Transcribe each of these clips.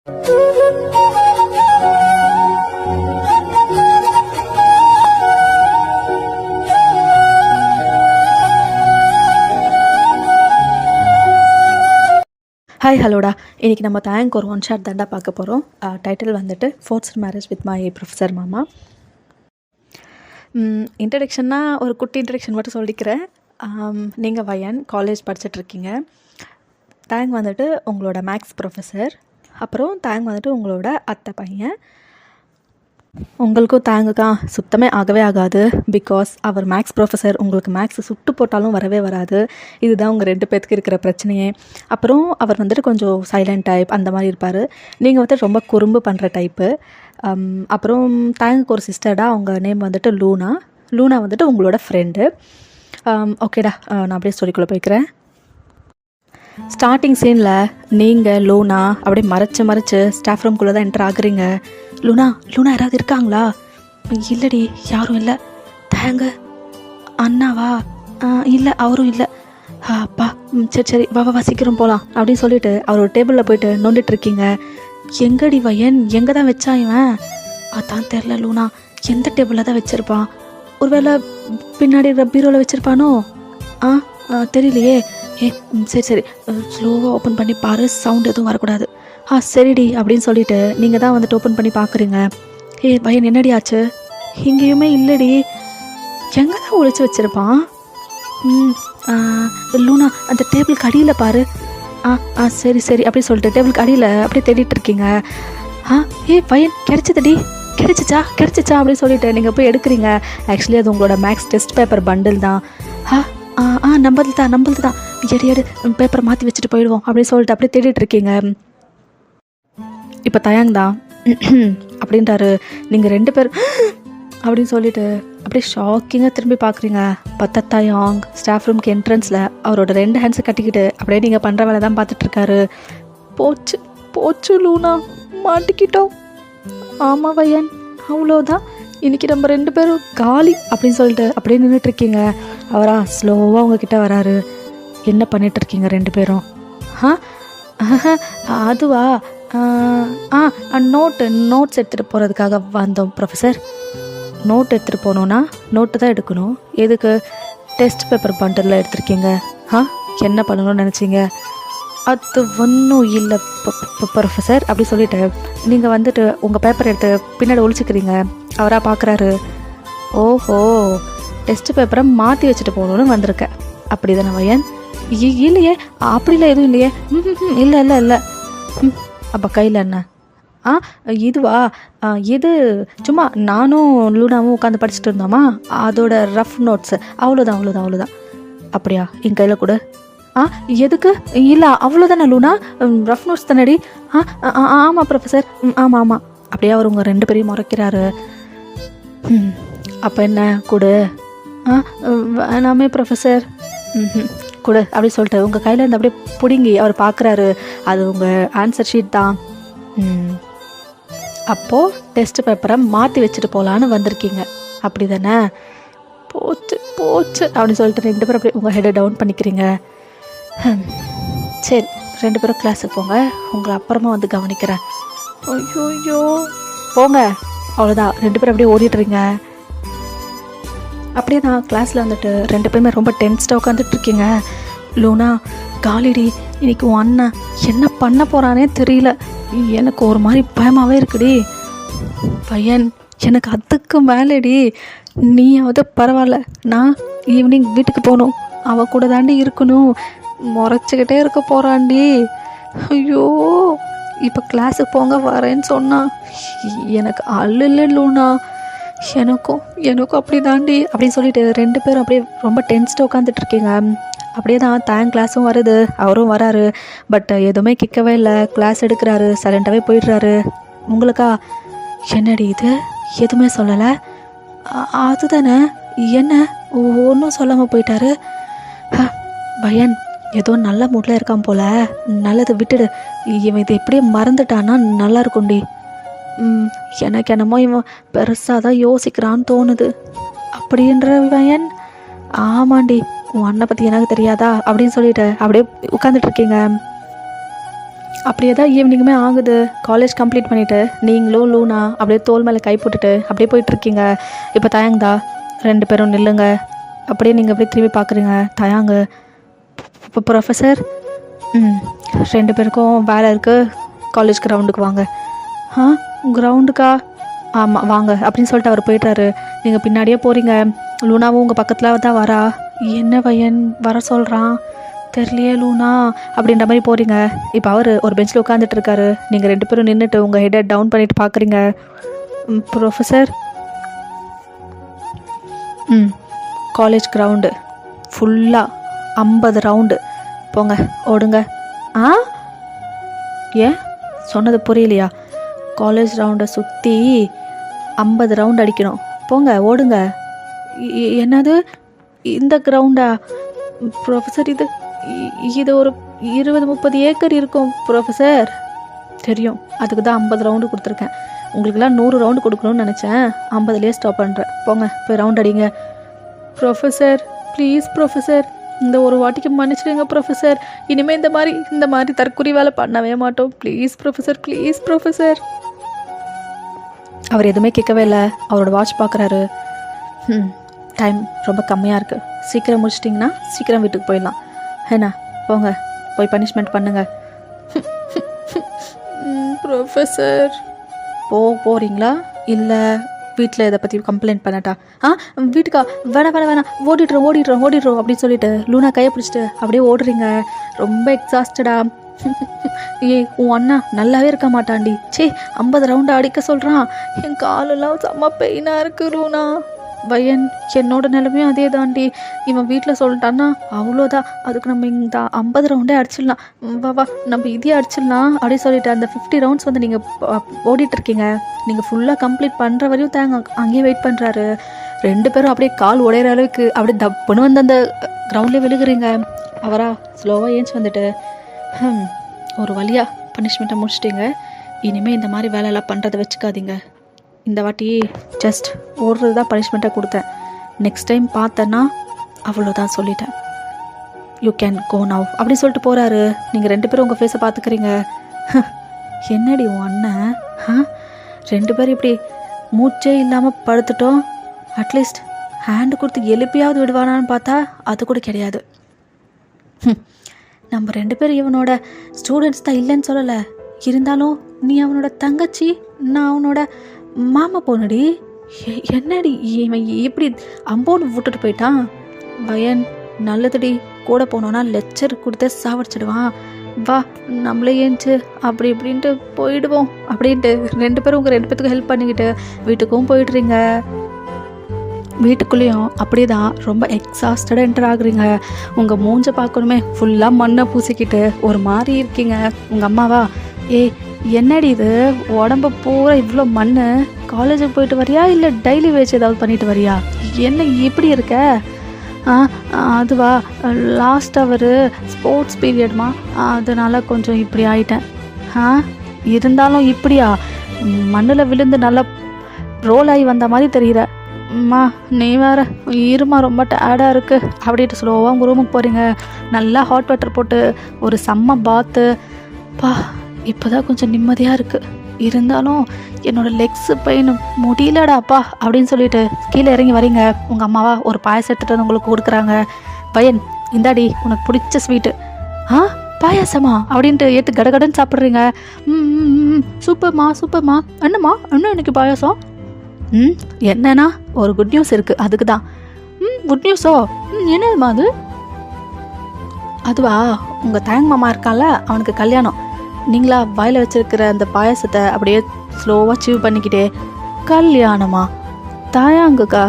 Hi ஹலோடா. இன்றைக்கி நம்ம thank ஒரு ஒன் ஷாட் தாண்டா பார்க்க போகிறோம். டைட்டில் வந்துட்டு forced marriage with my professor மாமா. இன்ட்ரடக்ஷன்னா ஒரு குட்டி இன்ட்ரடக்ஷன் மட்டும் சொல்லிக்கிறேன். நீங்கள் வயன் காலேஜ் படிச்சுட்ருக்கீங்க. தேங்க் வந்துட்டு உங்களோட மேக்ஸ் ப்ரொஃபஸர். அப்புறம் தேங்க் வந்துட்டு உங்களோட அத்தை பையன். உங்களுக்கும் தேங்குக்கா சுத்தமே ஆகவே ஆகாது. பிகாஸ் அவர் மேக்ஸ் ப்ரொஃபஸர். உங்களுக்கு மேக்ஸ் சுட்டு போட்டாலும் வரவே வராது. இதுதான் உங்கள் 2 பேருக்கு இருக்கிற பிரச்சனையே. அப்புறம் அவர் வந்துட்டு கொஞ்சம் சைலண்ட் டைப் அந்த மாதிரி இருப்பார். நீங்கள் வந்துட்டு ரொம்ப குறும்பு பண்ணுற டைப்பு. அப்புறம் தேங்குக்கு ஒரு சிஸ்டர்டா, அவங்க நேம் வந்துட்டு லூனா. லூனா வந்துட்டு உங்களோட ஃப்ரெண்டு. ஓகேடா, நான் அப்படியே ஸ்டோரிக்குள்ளே போய்க்கிறேன். ஸ்டார்டிங் சீனில் நீங்கள் லூனா அப்படியே மறைச்சு ஸ்டாஃப் ரூம்குள்ளே தான் என்டர் ஆகுறீங்க. லூனா யாராவது இருக்காங்களா? இல்லடி, யாரும் இல்லை. தேங்க அண்ணாவா? இல்லை, அவரும் இல்லை. அப்பா, சரி வா சீக்கிரம் போகலாம் அப்படின்னு சொல்லிட்டு அவர் ஒரு டேபிளில் போயிட்டு நோண்டிட்டுருக்கீங்க. எங்கடி வயன், எங்கே தான் வச்சா இவன்? அதான் தெரில லூனா, எந்த டேபிளில் தான் வச்சுருப்பான்? ஒருவேளை பின்னாடி பீரோவில் வச்சுருப்பானோ? தெரியலையே. சரி ஸ்லோவாக ஓப்பன் பண்ணி பாரு, சவுண்ட் எதுவும் வரக்கூடாது. சரிடி அப்படின்னு சொல்லிட்டு நீங்கள் தான் வந்துட்டு ஓப்பன் பண்ணி பார்க்குறீங்க. பையன் என்னடி ஆச்சு? எங்கேயுமே இல்லடி. எங்கே தான் ஒழிச்சு வச்சுருப்பான்? லூனா, அந்த டேபிளுக்கு அடியில் பாரு. சரி அப்படின்னு சொல்லிட்டு டேபிளுக்கு அடியில் அப்படியே தேடிட்டு இருக்கீங்க. பையன் கிடச்சிச்சா அப்படின்னு சொல்லிட்டு நீங்கள் போய் எடுக்கிறீங்க. ஆக்சுவலி அது உங்களோட மேக்ஸ் டெஸ்ட் பேப்பர் பண்டில் தான். நம்பது தான். எடு பேப்பரை மாற்றி வச்சுட்டு போயிடுவோம் அப்படின்னு சொல்லிட்டு அப்படியே தேடிட்டு இருக்கீங்க. இப்போ தயாங் தான் அப்படின்ட்டாரு. நீங்கள் 2 பேர் அப்படின்னு சொல்லிட்டு அப்படியே ஷாக்கிங்காக திரும்பி பார்க்குறீங்க. பார்த்தா தயாங் ஸ்டாஃப் ரூம்க்கு என்ட்ரன்ஸில் அவரோட 2 ஹேண்ட்ஸை கட்டிக்கிட்டு அப்படியே நீங்கள் பண்ணுற வேலை தான் பார்த்துட்ருக்காரு. போச்சு லூனா, மாட்டிக்கிட்டோம். ஆமாம் வயன், அவ்வளோதான், இன்றைக்கி நம்ம 2 பேரும் காலி அப்படின்னு சொல்லிட்டு அப்படியே நின்றுட்டுருக்கீங்க. அவரா ஸ்லோவாக உங்ககிட்ட வராரு. என்ன பண்ணிகிட்ருக்கீங்க 2 பேரும்? அதுவா, நோட்ஸ் எடுத்துகிட்டு போகிறதுக்காக வந்தோம் ப்ரொஃபஸர். நோட் எடுத்துகிட்டு போனோன்னா நோட்டு தான் எடுக்கணும். எதுக்கு டெஸ்ட் பேப்பர் பண்டலில் எடுத்துருக்கீங்க? என்ன பண்ணணும்னு நினச்சிங்க? அது ஒன்றும் இல்லை ப்ரொஃபஸர் அப்படி சொல்லிவிட்டு நீங்கள் வந்துட்டு உங்கள் பேப்பர் எடுத்து பின்னாடி ஒழிச்சிக்கிறீங்க. அவராக பார்க்குறாரு. ஓஹோ, டெஸ்ட் பேப்பரை மாற்றி வச்சுட்டு போகணுன்னு வந்திருக்கேன், அப்படி தானே வயன்? இல்லையே, அப்படிலாம் எதுவும் இல்லையே. இல்லை. அப்போ கையில் என்ன? இதுவா? இது சும்மா நானும் லூனாவும் உட்காந்து படிச்சுட்டு இருந்தோமா, அதோட ரஃப் நோட்ஸு, அவ்வளோதான். அப்படியா? என் கையில் கொடு. எதுக்கு? இல்லை அவ்வளோதானே லூனா, ரஃப் நோட்ஸ் தானடி? ஆமாம் ப்ரொஃபஸர். ஆமாம். அப்படியே அவர் உங்கள் 2 பேரையும் முறைக்கிறாரு. அப்போ என்ன கொடு? வேணாமே ப்ரொஃபஸர். கொடு அப்படி சொல்லிட்டு உங்கள் கையில் இருந்து அப்படியே பிடுங்கி அவர் பார்க்குறாரு. அது உங்கள் ஆன்சர் ஷீட் தான். அப்போது டெஸ்ட் பேப்பரை மாற்றி வச்சுட்டு போகலான்னு வந்திருக்கீங்க, அப்படி தானே? போச்சு அப்படின்னு சொல்லிட்டு 2 பேரும் அப்படியே உங்கள் ஹெட்டை டவுன் பண்ணிக்கிறீங்க. சரி, 2 பேரும் கிளாஸுக்கு போங்க, உங்களை அப்புறமா வந்து கவனிக்கிறேன். ஐயோ போங்க, அவ்வளோதான். 2 பேரும் அப்படியே ஓடிட்டுறீங்க. அப்படியே தான் கிளாஸில் வந்துட்டு 2 பேருமே ரொம்ப டென்ஸ்டாக உட்காந்துட்ருக்கீங்க. லூனா, காலிடி, இன்னைக்கு உன் அண்ணன் என்ன பண்ண போகிறானே தெரியல, எனக்கு ஒரு மாதிரி பயமாகவே இருக்குடி. பையன், எனக்கு அதுக்கு மேலேடி. நீயாவது பரவாயில்ல, நான் ஈவினிங் வீட்டுக்கு போகணும், அவள் கூட தாண்டி இருக்கணும், முறைச்சிக்கிட்டே இருக்க போகிறாண்டி. ஐயோ, இப்போ கிளாஸுக்கு போங்க வரேன்னு சொன்னா எனக்கு அல்ல லூனா, எனக்கும் அப்படி தாண்டி அப்படின்னு சொல்லிட்டு 2 பேரும் அப்படியே ரொம்ப டென்ஸ்டாக உட்காந்துட்ருக்கீங்க. அப்படியே தான் தேங்க் கிளாஸும் வருது, அவரும் வராரு. பட் எதுவுமே கேட்கவே இல்லை, கிளாஸ் எடுக்கிறாரு, சைலண்டாகவே போயிடுறாரு. உங்களுக்கா என்னடி இது, எதுவுமே சொல்லலை? அதுதானே, என்ன ஒன்றும் சொல்லாமல் போயிட்டாரு? பையன் ஏதோ நல்ல மூட்டில் இருக்கான் போல, நல்லது விட்டுடு, இவன் இதை எப்படியே மறந்துட்டான்னா நல்லா இருக்கும்டி. எனக்கு என்னமோ இவன் பெருசாக தான் யோசிக்கிறான்னு தோணுது அப்படின்ற பையன். ஆமாண்டி, உன் அண்ணனை பற்றி எனக்கு தெரியாதா அப்படின்னு சொல்லிட்டு அப்படியே உட்காந்துட்ருக்கீங்க. அப்படியே தான் ஈவினிங்குமே ஆகுது. காலேஜ் கம்ப்ளீட் பண்ணிவிட்டு நீங்களும் லூனா அப்படியே தோல் மேலே கை போட்டுட்டு அப்படியே போயிட்டுருக்கீங்க. இப்போ தயங்குதா? 2 பேரும் நில்லுங்க. அப்படியே நீங்கள் அப்படியே திரும்பி பார்க்குறீங்க. தயாங்கு. இப்போ ப்ரொஃபஸர் 2 பேருக்கும் வேலை இருக்குது, காலேஜ் கிரவுண்டுக்கு வாங்க. கிரவுண்டுக்கா? ஆமாம் வாங்க அப்படின்னு சொல்லிட்டு அவர் போய்ட்டாரு. நீங்கள் பின்னாடியே போகிறீங்க. லூனாவும் உங்கள் பக்கத்தில் தான் வரா. என்ன பையன் வர சொல்கிறான் தெரியலையே லூனா அப்படின்ற மாதிரி போகிறீங்க. இப்போ அவர் ஒரு பெஞ்சில் உட்காந்துட்டு இருக்காரு. நீங்கள் 2 பேரும் நின்றுட்டு உங்கள் ஹெட்டை டவுன் பண்ணிட்டு பார்க்குறீங்க. ப்ரொஃபஸர் காலேஜ் கிரவுண்டு ஃபுல்லாக 50 ரவுண்டு போங்க, ஓடுங்க. ஏன் சொன்னது புரியலையா? காலேஜ் ரவுண்டை சுற்றி 50 ரவுண்டு அடிக்கணும். போங்க ஓடுங்க. என்னது இந்த கிரவுண்டா ப்ரொஃபஸர்? இது ஒரு 20-30 ஏக்கர் இருக்கும் ப்ரொஃபஸர். தெரியும், அதுக்கு தான் 50 ரவுண்டு கொடுத்துருக்கேன். உங்களுக்கெல்லாம் 100 ரவுண்டு கொடுக்கணும்னு நினச்சேன். 50லேயே ஸ்டாப் பண்ணுறேன். போங்க போய் ரவுண்ட் அடிங்க. ப்ரொஃபஸர் ப்ளீஸ் ப்ரொஃபஸர், இந்த ஒரு வாட்டிக்கு மன்னிச்சிடுங்க ப்ரொஃபஸர். இனிமேல் இந்த மாதிரி தற்கொலை வேலை பண்ணவே மாட்டோம். Please professor, please professor. அவர் எதுவுமே கேட்கவே இல்லை. அவரோட வாட்ச் பார்க்குறாரு. டைம் ரொம்ப கம்மியாக இருக்குது. சீக்கிரம் முடிச்சிட்டிங்கன்னா சீக்கிரம் வீட்டுக்கு போயிடலாம். என்ன போங்க போய் பனிஷ்மெண்ட் பண்ணுங்க. ப்ரொஃபஸர் போகிறீங்களா இல்லை வீட்டில் இதை பற்றி கம்ப்ளைண்ட் பண்ணட்டா? வீட்டுக்கா? வேணாம் ஓடிடுறோம் அப்படின்னு சொல்லிட்டு லூனா கையை பிடிச்சிட்டு அப்படியே ஓடுறீங்க. ரொம்ப எக்ஸாஸ்டடா. உன் அண்ணா நல்லாவே இருக்க மாட்டான்டி. 50 ரவுண்டு அடிக்க சொல்கிறான். என் காலெல்லாம் செம்ம பெயினாக இருக்குது லூனா. பையன் என்னோட நிலைமையும் அதே தாண்டி. இவன் வீட்டில் சொல்லிட்டான்னா அவ்வளோதான். அதுக்கு நம்ம இந்த 50 ரவுண்டே அடிச்சிடலாம். வா நம்ம இதே அடிச்சிடலாம் அப்படின்னு சொல்லிட்டு அந்த 50 ரவுண்ட்ஸ் வந்து நீங்கள் ஓடிட்டுருக்கீங்க. நீங்கள் ஃபுல்லாக கம்ப்ளீட் பண்ணுற வரையும் தாங்க அங்கேயே வெயிட் பண்ணுறாரு. 2 பேரும் அப்படியே கால் உடையிற அளவுக்கு அப்படியே தப்புன்னு வந்து அந்த கிரவுண்ட்லேயே விழுகுறீங்க. அவரா ஸ்லோவாக ஏஞ்சி வந்துட்டு ஒரு வழியாக பனிஷ்மெண்ட்டை முடிச்சிட்டிங்க. இனிமேல் இந்த மாதிரி வேலையெல்லாம் பண்ணுறதை வச்சுக்காதீங்க. இந்த வாட்டி ஜஸ்ட் ஓடுறது தான் பனிஷ்மெண்ட்டாக கொடுத்தேன். நெக்ஸ்ட் டைம் பார்த்தேன்னா அவ்வளோதான் சொல்லிட்டேன். யூ கேன் கோ நவ் அப்படின்னு சொல்லிட்டு போகிறாரு. நீங்கள் 2 பேரும் உங்கள் ஃபேஸை பார்த்துக்கிறீங்க. என்னடி உன் அண்ணன் 2 பேரும் இப்படி மூச்சே இல்லாமல் படுத்துட்டோம். அட்லீஸ்ட் ஹேண்டு கொடுத்து எழுப்பியாவது விடுவானான்னு பார்த்தா அது கூட கிடையாது. நம்ம 2 பேரும் இவனோட ஸ்டூடெண்ட்ஸ் தான் இல்லைன்னு சொல்லலை. இருந்தாலும் நீ அவனோட தங்கச்சி, நான் அவனோட மாமா பொண்ணுடி. என்னடி இவன் இப்படி அம்போன்னு விட்டுட்டு போயிட்டான். பையன் நல்லதுடி. கூட போனோன்னா லெக்சர் கொடுத்தே சாவடிச்சிடுவான். வா நம்மளே ஏஞ்சி அப்படி இப்படின்ட்டு போயிடுவோம் அப்படின்ட்டு 2 பேரும் உங்கள் 2 பேத்துக்கும் ஹெல்ப் பண்ணிக்கிட்டு வீட்டுக்கும் போயிடுறீங்க. வீட்டுக்குள்ளேயும் அப்படியே தான் ரொம்ப எக்ஸாஸ்டடாக என்டர் ஆகுறீங்க. உங்கள் மூஞ்சை பார்க்கணுமே ஃபுல்லாக மண்ணை பூசிக்கிட்டு ஒரு மாதிரி இருக்கீங்க. உங்கள் அம்மாவா என்னடி இது உடம்பு பூரா இவ்வளோ மண், காலேஜுக்கு போயிட்டு வரியா இல்லை டெய்லி வேச்சு ஏதாவது பண்ணிட்டு வரியா? என்ன இப்படி இருக்க? அதுவா லாஸ்ட் ஹவரு ஸ்போர்ட்ஸ் பீரியட்மா, அதனால் கொஞ்சம் இப்படி ஆயிட்டேன். இருந்தாலும் இப்படியா மண்ணில் விழுந்து நல்லா ரோல் ஆகி வந்த மாதிரி தெரியுற. அம்மா நீ வேறு இருமா ரொம்ப டயர்டாக இருக்குது அப்படின்ட்டு ஸ்லோவாக உங்கள் ரூமுக்கு போகிறீங்க. நல்லா ஹாட் வாட்டர் போட்டு ஒரு செம்ம பாத்து. இப்போ தான் கொஞ்சம் நிம்மதியாக இருக்குது. இருந்தாலும் என்னோடய லெக்ஸு பெயின் முடியலடாப்பா அப்படின்னு சொல்லிட்டு கீழே இறங்கி வரீங்க. உங்கள் அம்மாவா ஒரு பாயசம் எடுத்துகிட்டு வந்து உங்களுக்கு கொடுக்குறாங்க. பையன் இந்தாடி உனக்கு பிடிச்ச ஸ்வீட்டு. பாயாசமா அப்படின்ட்டு ஏற்று கடகடன்னு சாப்பிட்றீங்க. சூப்பர்மா. என்னம்மா இன்னும் எனக்கு பாயாசம்? என்னன்னா ஒரு குட் நியூஸ் இருக்குது, அதுக்கு தான். குட் நியூஸோ? என்னதுமா அது? அதுவா உங்கள் தேங்க் மாமா இருக்கான்ல, அவனுக்கு கல்யாணம். நீங்களா வாயில் வச்சிருக்கிற அந்த பாயசத்தை அப்படியே ஸ்லோவாக சீவ் பண்ணிக்கிட்டே, கல்யாணமா தாயாங்குக்கா?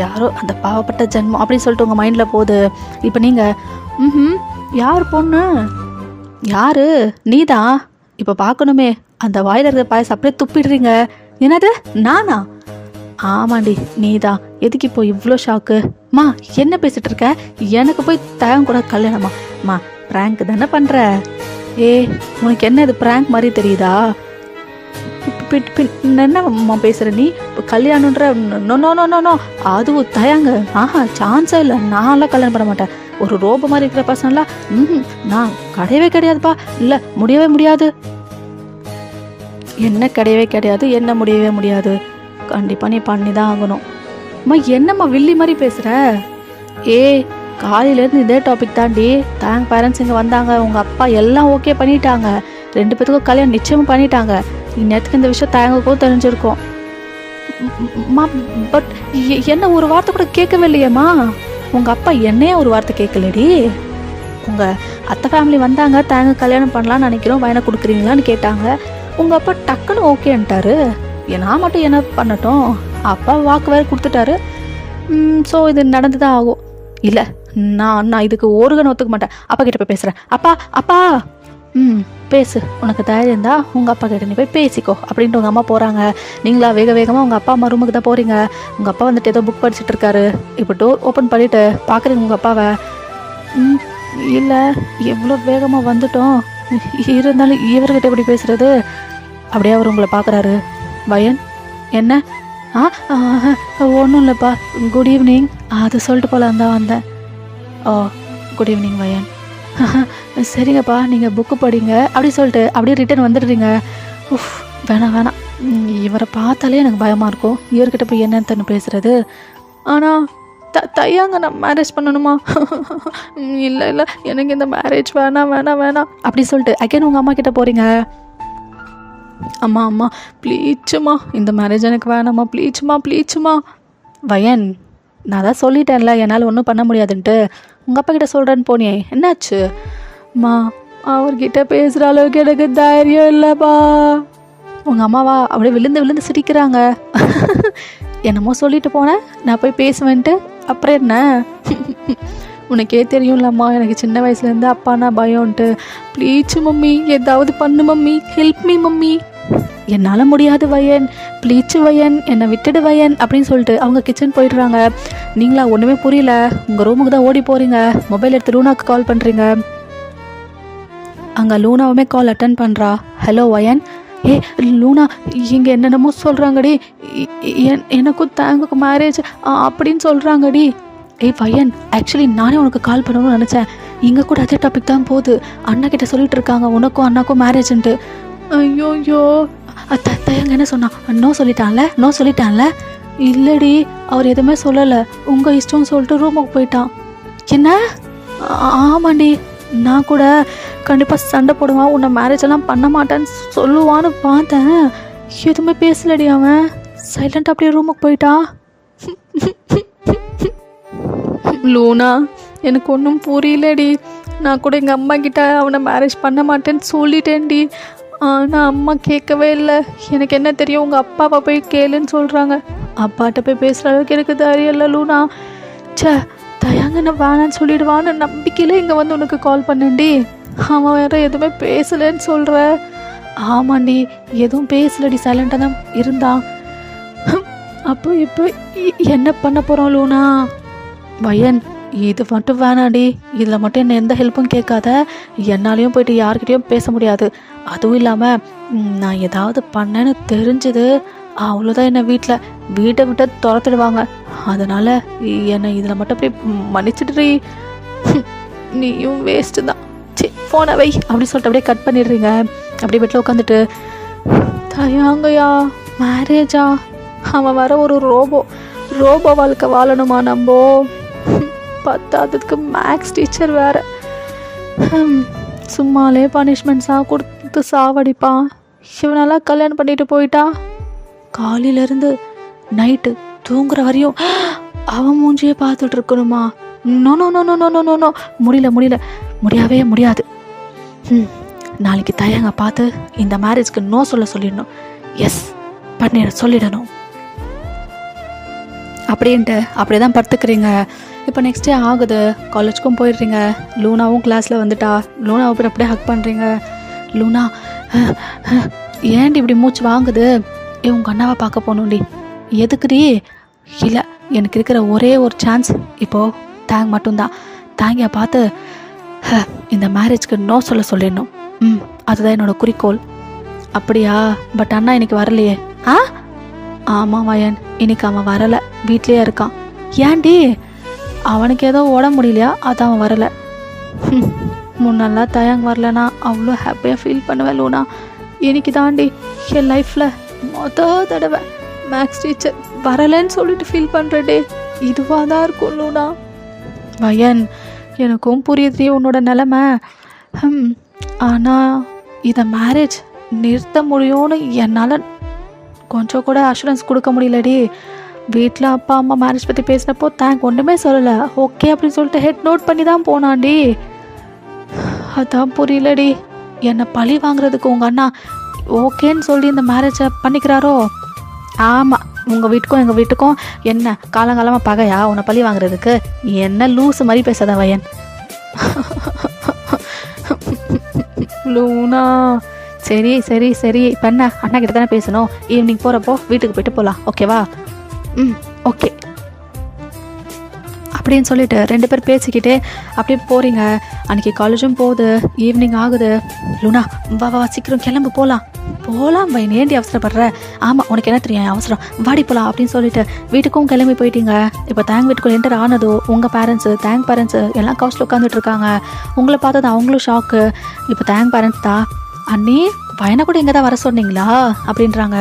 யாரோ அந்த பாவப்பட்ட ஜென்மம் அப்படின்னு சொல்லிட்டு உங்கள் மைண்டில் போகுது. இப்போ நீங்கள் யார் பொண்ணு? யார்? நீ தான். இப்போ பார்க்கணுமே அந்த வாயில் இருக்கிற பாயசம் அப்படியே துப்பிடுறீங்க. என்னது நானா? ஆமாண்டி நீ தான். எதுக்கு இப்போ இவ்வளோ ஷாக்கு? மா என்ன பேசிகிட்டு இருக்க? எனக்கு போய் தயம் கூட கல்யாணமா? மா ப்ராங்க் தானே பண்ணுற. உனக்கு என்ன இது ப்ராங்க் மாதிரி தெரியுதா? என்னம்மா பேசுகிற நீ? கல்யாணன்ற? நோ அதுவும் தயாங்க. சான்ஸே இல்லை. நான்லாம் கல்யாணம் பண்ண மாட்டேன். ஒரு ரோபோ மாதிரி இருக்கிற பர்சன்லாம் நான் கிடையவே கிடையாதுப்பா, இல்லை முடியவே முடியாது. என்ன கிடையவே கிடையாது, என்ன முடியவே முடியாது, கண்டிப்பாக நீ பண்ணி தான் ஆகணும். அம்மா என்னம்மா வில்லி மாதிரி பேசுகிற? காலையிலேருந்து இதே டாபிக் தாண்டி. தேங்க் பேரண்ட்ஸ் இங்கே வந்தாங்க, உங்கள் அப்பா எல்லாம் ஓகே பண்ணிட்டாங்க, 2 பேத்துக்கும் கல்யாணம் நிச்சயமும் பண்ணிட்டாங்க. இந்நேரத்துக்கு இந்த விஷயம் தேங்கக்கும் தெரிஞ்சிருக்கும். பட் என்ன ஒரு வார்த்தை கூட கேட்கவே இல்லையம்மா. உங்கள் அப்பா என்னையே ஒரு வார்த்தை கேட்கலடி. உங்கள் அத்தை ஃபேமிலி வந்தாங்க, தேங்க கல்யாணம் பண்ணலான்னு நினைக்கிறோம், வயனை கொடுக்குறீங்களான்னு கேட்டாங்க. உங்கள் அப்பா டக்குன்னு ஓகேன்ட்டாரு. நான் மட்டும் என்ன பண்ணட்டும்? அப்பா வாக்கு வேறு கொடுத்துட்டாரு. ஸோ இது நடந்து தான் ஆகும். இல்லை நான் இதுக்கு ஓருகன்னு ஒத்துக்க மாட்டேன். அப்பா கிட்ட போய் பேசுகிறேன். அப்பா அப்பா பேசு, உனக்கு தைரியம் தான் உங்கள் அப்பா கிட்ட நீ போய் பேசிக்கோ அப்படின்ட்டு உங்கள் அம்மா போகிறாங்க. நீங்களா வேக வேகமாக உங்கள் அப்பா அம்மா ரூமுக்கு தான் போகிறீங்க. உங்கள் அப்பா வந்துட்டு ஏதோ புக் படிச்சுட்டு இருக்காரு. இப்போ டோர் ஓப்பன் பண்ணிவிட்டு பார்க்குறீங்க உங்கள் அப்பாவை. இல்லை எவ்வளோ வேகமாக வந்துட்டோம், இருந்தாலும் இவர்கிட்ட எப்படி பேசுகிறது? அப்படியே அவர் உங்களை பார்க்குறாரு. வயன் என்ன? ஒன்றும் இல்லைப்பா, குட் ஈவினிங், அது சொல்லிட்டு போகலான் தான் வந்தேன். ஓ குட் ஈவினிங் வயன். சரிங்கப்பா, நீங்கள் புக்கு படிங்க அப்படி சொல்லிட்டு அப்படியே ரிட்டன் வந்துடுறீங்க. வேணாம், இவரை பார்த்தாலே எனக்கு பயமாக இருக்கும். இவர்கிட்ட போய் என்னன்னு பேசுகிறது. ஆனால் தையாங்க நான் மேரேஜ் பண்ணணுமா? இல்லை எனக்கு இந்த மேரேஜ் வேணாம் அப்படி சொல்லிட்டு அகைன் உங்கள் அம்மா கிட்ட போகிறீங்க. அம்மா ப்ளீச்சுமா, இந்த மேரேஜ் எனக்கு வேணாம்மா, ப்ளீச்சுமா. வயன், நான் தான் சொல்லிட்டேன்ல என்னால் ஒன்றும் பண்ண முடியாதுன்ட்டு. உங்கள் அப்பா கிட்ட சொல்கிறேன்னு போனியே, என்னாச்சு? அம்மா அவர்கிட்ட பேசுகிற அளவுக்கு எனக்கு தைரியம் இல்லைப்பா. உங்கள் அம்மாவா அப்படியே விழுந்து சிரிக்கிறாங்க. என்னமோ சொல்லிட்டு போனேன், நான் போய் பேசுவேன்ட்டு. அப்புறம் என்ன? உனக்கே தெரியும்லம்மா, எனக்கு சின்ன வயசுலேருந்து அப்பானா பயம்ன்ட்டு. ப்ளீச்சு மம்மி, ஏதாவது பண்ணு மம்மி, ஹெல்ப் மீ மம்மி. என்னால் முடியாது வயன், ப்ளீச்சு வயன், என்னை விட்டுடு வயன் அப்படின்னு சொல்லிட்டு அவங்க கிச்சன் போயிடுறாங்க. நீங்களா ஒன்றுமே புரியல, உங்கள் ரூமுக்கு தான் ஓடி போகிறீங்க. மொபைல் எடுத்து லூனாவுக்கு கால் பண்ணுறீங்க. அங்கே லூனாவுமே கால் அட்டன் பண்ணுறா. ஹலோ வயன். லூனா, இங்கே என்னென்னமோ சொல்கிறாங்கடி, எனக்கும் தேங்குக்கு மேரேஜ் அப்படின்னு சொல்கிறாங்கடி. வயன், ஆக்சுவலி நானே உனக்கு கால் பண்ணணும்னு நினச்சேன். இங்கே கூட அதே டாபிக் தான் போகுது. அண்ணா கிட்ட சொல்லிட்டு இருக்காங்க உனக்கும் அண்ணாக்கும் மேரேஜ்ன்ட்டு. ஐயோயோ, தயங்க என்ன சொன்னா? நோ சொல்லிட்டான்ல? இல்லடி, அவர் எதுவுமே சொல்லலை, உங்கள் இஷ்டம்னு சொல்லிட்டு ரூமுக்கு போயிட்டான். என்ன? ஆமாண்டி, நான் கூட கண்டிப்பாக சண்டை போடுவான், உன்னை மேரேஜ் எல்லாம் பண்ண மாட்டேன்னு சொல்லுவான்னு பார்த்தேன். எதுவுமே பேசலடி, அவன் சைலண்டாக அப்படியே ரூமுக்கு போயிட்டான். லூனா, எனக்கு ஒன்றும் புரியலடி. நான் கூட எங்கள் அம்மா கிட்ட அவனை மேரேஜ் பண்ண மாட்டேன்னு சொல்லிட்டேன்டி. ஆனால் அம்மா கேட்கவே இல்லை. எனக்கு என்ன தெரியும், உங்கள் அப்பாவை போய் கேளுன்னு சொல்கிறாங்க. அப்பாட்ட போய் பேசுகிற அளவுக்கு எனக்கு தைரியம் இல்லை லூனா. தயாங்க நான் வேணான்னு சொல்லிடுவான்னு நம்பிக்கையில் இங்கே வந்து உனக்கு கால் பண்ணேன்டி. அவன் வேற எதுவுமே பேசலைன்னு சொல்கிற. ஆமாண்டி, எதுவும் பேசலடி, சைலண்டாக தான் இருந்தான். அப்போ இப்போ என்ன பண்ண போகிறோம் லூனா? வயன், இது மட்டும் வேணாடி, இதில் மட்டும் என்ன எந்த ஹெல்ப்பும் கேட்காத. என்னாலையும் போயிட்டு யார்கிட்டையும் பேச முடியாது. அதுவும் இல்லாமல் நான் ஏதாவது பண்ணேன்னு தெரிஞ்சுது, அவ்வளோதான், என்னை வீட்டை விட்டு துரத்துடுவாங்க. அதனால் என்னை இதில் மட்டும் அப்படி மன்னிச்சிடுறீ. நீயும் வேஸ்ட்டு தான், ஃபோனை வை அப்படின்னு சொல்லிட்டு அப்படியே கட் பண்ணிடுறீங்க. அப்படியே வீட்டில் உட்காந்துட்டு, தயாங்கயா மேரேஜா? அவன் வர ஒரு ரோபோ வாழ்க்கை வாழணுமா நம்போ? பத்தாததுக்கு மேக்ஸ் டீச்சர் வேறு. சும்மாலே பனிஷ்மெண்ட்ஸாக கொடுத்து சாவடிப்பான். இவனெல்லாம் கல்யாணம் பண்ணிட்டு போயிட்டா, காலையிலேருந்து நைட்டு தூங்குற வரையும் அவன் மூஞ்சியே பார்த்துட்டு இருக்கணுமா? No no no no no no no no, முடியவே முடியாது. நாளைக்கு தயங்க பார்த்து இந்த மேரேஜ்க்கு நோ சொல்லிடணும். எஸ் சொல்லிடணும் அப்படின்ட்டு அப்படியே தான் படுத்துக்கிறீங்க. இப்போ நெக்ஸ்ட் டே ஆகுது, காலேஜுக்கும் போயிடுறீங்க. லூனாவும் கிளாஸில் வந்துட்டா. லூனாவை போய் அப்படியே ஹக் பண்ணுறீங்க. லூனா, ஏன்டி இப்படி மூச்சு வாங்குது? உங்கள் அண்ணாவை பார்க்க போகணும்டி. எதுக்குடி? இல்லை, எனக்கு இருக்கிற ஒரே ஒரு சான்ஸ் இப்போது தேங்க் மட்டும்தான். தேங்கியை பார்த்து இந்த மேரேஜ்க்கு நோ சொல்லிடணும். அதுதான் என்னோடய குறிக்கோள். அப்படியா? பட் அண்ணா இன்னைக்கு வரலையே. ஆமாம் வயன், இன்னைக்கு அவன் வரலை, வீட்லேயே இருக்கான். ஏன்டி? அவனுக்கு ஏதோ உடம்பு முடியலையா, அதான் அவன் வரலை. முன்னெல்லாம் தயாங்க வரலனா அவ்வளோ ஹாப்பியாக ஃபீல் பண்ணுவேன் லூனா. இன்னைக்கு தாண்டி என் லைஃப்பில் தடவை மேக்ஸ் டீச்சர் வரலைன்னு சொல்லிட்டு ஃபீல் பண்ணுற டே இதுவாக தான் இருக்கும் லூனா. வயன், எனக்கும் புரியுது உன்னோட நிலமை. ஆனால் இதை மேரேஜ் நிறுத்த முடியும்னு என்னால் கொஞ்சம் கூட அஷூரன்ஸ் கொடுக்க முடியலடி. வீட்டில் அப்பா அம்மா மேரேஜ் பற்றி பேசினப்போ தேங்க் ஒன்றுமே சொல்லலை, ஓகே அப்படின்னு சொல்லிட்டு ஹெட் நோட் பண்ணி தான் போனான்டி. அதான் புரியலடி, என்னை பழி வாங்குறதுக்கு உங்கள் அண்ணா ஓகேன்னு சொல்லி இந்த மேரேஜை பண்ணிக்கிறாரோ? ஆமாம், உங்கள் வீட்டுக்கும் எங்கள் வீட்டுக்கும் என்ன காலங்காலமாக பகையா உன்னை பழி வாங்குறதுக்கு? என்ன லூஸு மாதிரி பேசாத வயன். லூனா, சரி சரி சரி, இப்போ என்ன அண்ணா கிட்ட தானே பேசணும். ஈவினிங் போகிறப்போ வீட்டுக்கு போயிட்டு போகலாம், ஓகேவா? ஓகே அப்படின்னு சொல்லிட்டு 2 பேர் பேசிக்கிட்டே அப்படியே போகிறீங்க. அன்றைக்கி காலேஜும் போகுது, ஈவினிங் ஆகுது. லூனா, வா வா சீக்கிரம் கிளம்பு போகலாம். போகலாம் வயன், ஏண்டி அவசரப்படுற? ஆமாம், உனக்கு என்ன தெரியும் அவசரம், வாடி போகலாம் அப்படின்னு சொல்லிட்டு வீட்டுக்கும் கிளம்பி போயிட்டீங்க. இப்போ தேங்க் வீட்டுக்குள்ள என்டர் ஆனதோ உங்கள் பேரண்ட்ஸு தேங்க் பேரண்ட்ஸு எல்லாம் கவுச்சில் உட்காந்துட்டு இருக்காங்க. உங்களை பார்த்தது அவங்களும் ஷாக்கு. இப்போ தேங்க் பேரண்ட்ஸ் தான், அண்ணி பையனை கூட இங்கே தான் வர சொன்னீங்களா அப்படின்றாங்க.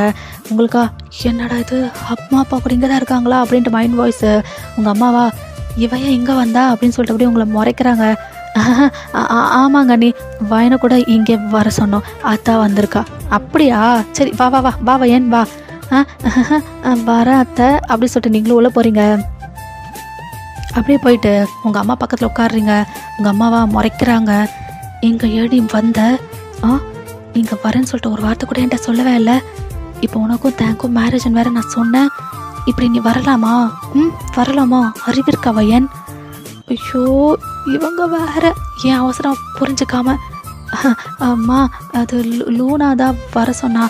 உங்களுக்கா என்னடா இது, அம்மா அப்பா கூட இங்கே தான் இருக்காங்களா அப்படின்ட்டு மைண்ட் வாய்ஸு. உங்கள் அம்மாவா, இவைய இங்கே வந்தா அப்படின்னு சொல்லிட்டு அப்படியே உங்களை முறைக்கிறாங்க. ஆமாங்க அண்ணி, வயனை கூட இங்கே வர சொன்னோம், அதான் வந்திருக்கா. அப்படியா, சரி வா வா வா வா வயன் வா. வர அத்தை அப்படி சொல்லிட்டு நீங்களும் உள்ளே போகிறீங்க. அப்படியே போயிட்டு உங்கள் அம்மா பக்கத்தில் உட்காடுறீங்க. உங்கள் அம்மாவா முறைக்கிறாங்க. இங்கே ஏடி வந்த, இங்கே வரேன்னு சொல்லிட்டு ஒரு வார்த்தை கூட என்கிட்ட சொல்லவே இல்லை. இப்போ உனக்கும் தேங்க்கும் மேரேஜ்னு வேறு நான் சொன்னேன், இப்படி நீ வரலாமா? வரலாமா? அறிவிருக்கா வயன்? ஐயோ, இவங்க வேற ஏன் அவசரம் புரிஞ்சுக்காம. அம்மா, அது லூனா தான் வர சொன்னா,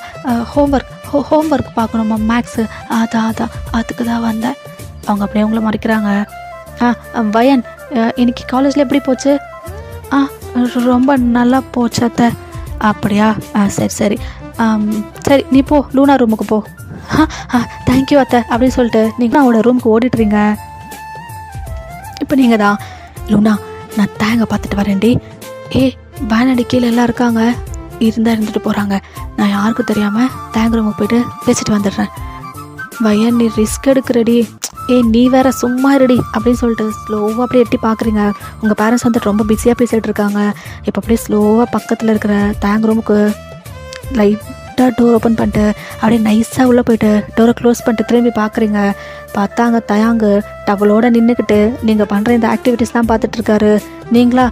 ஹோம்ஒர்க் பார்க்கணுமா மேக்ஸு, அதான் அதுக்கு தான் வந்தேன். அவங்க அப்படியே உங்களை மறைக்கிறாங்க. வயன், இன்னைக்கு காலேஜில் எப்படி போச்சு? ரொம்ப நல்லா போச்சு அத்தை. அப்படியா, சரி சரி சரி, நீ போ லூனா ரூமுக்கு போ. தேங்க்யூ அத்தை அப்படின்னு சொல்லிட்டு நீங்கள் அவளோட ரூமுக்கு ஓடிட்டுறீங்க. இப்போ நீங்கள் தான், லூனா நான் தேங்க பார்த்துட்டு வரேன்டி. வேனடி கீழே எல்லாம் இருக்காங்க, இருந்துட்டு போகிறாங்க, நான் யாருக்கும் தெரியாமல் தேங்க ரூமுக்கு போயிட்டு பேசிட்டு வந்துடுறேன். வயன், நீ ரிஸ்க் எடுக்கிறடி. நீ வேற சும்மா இருடி அப்படின்னு சொல்லிட்டு ஸ்லோவாக அப்படியே எட்டி பார்க்குறீங்க. உங்கள் பேரண்ட்ஸ் வந்துட்டு ரொம்ப பிஸியாக பேசிகிட்டு இருக்காங்க. இப்போ அப்படியே ஸ்லோவாக பக்கத்தில் இருக்கிற தேங்க ரூமுக்கு லைட்டாக டோர் ஓப்பன் பண்ணிட்டு அப்படியே நைஸாக உள்ளே போயிட்டு டோரை க்ளோஸ் பண்ணிட்டு திரும்பி பார்க்குறீங்க. பார்த்தாங்க தயாங்கு டவலோடு நின்றுக்கிட்டு நீங்கள் பண்ணுற இந்த ஆக்டிவிட்டீஸ்லாம் பார்த்துட்ருக்காரு. நீங்களா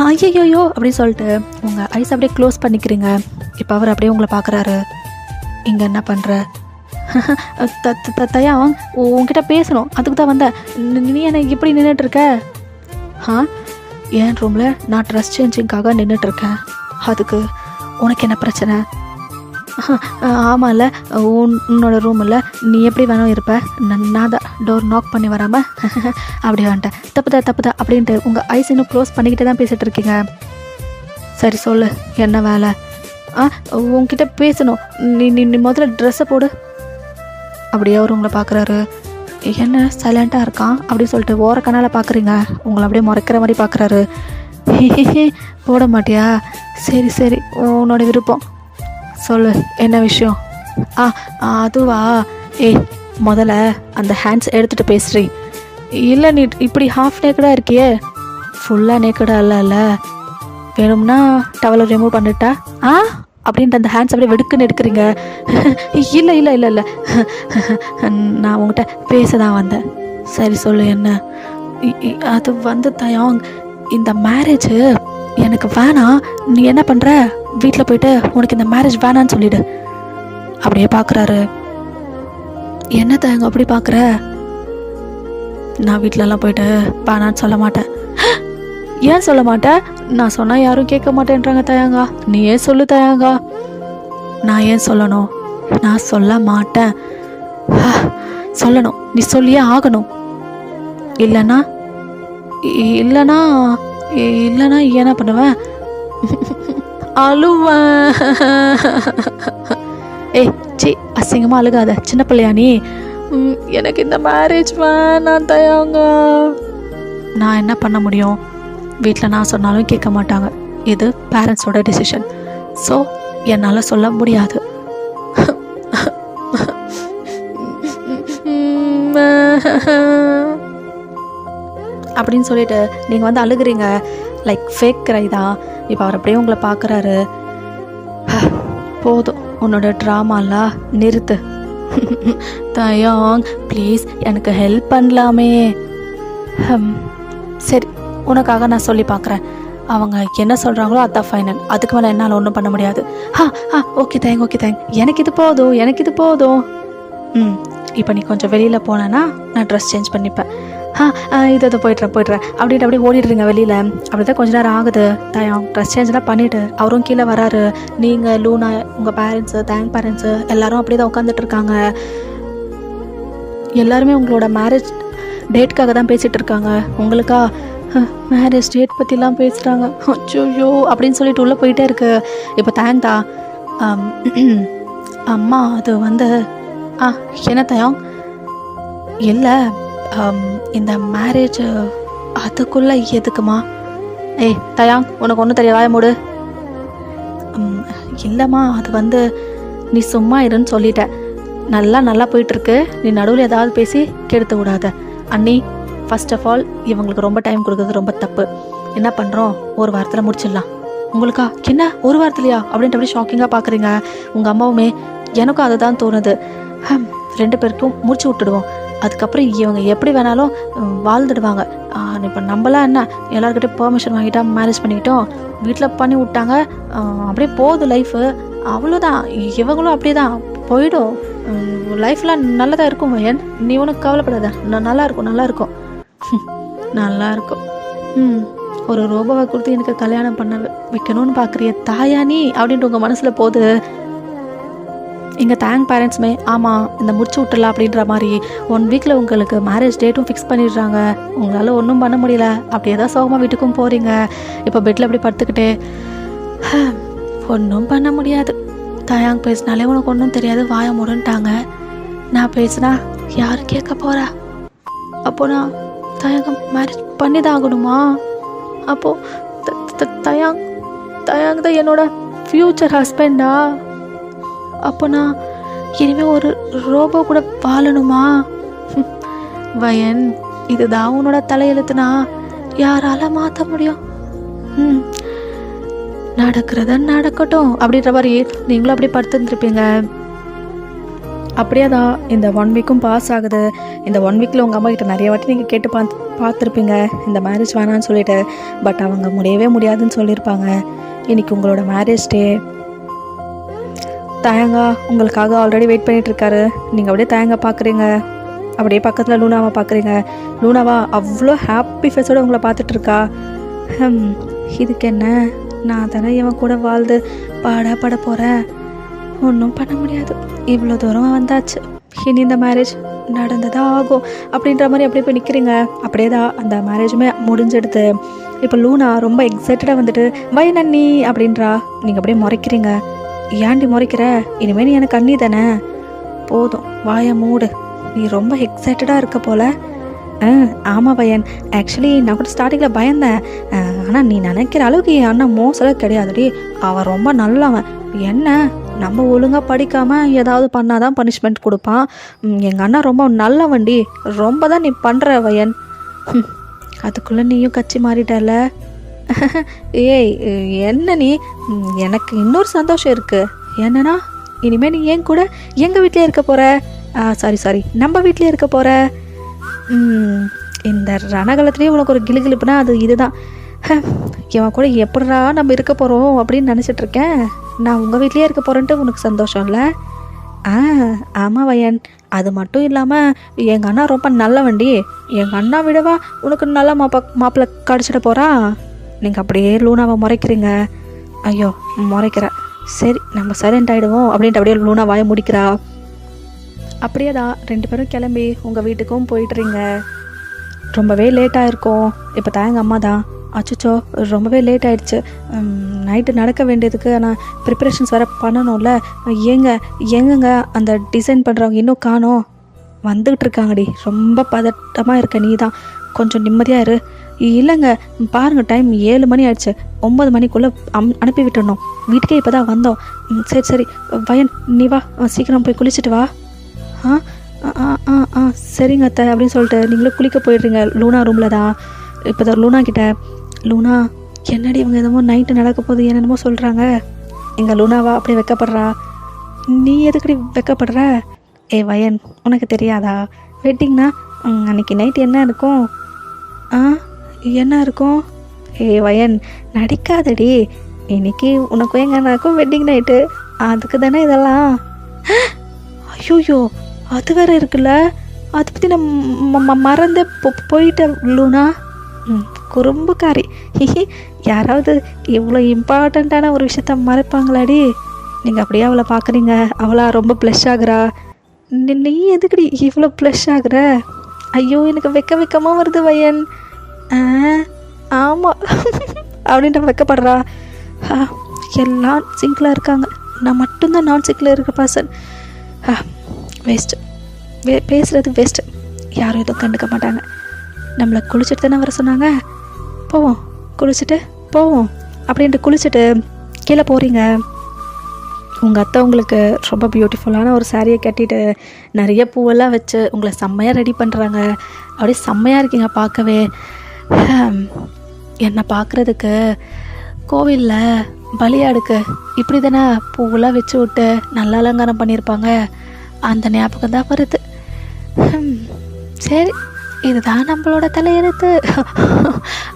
ஐயோ அப்படின்னு சொல்லிட்டு உங்கள் ஐஸ் அப்படியே க்ளோஸ் பண்ணிக்கிறீங்க. இப்போ அவர் அப்படியே உங்களை பார்க்குறாரு. இங்கே என்ன பண்ணுற? தயாங், உன்கிட்ட பேசணும், அதுக்கு தான் வந்தேன். நீ என்ன இப்படி நின்றுட்டுருக்க? என் ரூமில் நான் ட்ரெஸ் சேஞ்சிங்காக நின்றுட்டுருக்கேன், அதுக்கு உனக்கு என்ன பிரச்சனை? ஆமாம்ல, உன்னோட ரூமில் நீ எப்படி வேணும் இருப்ப, நான் தான் டோர் நாக் பண்ணி வராமல் அப்படி வந்துட்டேன். தப்புதா அப்படின்ட்டு உங்கள் ஐஸ் இன்னும் க்ளோஸ் பண்ணிக்கிட்டே தான் பேசிகிட்டு இருக்கீங்க. சரி சொல்லு, என்ன வேலை? உன்கிட்ட பேசணும், நீ முதல்ல ட்ரெஸ்ஸை போடு. அப்படியே அவர் உங்களை பார்க்குறாரு. என்ன சைலண்ட்டாக இருக்கான் அப்படின்னு சொல்லிட்டு ஓர கண்ணால் பார்க்குறீங்க. உங்களை அப்படியே முறைக்கிற மாதிரி பார்க்குறாரு. போட மாட்டியா? சரி சரி, உன்னோட விருப்பம், சொல்லு என்ன விஷயம்? அதுவா, முதல்ல அந்த ஹேண்ட்ஸ் எடுத்துகிட்டு பேசுறீ. இல்லை, நீ இப்படி ஹாஃப் நேக்கடாக இருக்கியே, ஃபுல்லாக நேக்கடாக இல்லைல்ல, வேணும்னா டவலை ரிமூவ் பண்ணிட்டா அப்படின்ட்டு அந்த ஹேண்ட்ஸ் அப்படியே வெடுக்குன்னு எடுக்கிறீங்க. இல்லை நான் உங்கள்கிட்ட பேச தான் வந்தேன். சரி சொல்லு என்ன? அது வந்து தயாங், இந்த மேரேஜு எனக்கு வேணாம். நீ என்ன பண்ணுற, வீட்டில் போயிட்டு உனக்கு இந்த மேரேஜ் வேணான்னு சொல்லிடு. அப்படியே பார்க்குறாரு. என்ன தயாங்க அப்படி பார்க்குற? நான் வீட்டிலலாம் போயிட்டு வேணான்னு சொல்ல மாட்டேன். ஏன் சொல்ல மாட்டேன்? நான் சொன்னால் யாரும் கேட்க மாட்டேன்றாங்க தயாங்கா. நீ ஏன் சொல்லு தயாங்கா. நான் ஏன் சொல்லணும்? நான் சொல்ல மாட்டேன். சொல்லணும், நீ சொல்லியே ஆகணும். இல்லைன்னா என்ன பண்ணுவேன்? அழுவேன். சி, அசிங்கமாக அழுகாத, சின்ன பிள்ளையா நீ. எனக்கு இந்த மேரேஜ் வேணாம் தயாங்கா. நான் என்ன பண்ண முடியும்? வீட்டில் நான் சொன்னாலும் கேட்க மாட்டாங்க. இது பேரண்ட்ஸோட டிசிஷன். ஸோ என்னால் சொல்ல முடியாது. அப்படின்னு சொல்லிட்டு நீங்கள் வந்து அழுகுறீங்க. லைக் ஃபேக் க்ரை தான். இப்போ அவர் அப்படியே உங்களை பார்க்குறாரு. போதும், உன்னோட ட்ராமாலாம் நிறுத்து. தயாங் ப்ளீஸ் எனக்கு ஹெல்ப் பண்ணலாமே. சரி, உனக்காக நான் சொல்லி பார்க்குறேன். அவங்க என்ன சொல்கிறாங்களோ அதுதான் ஃபைனல். அதுக்கு மேலே என்னால் ஒன்றும் பண்ண முடியாது. Okay thank. எனக்கு இது போதும். இப்போ நீ கொஞ்சம் வெளியில் போனேன்னா நான் ட்ரெஸ் சேஞ்ச் பண்ணிப்பேன். இதை போய்ட்றேன் அப்படின்ட்டு அப்படியே ஓடிடுறீங்க வெளியில். அப்படி தான் கொஞ்ச நேரம் ஆகுது. தயாங் ட்ரெஸ் சேஞ்செலாம் பண்ணிவிட்டு அவரும் கீழே வராரு. நீங்கள், லூனா, உங்கள் பேரண்ட்ஸு, தேங்க் பேரண்ட்ஸு எல்லோரும் அப்படி தான் உட்காந்துட்ருக்காங்க. எல்லாருமே உங்களோட மேரேஜ் டேட்காக தான் பேசிகிட்டு இருக்காங்க. உங்களுக்கா மேரேஜ் டேட் பற்றிலாம் பேசுகிறாங்க. அச்சோ அப்படின்னு சொல்லிட்டு உள்ளே போயிட்டே இருக்கு. இப்போ தேங்க் தான். அம்மா அது வந்து என்ன தயாங்? இல்லை, இந்த மேரேஜ் அதுக்குள்ளே எதுக்குமா? தயாங் உனக்கு ஒன்றும் தெரிய, வாய மூடு. இல்லைம்மா, அது வந்து நீ சும்மா இருன்னு சொல்லிட்ட. நல்லா போயிட்டுருக்கு. நீ நடுவில் ஏதாவது பேசி கெடுத்து விடாத. அண்ணி, ஃபர்ஸ்ட் ஆஃப் ஆல் இவங்களுக்கு ரொம்ப டைம் கொடுக்குறது ரொம்ப தப்பு. என்ன பண்ணுறோம், ஒரு வாரத்தில் முடிச்சிடலாம். உங்களுக்கா என்ன ஒரு வாரத்துலையா அப்படின்ட்டு அப்படி ஷாக்கிங்காக பார்க்குறீங்க. உங்கள் அம்மாவுமே எனக்கும் அதை தான் தோணுது. 2 பேருக்கும் முடிச்சு விட்டுடுவோம். அதுக்கப்புறம் இவங்க எப்படி வேணாலும் வாழ்ந்துடுவாங்க. இப்போ நம்மளாம் என்ன, எல்லாருக்கிட்டையும் பெர்மிஷன் வாங்கிட்டா மேரேஜ் பண்ணிக்கிட்டோம், வீட்டில் பண்ணி விட்டாங்க, அப்படியே போகுது லைஃபு. அவ்வளோதான். இவங்களும் அப்படியே தான் போயிடும். லைஃப்லாம் நல்லதாக இருக்கும். நீ ஒன்றும் கவலைப்படாத. நல்லா இருக்கும். ஒரு ரோபோவை கொடுத்து எனக்கு கல்யாணம் பண்ண வைக்கணும்னு பார்க்குறிய தாயா நீ அப்படின்ட்டு உங்கள் மனசில் போகுது. எங்கள் தேங்க் பேரண்ட்ஸுமே ஆமாம் இந்த முடிச்சு விட்டுலாம் அப்படின்ற மாதிரி 1 வீக்கில் உங்களுக்கு மேரேஜ் டேட்டும் ஃபிக்ஸ் பண்ணிடுறாங்க. உங்களால் ஒன்றும் பண்ண முடியல. அப்படியே தான் சோகமாக வீட்டுக்கும் போகிறீங்க. இப்போ பெட்டில் அப்படி படுத்துக்கிட்டு ஒன்றும் பண்ண முடியாது. தயாங் பேசினாலே உனக்கு ஒன்றும் தெரியாது, வாய மூடுன்ட்டாங்க. நான் பேசினா யார் கேட்க போகிறா? அப்போ நான் தயாங்க மேரேஜ் பண்ணி தான் ஆகணுமா? அப்போது தயாங் தான் என்னோட ஃப்யூச்சர் ஹஸ்பண்டா? அப்போ நான் இனிமேல் ஒரு ரோபோ கூட வாழணுமா? வயன், இதுதான் உன்னோட தலையெழுத்துனா யாரால மாற்ற முடியும்? நடக்கிறத நடக்கட்டும் அப்படின்ற மாதிரி நீங்களும் அப்படியே படுத்துருந்துருப்பீங்க. அப்படியே தான் இந்த 1 வீக்கும் பாஸ் ஆகுது. இந்த 1 வீக்கில் உங்கள் அம்மா கிட்ட நிறைய வாட்டி நீங்கள் கேட்டு பார்த்துருப்பீங்க இந்த மேரேஜ் வேணான்னு சொல்லிட்டு. பட் அவங்க முடியவே முடியாதுன்னு சொல்லியிருப்பாங்க. இன்றைக்கி உங்களோட மேரேஜ் டே. தயங்கா உங்களுக்காக ஆல்ரெடி வெயிட் பண்ணிகிட்ருக்காரு. நீங்கள் அப்படியே தயங்க பார்க்குறீங்க. அப்படியே பக்கத்தில் லூனாவை பார்க்குறீங்க. லூனாவா அவ்வளோ ஹாப்பி ஃபேஸோடு உங்களை பார்த்துட்ருக்கா. இதுக்கு என்ன, நான் தானே இவன் கூட வாழ்ந்து பட போகிறேன். ஒன்றும் பண்ண முடியாது. இவ்வளோ தூரம் வந்தாச்சு. இனி இந்த மேரேஜ் நடந்ததான் ஆகும் அப்படின்ற மாதிரி அப்படியே போய் நிற்கிறீங்க. அப்படியே தான் அந்த மேரேஜுமே முடிஞ்செடுத்து இப்போ லூனா ரொம்ப எக்ஸைட்டடாக வந்துட்டு வயனண்ணி அப்படின்றா. நீங்கள் அப்படியே முறைக்கிறீங்க. ஏன்டி முறைக்கிற? இனிமேல் நீ எனக்கு அண்ணி தானே, போதும் வாய மூடு. நீ ரொம்ப எக்ஸைட்டடாக இருக்க போல். ஆமாம் பையன், ஆக்சுவலி நான் கூட ஸ்டார்டிங்கில் பயந்தேன். ஆனால் நீ நினைக்கிற அளவுக்கு என் அண்ணன் மோசம் கிடையாதுடி. அவன் ரொம்ப நல்லவன். என்ன, நம்ம ஒழுங்காக படிக்காமல் ஏதாவது பண்ணாதான் பனிஷ்மெண்ட் கொடுப்பான். எங்கள் அண்ணா ரொம்ப நல்லவண்டி. ரொம்ப தான் நீ பண்ணுற பையன். அதுக்குள்ளே நீயும் கட்சி மாறிட்டல. ஏய் என்ன நீ, எனக்கு இன்னொரு சந்தோஷம் இருக்குது. என்னன்னா இனிமேல் நீ ஏன் கூட எங்கள் வீட்டிலே இருக்க போகிற. சாரி நம்ம வீட்டிலே இருக்க போகிற. இந்த ரணகாலத்துலேயும் உனக்கு ஒரு கிளுகிளுப்புனா அது இதுதான். இவன் கூட எப்படா நம்ம இருக்க போகிறோம் அப்படின்னு நினச்சிட்ருக்கேன். நான் உங்கள் வீட்லேயே இருக்க போகிறேன்ட்டு உனக்கு சந்தோஷம் இல்லை? ஆமாம் வயன், அது மட்டும் இல்லாமல் எங்கள் அண்ணா ரொம்ப நல்லவண்டி. எங்கள் அண்ணா விடவா உனக்கு நல்ல மாப்பிள்ளை கிடச்சிட போகிறா. நீங்கள் அப்படியே லூனாவை முறைக்கிறீங்க. ஐயோ முறைக்கிற, சரி நம்ம சைலண்ட் ஆகிடுவோம் அப்படின்ட்டு அப்படியே லூனா வாய முடிக்கிறா. அப்படியே தான் 2 பேரும் கிளம்பி உங்கள் வீட்டுக்கும் போயிட்டுறீங்க. ரொம்பவே லேட்டாக இருக்கும். இப்போ எங்கள் அம்மா தான், அச்சோ ரொம்பவே லேட் ஆகிடுச்சு, நைட்டு நடக்க வேண்டியதுக்கு ஆனால் ப்ரிப்பரேஷன்ஸ் வேறு பண்ணணும்ல, எங்கங்க அந்த டிசைன் பண்ணுறவங்க இன்னும் காணோம். வந்துக்கிட்டு இருக்காங்கடி, ரொம்ப பதட்டமாக இருக்க. நீ தான் கொஞ்சம் நிம்மதியாக இரு, இல்லைங்க, பாருங்கள் டைம் 7 மணி ஆயிடுச்சு. 9 மணிக்குள்ளே அனுப்பி விட்டுடணும். வீட்டுக்கே இப்போ தான் வந்தோம். சரி சரி வயன், நீ வா, சீக்கிரம் போய் குளிச்சுட்டு வா. ஆ ஆ ஆ ஆ சரிங்க அத்தை அப்படின்னு சொல்லிட்டு நீங்களும் குளிக்க போயிடுறீங்க. லூனா ரூமில் தான். இப்போ தான் லூனா கிட்ட, லூனா என்னடி இவங்க என்னமோ நைட்டு நடக்க போகுது என்னென்னமோ சொல்கிறாங்க. எங்கள் லூனாவா அப்படியே வெக்கப்படுறா. நீ எதுக்கடி வெக்கப்படுற? ஏ வயன், உனக்கு தெரியாதா வெட்டிங்னா அன்றைக்கி நைட் என்ன இருக்கும்? ஆ என்ன இருக்கும்? ஏ வயன் நடிக்காதடி, இன்னைக்கு உனக்கும் எங்கள் அண்ணாக்கும் வெட்டிங் நைட்டு, அதுக்கு தானே இதெல்லாம். ஐயோயோ அது வேற இருக்குல்ல, அதை பற்றி நான் மறந்தே போயிட்டேன் லூனா. குறும்புக்காரி. யாராவது இவ்வளோ இம்பார்ட்டண்ட்டான ஒரு விஷயத்த மறைப்பாங்களாடி? நீங்கள் அப்படியே அவளை பார்க்குறீங்க, அவளா ரொம்ப ப்ளஷ் ஆகுறா. நீ எதுக்குடி இவ்வளோ ப்ளஷ் ஆகுற? ஐயோ எனக்கு வெக்கமாக வருது வயன். ஆமாம் அப்படின்ட்டு வெக்கப்படுறா. எல்லாம் சிங்கிளாக இருக்காங்க, நான் மட்டும்தான் நான் சிங்கில் இருக்கிற பர்சன். வேஸ்ட்டு, பேசுகிறது வேஸ்ட்டு. யாரும் எதுவும் கண்டுக்க மாட்டாங்க. நம்மளை குளிச்சுட்டு தானே வர சொன்னாங்க, போவோம் குளிச்சுட்டு போவோம் அப்படின்ட்டு குளிச்சுட்டு கீழே போகிறீங்க. உங்கள் அத்தை உங்களுக்கு ரொம்ப பியூட்டிஃபுல்லான ஒரு சாரியை கட்டிட்டு நிறைய பூவெல்லாம் வச்சு உங்களை செம்மையாக ரெடி பண்ணுறாங்க. அப்படியே செம்மையாக இருக்கீங்க பார்க்கவே. என்னை பார்க்குறதுக்கு கோவிலில் பலியாடுக்கு இப்படி தானே பூவெல்லாம் வச்சு விட்டு நல்லா அலங்காரம் பண்ணியிருப்பாங்க, அந்த ஞாபகம் தான் வருது. சரி, இதுதான் நம்மளோட தலையெழுத்து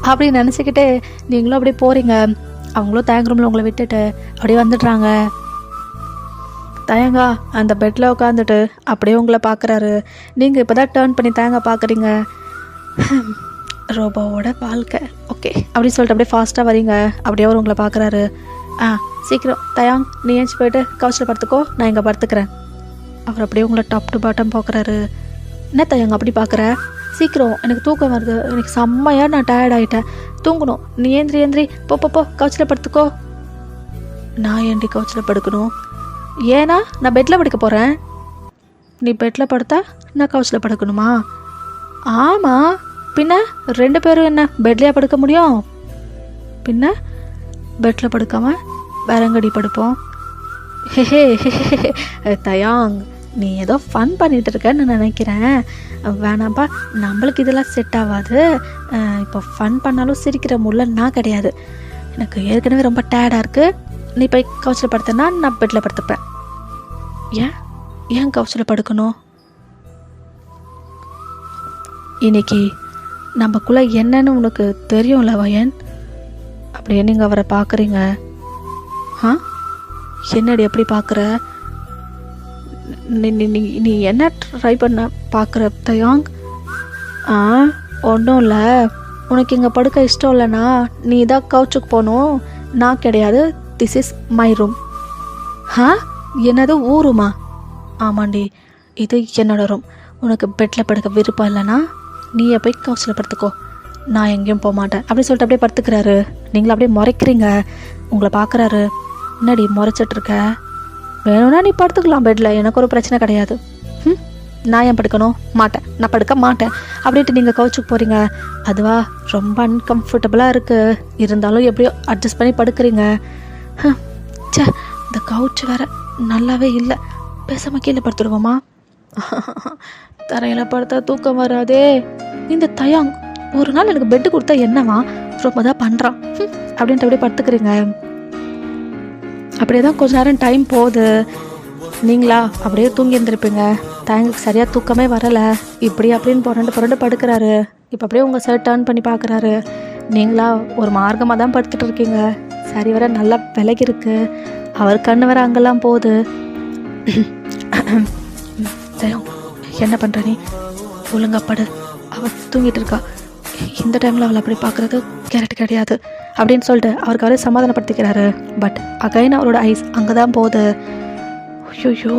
அப்படின்னு நினச்சிக்கிட்டு நீங்களும் அப்படியே போகிறீங்க. அவங்களும் தேங்க் ரூமில் உங்களை விட்டுட்டு அப்படியே வந்துடுறாங்க. தயங்கா அந்த பெட்டில் உட்காந்துட்டு அப்படியே உங்களை பார்க்குறாரு. நீங்கள் இப்போ தான் டேர்ன் பண்ணி தேங்க பார்க்குறீங்க. ரோபோவோட வாழ்க்கை ஓகே அப்படின்னு சொல்லிட்டு அப்படியே ஃபாஸ்ட்டாக வரீங்க. அப்படியே அவர் உங்களை பார்க்குறாரு. சீக்கிரம் தயாங், நீ ஏஞ்சி போயிட்டு கவுச்சில் படுத்துக்கோ, நான் இங்கே படுத்துக்கிறேன். அவர் அப்படியே உங்களை டாப் டு பாட்டம் பார்க்குறாரு. என்ன தயாங்க அப்படி பார்க்குற? சீக்கிரம், எனக்கு தூக்கம் வருது, எனக்கு செம்மையாக நான் டயர்ட் ஆகிட்டேன், தூங்கணும். நீ ஏந்திரி போ கவுச்சில் படுத்துக்கோ. நான் ஏண்டி கவுச்சில் படுக்கணும்? ஏன்னா நான் பெட்டில் படுக்க போகிறேன். நீ பெட்டில் படுத்தா நான் கவுச்சில் படுக்கணுமா? ஆமாம், பின்ன 2 பேரும் என்ன பெட்லேயே படுக்க முடியும்? பின்ன பெட்டில் படுக்காமல் வேறங்கடி படுப்போம். ஹே தயாங், நீ ஏதோ ஃபன் பண்ணிகிட்டு இருக்கன்னு நினைக்கிறேன். வேணாம்ப்பா, நம்மளுக்கு இதெல்லாம் செட் ஆகாது. இப்போ ஃபன் பண்ணாலும் சிரிக்கிற முள்ள நான் கிடையாது. எனக்கு ஏற்கனவே ரொம்ப டயர்டாக இருக்குது. நீ போய் கவுச்சில் படுத்தனா நான் பெட்டில் படுத்துப்பேன். ஏன் கவுச்சில் படுக்கணும்? இன்னைக்கு நம்மக்குள்ளே என்னன்னு உனக்கு தெரியும்ல வயன். அப்படியே நீங்கள் அவரை பார்க்குறீங்க. என்னடி எப்படி பார்க்குற? நீ என்ன ட்ரை பண்ண பார்க்குற தயாங்? ஒன்றும் இல்லை, உனக்கு இங்கே படுக்க இஷ்டம் இல்லைனா நீ தான் கவுச்சுக்கு போகணும், நான் கிடையாது. This is my room. என்னது ஊருமா? ஆமாண்டி, இது என்னோட ரூம். உனக்கு பெட்டில் படுக்க விருப்பம் இல்லைனா நீயே போய் கவுச்சில் படுத்துக்கோ, நான் எங்கேயும் போக மாட்டேன் அப்படின்னு சொல்லிட்டு அப்படியே படுத்துக்கிறாரு. நீங்களும் அப்படியே முறைக்கிறீங்க. உங்களை பார்க்குறாரு. என்னடி முறைச்சிட்ருக்க? வேணும்னா நீ படுத்துக்கலாம் பெட்டில், எனக்கு ஒரு பிரச்சனை கிடையாது. நான் ஏன் படுக்கணும்? மாட்டேன், நான் படுக்க மாட்டேன் அப்படின்ட்டு நீங்கள் கவுச்சுக்கு போகிறீங்க. அதுவா ரொம்ப அன்கம்ஃபர்டபுளாக இருக்குது, இருந்தாலும் எப்படியோ அட்ஜஸ்ட் பண்ணி படுக்கிறீங்க. சே, இந்த கவுச்சு வேறு நல்லாவே இல்லை, பேசாமல் கீழே படுத்துடுவோமா? தரையில் படுத்தா தூக்கம் வராதே. இந்த தயாங் ஒரு நாள் எனக்கு பெட்டு கொடுத்தா என்னவா, ரொம்ப தான் பண்ணுறான் அப்படின்ட்டு அப்படியே படுத்துக்கிறீங்க. அப்படியே தான் கொஞ்ச நேரம் டைம் போகுது. நீங்களா அப்படியே தூங்கி இருந்திருப்பீங்க. தயங்குக்கு சரியாக தூக்கமே வரலை. இப்படி அப்படின்னு புரண்டு படுக்கிறாரு. இப்போ அப்படியே உங்கள் சைட் டர்ன் பண்ணி பார்க்குறாரு. நீங்களா ஒரு மார்க்கமாக தான் படுத்துட்டு இருக்கீங்க. சரி வர நல்லா விலகி இருக்கு. அவர் கண்ணு வர அங்கெல்லாம் போகுது. தயம், என்ன பண்ணுற நீ? ஒழுங்கப்படு, அவள் தூங்கிட்டு இருக்கா. இந்த டைமில் அவளை அப்படி பார்க்குறது கேரட் கிடையாது அப்படின்னு சொல்லிட்டு அவருக்கு அவரே சமாதானப்படுத்திக்கிறாரு. பட் அகைன் அவரோட ஐஸ் அங்கே தான் போகுது. ஐயோ,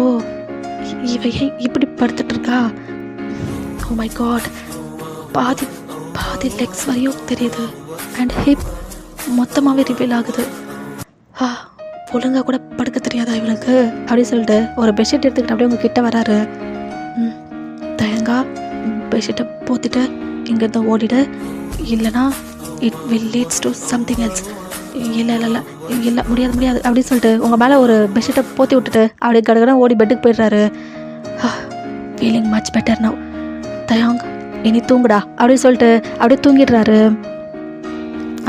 இவ ஏன் இப்படி படுத்துட்ருக்கா? ஓ மை காட், பாதி லெக்ஸ் வரையும் தெரியுது அண்ட் ஹிப் மொத்தமாகவே ரிவீல் ஆகுது. ஒழுங்காக கூட படுக்க தெரியாதா இவளுக்கு அப்படின்னு சொல்லிட்டு ஒரு பெட்ஷீட் எடுத்துக்கிட்டு அப்படியே உங்கள் கிட்ட வராரு. தயங்கா, பெட்ஷீட்டை போத்திட்டு இங்கேருந்து ஓடிடு, இல்லைனா it will leads to something else. இல்லை இல்லை இல்லை இல்லை முடியாது முடியாது அப்படின்னு சொல்லிட்டு உங்கள் மேலே ஒரு பெட்ஷீட்டை போற்றி விட்டுட்டு அப்படியே கடகடம் ஓடி பெட்டுக்கு போய்ட்றாரு. ஃபீலிங் மச் பெட்டர் நவ் தயாங், இனி தூங்குடா அப்படின்னு சொல்லிட்டு அப்படியே தூங்கிடுறாரு.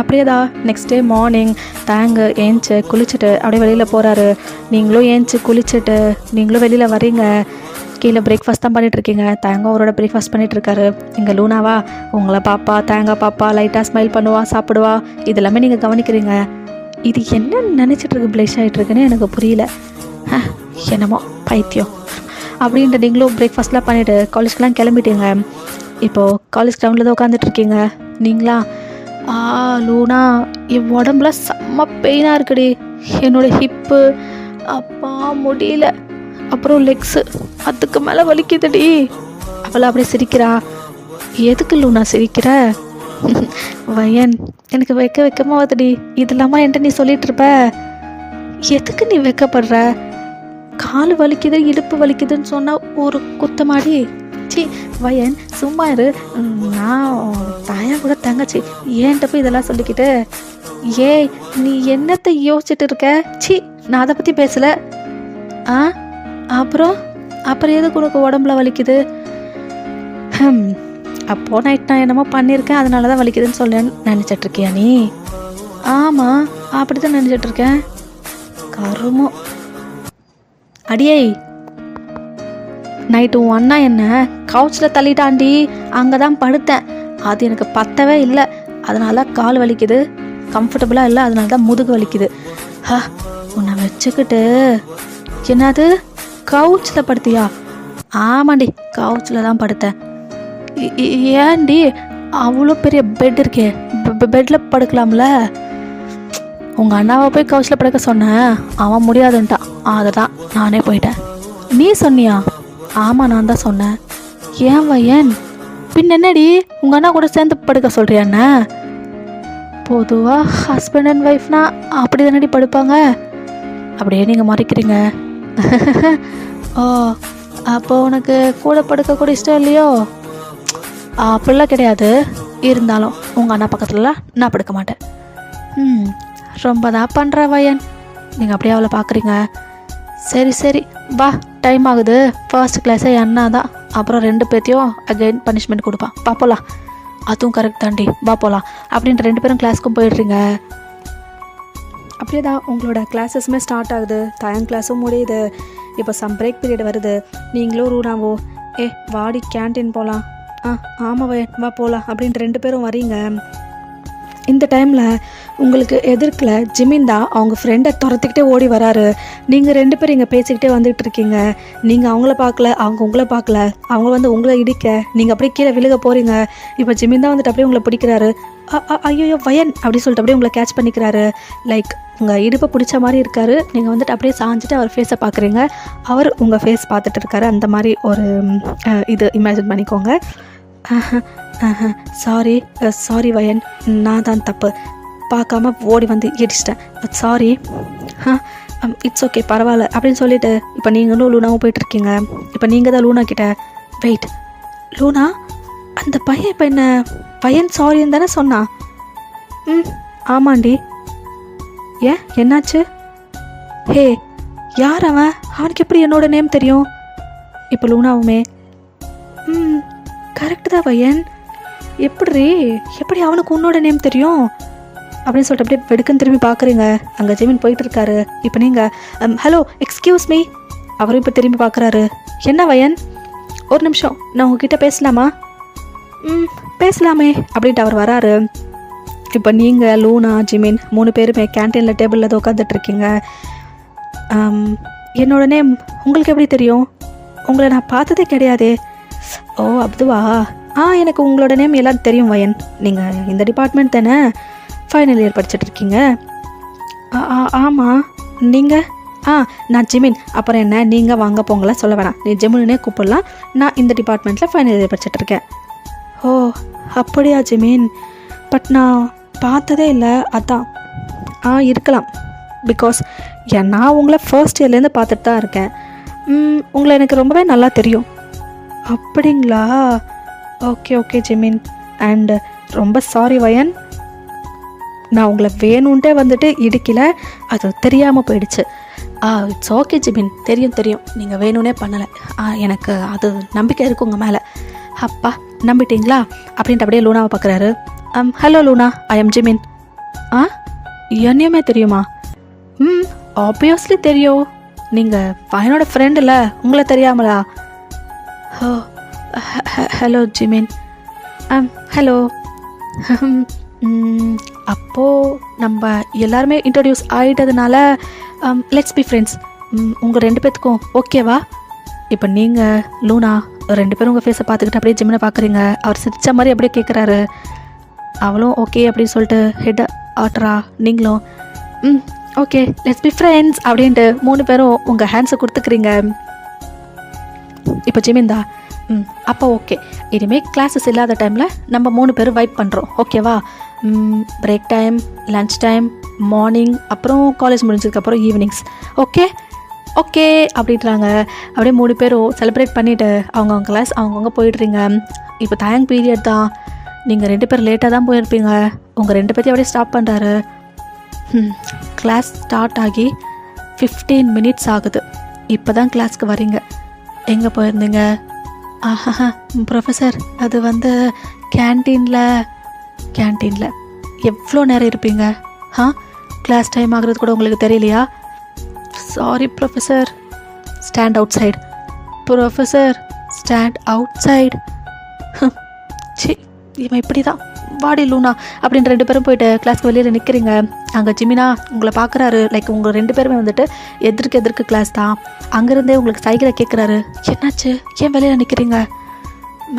அப்படியேதா நெக்ஸ்ட் டே மார்னிங் தேங்கு ஏஞ்சி குளிச்சுட்டு அப்படியே வெளியில் போகிறாரு. நீங்களும் ஏஞ்சி குளிச்சுட்டு நீங்களும் வெளியில் வரீங்க. கீழே பிரேக்ஃபாஸ்ட் தான் பண்ணிகிட்ருக்கீங்க. தேங்காய் அவரோட பிரேக்ஃபாஸ்ட் பண்ணிகிட்ருக்காரு. இங்கே லூனாவா உங்களை பாப்பா, தேங்காய் பாப்பா, லைட்டாக ஸ்மைல் பண்ணுவா, சாப்பிடுவா, இது எல்லாமே நீங்கள் கவனிக்கிறீங்க. இது என்ன நினச்சிட்ருக்கு ப்ளஷ் ஆகிட்ருக்குன்னு எனக்கு புரியல. என்னமோ பைத்தியம் அப்படின்ட்டு நீங்களும் பிரேக்ஃபாஸ்ட்லாம் பண்ணிவிட்டு காலேஜ்க்கெலாம் கிளம்பிட்டீங்க. இப்போது காலேஜ் கிரவுண்டில் தான் உட்காந்துட்ருக்கீங்க. நீங்களா லூனா என் உடம்புல செம்ம பெயினாக இருக்குடி. என்னோடய ஹிப்பு அப்பா முடியல, அப்புறம் லெக்ஸு அதுக்கு மேலே வலிக்குதுடி. அவளை அப்படியே சிரிக்கிறா. எதுக்கு லூனா சிரிக்கிற? வயன் எனக்கு வெக்கமாக வருதுடி. இது இல்லாமல் என்கிட்ட நீ சொல்லிட்டு இருப்ப. எதுக்கு நீ வெக்கப்படுற? கால் வலிக்குது இடுப்பு வலிக்குதுன்னு சொன்னால் ஒரு குத்தமாடி. சி வயன் சும்மா இரு. நான் தாயா கூட தங்கச்சி, ஏன்ட்ட போய் இதெல்லாம் சொல்லிக்கிட்டு. ஏய் நீ என்னத்தை யோசிச்சுட்டு இருக்க? சி நான் அதை பற்றி பேசலை. அப்புறம் எதுக்கு உனக்கு உடம்புல வலிக்குது? அப்போது நைட் நான் என்னமோ பண்ணியிருக்கேன், அதனால தான் வலிக்குதுன்னு சொல்லேன்னு நினச்சிட்ருக்கியா நீ? ஆமாம் அப்படி தான் நினச்சிட்ருக்கேன். கருமோ அடியே, நைட்டு உன் அண்ணா என்ன கவுச்சில் தள்ளிட்டாண்டி. அங்கே தான் படுத்தேன், அது எனக்கு பத்தவே இல்லை, அதனால கால் வலிக்குது, கம்ஃபர்டபுளாக இல்லை, அதனால தான் முதுகு வலிக்குது. உன்னை வச்சுக்கிட்டு. என்னது கவுச்சில் படுத்தியா? ஆமாண்டி கவுச்சில் தான் படுத்தேன். ஏன்டி அவ்வளோ பெரிய பெட் இருக்கே, பெட்டில் படுக்கலாம்ல? உங்கள் அண்ணாவை போய் கவுச்சில் படுக்க சொன்னேன், அவன் முடியாதுன்ட்டான், அதை தான் நானே போயிட்டேன். நீ சொன்னியா? ஆமாம் நான் தான் சொன்னேன். ஏன் வயன் பின் என்னடி உங்கள் அண்ணா கூட சேர்ந்து படுக்க சொல்கிறியா? என்ன பொதுவாக ஹஸ்பண்ட் அண்ட் ஒய்ஃப்னா அப்படி தானடி படுப்பாங்க. அப்படியே நீங்கள் மறைக்கிறீங்க. ஓ அப்போ உனக்கு கூட படுக்க கூட இஷ்டம் இல்லையோ? அப்படிலாம் கிடையாது, இருந்தாலும் உங்கள் அண்ணா பக்கத்துலலாம் நான் படுக்க மாட்டேன். ரொம்ப தான் பண்ணுற வயன், நீங்கள் அப்படியே அவளை பார்க்குறீங்க. சரி சரி வா, டைம் ஆகுது. ஃபர்ஸ்ட் கிளாஸே அண்ணா தான், அப்புறம் 2 பேர்த்தையும் அகைன் பனிஷ்மெண்ட் கொடுப்பான். வா போகலாம். அதுவும் கரெக்ட் தாண்டி, வா போகலாம் அப்படின்ட்டு 2 பேரும் கிளாஸுக்கும் போயிடுறீங்க. அப்படியே தான் உங்களோட கிளாஸஸுமே ஸ்டார்ட் ஆகுது. தயங் கிளாஸும் முடியுது. இப்போ சம் பிரேக் பீரியட் வருது. நீங்களும் ரூனாவோ வாடி கேன்டீன் போகலாம். ஆமாம் வயன் வா போகலாம் அப்படின்ட்டு 2 பேரும் வரீங்க. இந்த டைமில் உங்களுக்கு எதிர்க்கில் ஜிமின் தான் அவங்க ஃப்ரெண்டை துரத்திக்கிட்டே ஓடி வராரு. நீங்கள் 2 பேரும் இங்கே பேசிக்கிட்டே வந்துட்டு இருக்கீங்க. நீங்கள் அவங்கள பார்க்கல, அவங்க உங்களை பார்க்கல. அவங்க வந்து உங்களை இடிக்க நீங்கள் அப்படியே கீழே விழுக போகிறீங்க. இப்போ ஜிமின் தான் வந்துட்டு அப்படியே உங்களை பிடிக்கிறாரு. ஐயோ வயன் அப்படின்னு சொல்லிட்டு அப்படியே உங்களை கேட்ச் பண்ணிக்கிறாரு. லைக் உங்கள் இடுப்பை பிடிச்ச மாதிரி இருக்காரு. நீங்கள் வந்துட்டு அப்படியே சாஞ்சிட்டு அவர் ஃபேஸை பார்க்குறீங்க, அவர் உங்கள் ஃபேஸ் பார்த்துட்டு இருக்காரு. அந்த மாதிரி ஒரு இது இமேஜின் பண்ணிக்கோங்க. சாரி வயன், நான் தான் தப்பு, பார்க்காம ஓடி வந்து இடிச்சிட்டேன், சாரி. இட்ஸ் ஓகே பரவாயில்ல அப்படின்னு சொல்லிட்டு இப்போ நீங்களும் லூனாவும் போயிட்டுருக்கீங்க. இப்போ நீங்கள் தான் லூனா கிட்ட, வெயிட் லூனா அந்த பையன் இப்போ என்ன பையன் சாரின்னு தானே சொன்னான்? ஆமாண்டி. ஏன் என்னாச்சு? ஹே யார் அவன்? அவனுக்கு எப்படி என்னோட நேம் தெரியும்? இப்போ லூனாவுமே கரெக்டு தான் வயன், எப்படி அவனுக்கு உன்னோட நேம் தெரியும் அப்படின்னு சொல்லிட்டு அப்படியே வெடுக்குன்னு திரும்பி பார்க்குறீங்க. அங்கே ஜெமின் போயிட்டுருக்காரு. இப்போ நீங்கள் ஹலோ எக்ஸ்கியூஸ் மீ, அவரும் இப்போ திரும்பி பார்க்குறாரு. என்ன வயன், ஒரு நிமிஷம் நான் உங்ககிட்ட பேசலாமா? பேசலாமே அப்படின்ட்டு அவர் வராரு. இப்போ நீங்கள் லூனா ஜிமின் 3 பேருமே கேன்டீனில் டேபிளில் தான் உட்காந்துட்ருக்கீங்க. என்னோட நேம் உங்களுக்கு எப்படி தெரியும்? உங்களை நான் பார்த்ததே கிடையாதே. ஓ அதுவா, எனக்கு உங்களோட நேம் எல்லாம் தெரியும் வயன். நீங்கள் இந்த டிபார்ட்மெண்ட் தானே, ஃபைனல் இயர் படிச்சுட்ருக்கீங்க? ஆமாம். நீங்கள்? நான் ஜிமின். அப்புறம் என்ன, நீங்கள் வாங்க போங்களா சொல்ல வேணாம், நீ ஜிமின்னே கூப்பிடலாம். நான் இந்த டிபார்ட்மெண்ட்டில் ஃபைனல் இயர் படிச்சுட்ருக்கேன். ஓ அப்படியா ஜிமின், பட் நான் பார்த்ததே இல்லை, அதான். இருக்கலாம், பிகாஸ் நான் உங்களை ஃபர்ஸ்ட் இயர்லேருந்து பார்த்துட்டு தான் இருக்கேன். உங்களை எனக்கு ரொம்பவே நல்லா தெரியும். அப்படிங்களா? Okay Jimin. அண்ட் ரொம்ப சாரி வயன், நான் உங்களை வேணும்ன்ட்டே வந்துட்டு இடிக்கல, அது தெரியாமல் போயிடுச்சு. இட்ஸ் ஓகே ஜிமின், தெரியும் தெரியும், நீங்கள் வேணும்னே பண்ணலை. எனக்கு அது நம்பிக்கை இருக்கு உங்கள் மேலே. அப்பா நம்பிட்டீங்களா அப்படின்ட்டு அப்படியே லூனாவை பார்க்குறாரு. Hello Luna, I am Jimin. என்னையுமே தெரியுமா? ஆப்வியஸ்லி தெரியும், நீங்கள் பையனோட ஃப்ரெண்ட் இல்லை, உங்களை தெரியாமலா? Hello Jimin. ஹலோ. அப்போது நம்ம எல்லாருமே இன்ட்ரடியூஸ் ஆகிட்டதுனால லெட்ஸ் பி ஃப்ரெண்ட்ஸ். உங்கள் 2 பேர்த்துக்கும் ஓகேவா? இப்போ நீங்கள் லூனா 2 பேரும் உங்கள் ஃபேஸை பார்த்துக்கிட்டு அப்படியே ஜிமினை பார்க்குறீங்க. அவர் சிரித்த மாதிரி அப்படியே கேட்குறாரு. அவளும் ஓகே அப்படின்னு சொல்லிட்டு ஹெட் ஆட்டுறா. நீங்களும் ஓகே லெட்ஸ் பி ஃப்ரெண்ட்ஸ் அப்படின்ட்டு 3 பேரும் உங்கள் ஹேண்ட்ஸை கொடுத்துக்கிறீங்க. இப்போ ஜிமின் தான் அப்போ ஓகே, இனிமேல் கிளாஸஸ் இல்லாத டைமில் நம்ம 3 பேரும் வைப் பண்ணுறோம், ஓகேவா? Break time, lunch time, morning, அப்புறம் காலேஜ் முடிஞ்சதுக்கப்புறம் ஈவினிங்ஸ். ஓகே ஓகே அப்படின்றாங்க. அப்படியே 3 பேரும் செலிப்ரேட் பண்ணிவிட்டு அவங்கவுங்க கிளாஸ் அவங்கவுங்க போயிடுறீங்க. இப்போ தயங் பீரியட் தான், நீங்கள் 2 பேர் லேட்டாக தான் போயிருப்பீங்க. உங்கள் 2 பேர்த்தையும் அப்படியே ஸ்டாப் பண்ணுறாரு. கிளாஸ் ஸ்டார்ட் ஆகி 15 மினிட்ஸ் ஆகுது. இப்போ தான் கிளாஸ்க்கு வரீங்க. எங்கே போயிருந்தீங்க? ப்ரொஃபஸர், அது வந்து கேன்டீனில். எவ்வளோ நேரம் இருப்பீங்க? கிளாஸ் டைம் ஆகுறது கூட உங்களுக்கு தெரியலையா? Sorry professor. Stand out side. Professor stand out side. C, இவன் இப்படி தான். வாடி லூனா அப்படின்னு 2 பேரும் போயிட்டு கிளாஸ்க்கு வெளியில் நிற்கிறீங்க. அங்கே ஜிமினா உங்களை பார்க்குறாரு. லைக் உங்கள் 2 பேருமே வந்துட்டு எதிர்க்கு கிளாஸ் தான். அங்கேருந்தே உங்களுக்கு சைக்கிளை கேட்குறாரு. என்னாச்சு, ஏன் வெளியில் நிற்கிறீங்க?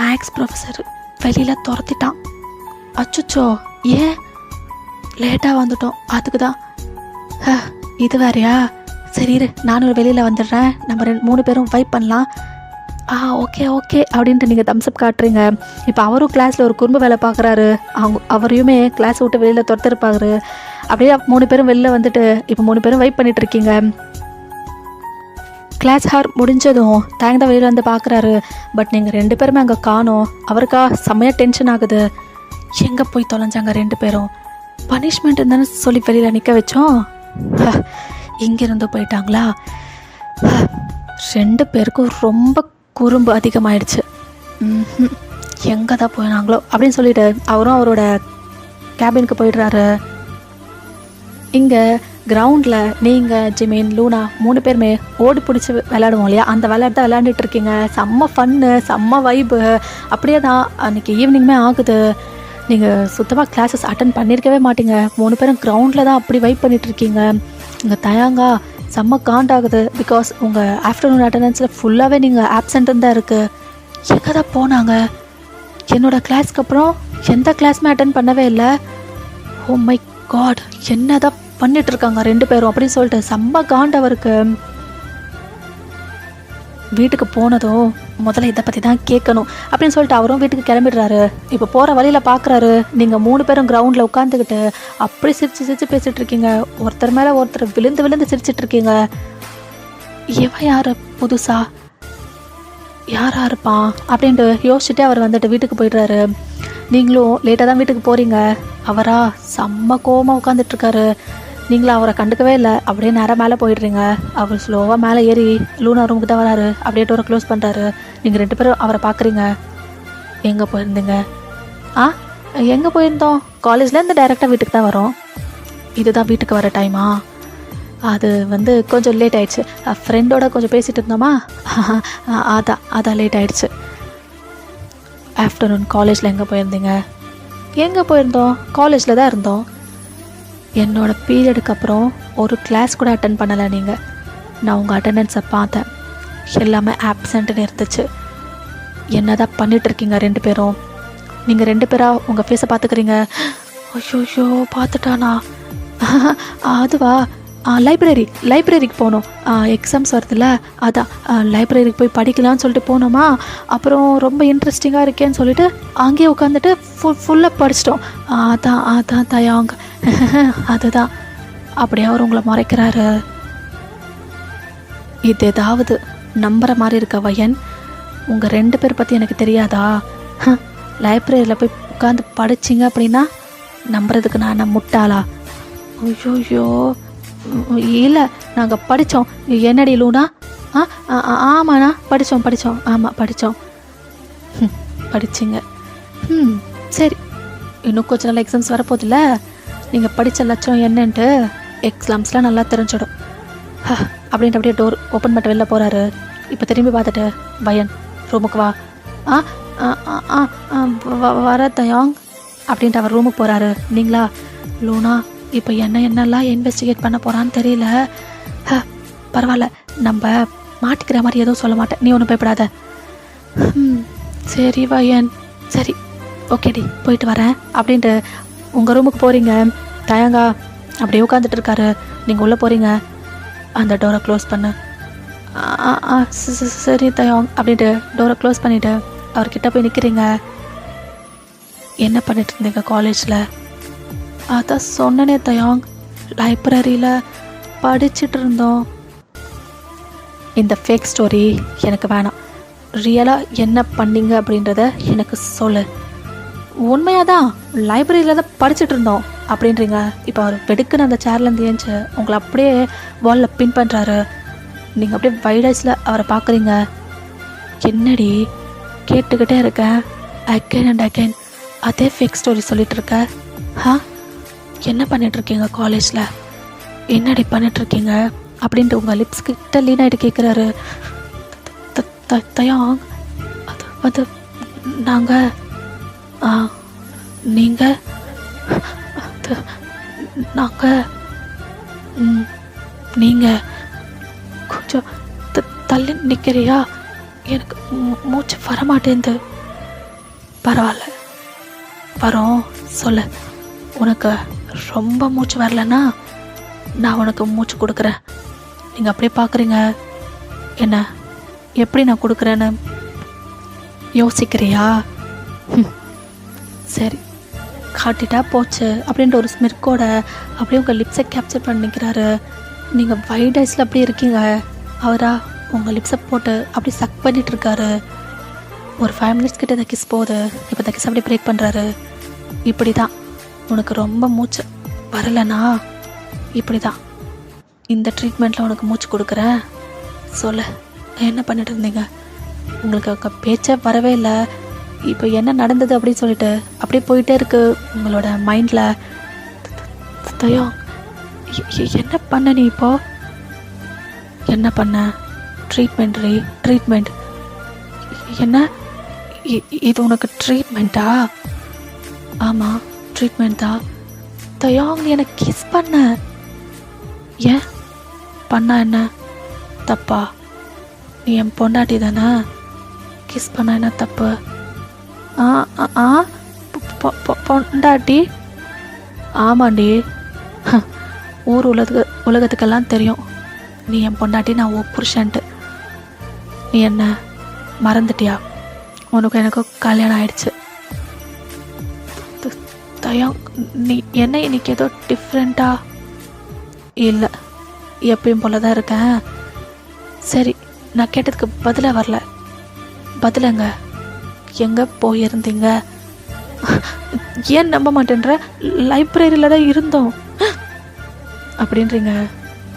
மேக்ஸ் ப்ரொஃபஸர் வெளியில் துரத்திட்டான். அச்சுச்சோ, ஏன்? லேட்டாக வந்துட்டோம், அதுக்கு தான். இது வேறையா? சரி இரு, நானும் வெளியில் வந்துடுறேன், நம்ம 3 பேரும் வைப் பண்ணலாம். ஓகே ஓகே அப்படின்ட்டு நீங்கள் தம்ஸ்அப் காட்டுறீங்க. இப்போ அவரும் கிளாஸில் ஒரு குறும்பு வேலை பார்க்குறாரு. அவரையுமே கிளாஸ் விட்டு வெளியில் துரத்திருப்பாரு. அப்படியே 3 பேரும் வெளியில் வந்துட்டு இப்போ 3 பேரும் வைப் பண்ணிட்டு இருக்கீங்க. கிளாஸ் ஹார் முடிஞ்சதும் தேங்க் தான் வெளியில் வந்து பார்க்குறாரு. பட் நீங்கள் 2 பேருமே அங்கே காணோம். அவருக்கா செம்மையாக டென்ஷன் ஆகுது. எங்கே போய் தொலைஞ்சாங்க 2 பேரும்? பனிஷ்மெண்ட் இருந்தானு சொல்லி வெளியில் நிற்க வச்சோம், இங்கேருந்து போயிட்டாங்களா? 2 பேருக்கும் ரொம்ப குறும்பு அதிகமாகிடுச்சு. எங்கே தான் போயினாங்களோ அப்படின்னு சொல்லிட்டு அவரும் அவரோட கேபினுக்கு போயிடுறாரு. இங்கே கிரவுண்டில் நீங்கள் ஜிமின் லூனா 3 பேருமே ஓடி பிடிச்சி விளையாடுவோம் இல்லையா, அந்த விளையாட்டு தான் விளையாண்டுட்டு இருக்கீங்க. செம்ம ஃபன்னு, செம்ம வைப்பு. அப்படியே தான் அன்றைக்கி ஈவினிங்குமே ஆகுது. நீங்கள் சுத்தமாக கிளாஸஸ் அட்டன் பண்ணியிருக்கவே மாட்டீங்க. 3 பேரும் கிரவுண்டில் தான் அப்படி வைப் பண்ணிகிட்ருக்கீங்க. இங்கே தயாங்கா செம்ம காண்டாகுது. பிகாஸ் உங்கள் ஆஃப்டர்நூன் அட்டண்டன்ஸில் ஃபுல்லாகவே நீங்கள் ஆப்சண்ட்டுன்னு தான் இருக்குது. எங்கே தான் போனாங்க? என்னோடய கிளாஸ்க்கு அப்புறம் எந்த கிளாஸுமே அட்டன் பண்ணவே இல்லை. ஓ மை காட், என்ன தான் பண்ணிகிட்ருக்காங்க 2 பேரும் அப்படின்னு சொல்லிட்டு செம்ம காண்டவருக்கு. வீட்டுக்கு போனதும் முதல்ல இதை பற்றி தான் கேட்கணும் அப்படின்னு சொல்லிட்டு அவரும் வீட்டுக்கு கிளம்பிடுறாரு. இப்போ போகிற வழியில் பார்க்குறாரு, நீங்கள் 3 பேரும் கிரவுண்டில் உட்காந்துக்கிட்டு அப்படி சிரித்து பேசிகிட்டு இருக்கீங்க. ஒருத்தர் மேலே ஒருத்தர் விழுந்து சிரிச்சிட்ருக்கீங்க. இவன் யார் புதுசா, யாராக இருப்பான் அப்படின்ட்டு யோசிச்சுட்டே அவர் வந்துட்டு வீட்டுக்கு போயிடுறாரு. நீங்களும் லேட்டாக தான் வீட்டுக்கு போகிறீங்க. அவரா செம்ம கோவமாக உட்காந்துட்ருக்காரு. நீங்களும் அவரை கண்டுக்கவே இல்லை. அப்படியே நேராக மேலே போயிடுறீங்க. அவர் ஸ்லோவாக மேலே ஏறி லூனா ரூமுக்கு தான் வராரு. அப்படியே டோரை க்ளோஸ் பண்ணுறாரு. நீங்கள் 2 பேரும் அவரை பார்க்குறீங்க. எங்கே போயிருந்தீங்க? எங்கே போயிருந்தோம்? காலேஜ்லேருந்து டைரெக்டாக வீட்டுக்கு தான் வரோம். இதுதான் வீட்டுக்கு வர டைமா? அது வந்து கொஞ்சம் லேட் ஆகிடுச்சு. ஃப்ரெண்டோட கொஞ்சம் பேசிகிட்டு இருந்தோமா, அதான் லேட் ஆகிடுச்சு. ஆஃப்டர்நூன் காலேஜில் எங்கே போயிருந்தீங்க? எங்கே போயிருந்தோம்? காலேஜில் தான் இருந்தோம். என்னோடய பீரியடுக்கு அப்புறம் ஒரு கிளாஸ் கூட அட்டன் பண்ணலை நீங்கள். நான் உங்கள் அட்டண்டன்ஸை பார்த்தேன், எல்லாமே ஆப்சண்ட்டுன்னு இருந்துச்சு. என்ன தான் பண்ணிகிட்ருக்கீங்க 2 பேரும்? நீங்கள் 2 பேராக உங்கள் ஃபேஸை பார்த்துக்கிறீங்க. ஐயோ பார்த்துட்டானா? அதுவா, லைப்ரரிக்கு போனோம். எக்ஸாம்ஸ் வருதுல்ல, அதான் லைப்ரரிக்கு போய் படிக்கலான்னு சொல்லிட்டு போனோமா. அப்புறம் ரொம்ப இன்ட்ரெஸ்டிங்காக இருக்கேன்னு சொல்லிட்டு அங்கேயே உட்காந்துட்டு ஃபுல்லாக படிச்சிட்டோம். அதான் தயாங்க, அதுதான். அப்படியே அவர் உங்களை மறைக்கிறாரு. இது ஏதாவது நம்புகிற மாதிரி இருக்க வயன்? உங்கள் 2 பேர் பற்றி எனக்கு தெரியாதா? லைப்ரரியில் போய் உட்காந்து படிச்சிங்க அப்படின்னா நம்புறதுக்கு நான் முட்டாளா? ஐயோ, இல்லை, நாங்கள் படித்தோம். என்னடி லூனா? ஆமாண்ணா, படித்தோம். ஆமாம், படித்தோம். படிச்சிங்க. சரி, இன்னும் கொஞ்சம் நாள் எக்ஸாம்ஸ் வரப்போதில்ல. நீங்கள் படித்த லட்சம் என்னன்ட்டு எக்ஸாம்ஸ்லாம் நல்லா தெரிஞ்சிடும். அப்படின்ட்டு அப்படியே டோர் ஓப்பன் பண்ணிட்டு வெளில போகிறாரு. இப்போ திரும்பி பார்த்துட்டு, பயன் ரூமுக்கு வா. வர தயாங் அப்படின்ட்டு அவர் ரூமுக்கு போகிறாரு. நீங்களா? லூனா இப்போ என்னெல்லாம் இன்வெஸ்டிகேட் பண்ண போகிறான்னு தெரியல. பரவாயில்ல, நம்ம மாட்டிக்கிற மாதிரி எதுவும் சொல்ல மாட்டேன், நீ ஒன்றும் பயப்படாத. சரி வயன், சரி ஓகேடி, போயிட்டு வரேன் அப்படின்ட்டு உங்கள் ரூமுக்கு போகிறீங்க. தயங்கா அப்படியே உட்காந்துட்டு இருக்காரு. நீங்கள் உள்ளே போகிறீங்க. அந்த டோரை க்ளோஸ் பண்ணு. சரி தயாங் அப்படின்ட்டு டோரை க்ளோஸ் பண்ணிவிட்டு அவர்கிட்ட போய் நிற்கிறீங்க. என்ன பண்ணிட்டு இருந்தீங்க காலேஜில்? அதான் சொன்னனே தயாங், லைப்ரரியில் படிச்சுட்டு இருந்தோம். இந்த ஃபேக் ஸ்டோரி எனக்கு வேணாம். ரியலாக என்ன பண்ணீங்க அப்படின்றத எனக்கு சொல்லு. உண்மையாக தான் லைப்ரரியில் தான் படிச்சுட்டு இருந்தோம் அப்படின்றீங்க. இப்போ அவர் வெடுக்குன்னு அந்த சேர்லேருந்து ஏஞ்சி உங்களை அப்படியே வாலில் பின் பண்ணுறாரு. நீங்கள் அப்படியே வைடஸில் அவரை பார்க்குறீங்க. என்னடி கேட்டுக்கிட்டே இருக்கேன், அகைன் அண்ட் அகைன் அதே ஃபேக் ஸ்டோரி சொல்லிகிட்டு இருக்க. என்ன பண்ணிகிட்ருக்கீங்க காலேஜில்? என்னடி பண்ணிகிட்ருக்கீங்க அப்படின்ட்டு உங்கள் லிப்ஸ் கிட்ட லீன் ஆகிட்டு கேட்குறாரு. தயாங், அது நாங்கள் நீங்கள் நாங்கள் நீங்கள் கொஞ்சம் தள்ளி நிற்கிறியா? எனக்கு மூச்சு வரமாட்டேங்குது. பரவாயில்ல, வரோம், சொல்லு. உனக்கு ரொம்ப மூச்சு வரலன்னா நான் உனக்கு மூச்சு கொடுக்குறேன். நீங்கள் அப்படியே பார்க்குறீங்க. என்ன எப்படி நான் கொடுக்குறேன்னு யோசிக்கிறியா? சரி, காட்டிட்டா போச்சு அப்படின்ட்டு ஒரு ஸ்மிர்க்கோட அப்படியே உங்கள் லிப்ஸை கேப்சர் பண்ணிக்கிறாரு. நீங்கள் வைட் ஐஸில் அப்படியே இருக்கீங்க. அவரா உங்கள் லிப்ஸை போட்டு அப்படி சக் பண்ணிகிட்டு இருக்காரு. ஒரு 5 minutes கிட்ட இந்த கிஸ் போகுது. இப்போ இந்த கிஸ் அப்படியே பிரேக் பண்ணுறாரு. இப்படி தான் உனக்கு ரொம்ப மூச்சு வரலைனா இப்படி தான் இந்த ட்ரீட்மெண்ட்டில் உனக்கு மூச்சு கொடுக்குறேன். சொல்லு, என்ன பண்ணிட்டு இருந்தீங்க? உங்களுக்கு பேச்சே வரவே இல்லை. இப்போ என்ன நடந்தது அப்படின்னு சொல்லிட்டு அப்படியே போயிட்டே இருக்கு உங்களோட மைண்டில். தயா, என்ன பண்ண நீ இப்போ? என்ன பண்ண? ட்ரீட்மெண்ட். என்ன இது உனக்கு ட்ரீட்மெண்ட்டா? ஆமாம், ட்ரீட்மெண்ட் தான். தயாங், நீ எனக்கு கிஸ் பண்ண. ஏன் பண்ணா என்ன தப்பா? நீ என் பொண்டாட்டி தானே, கிஸ் பண்ண என்ன தப்பு? பொண்டாட்டி? ஆமாண்டி, ஊர் உலகத்துக்கெல்லாம் தெரியும் நீ என் பொண்டாட்டி, நான் ஓ புருஷன்ட்டு. நீ என்ன மறந்துட்டியா? உனக்கு எனக்கு கல்யாணம் ஆயிடுச்சு. தயாங், நீ என்ன இன்னைக்கு ஏதோ டிஃப்ரெண்ட்டா? இல்லை, எப்பயும் போல தான் இருக்கேன். சரி, நான் கேட்டதுக்கு பதிலாக வரல. பதிலங்க, எங்கே போயிருந்தீங்க? ஏன் நம்ப மாட்டேன்ற? லைப்ரரியில் தான் இருந்தோம் அப்படின்றீங்க.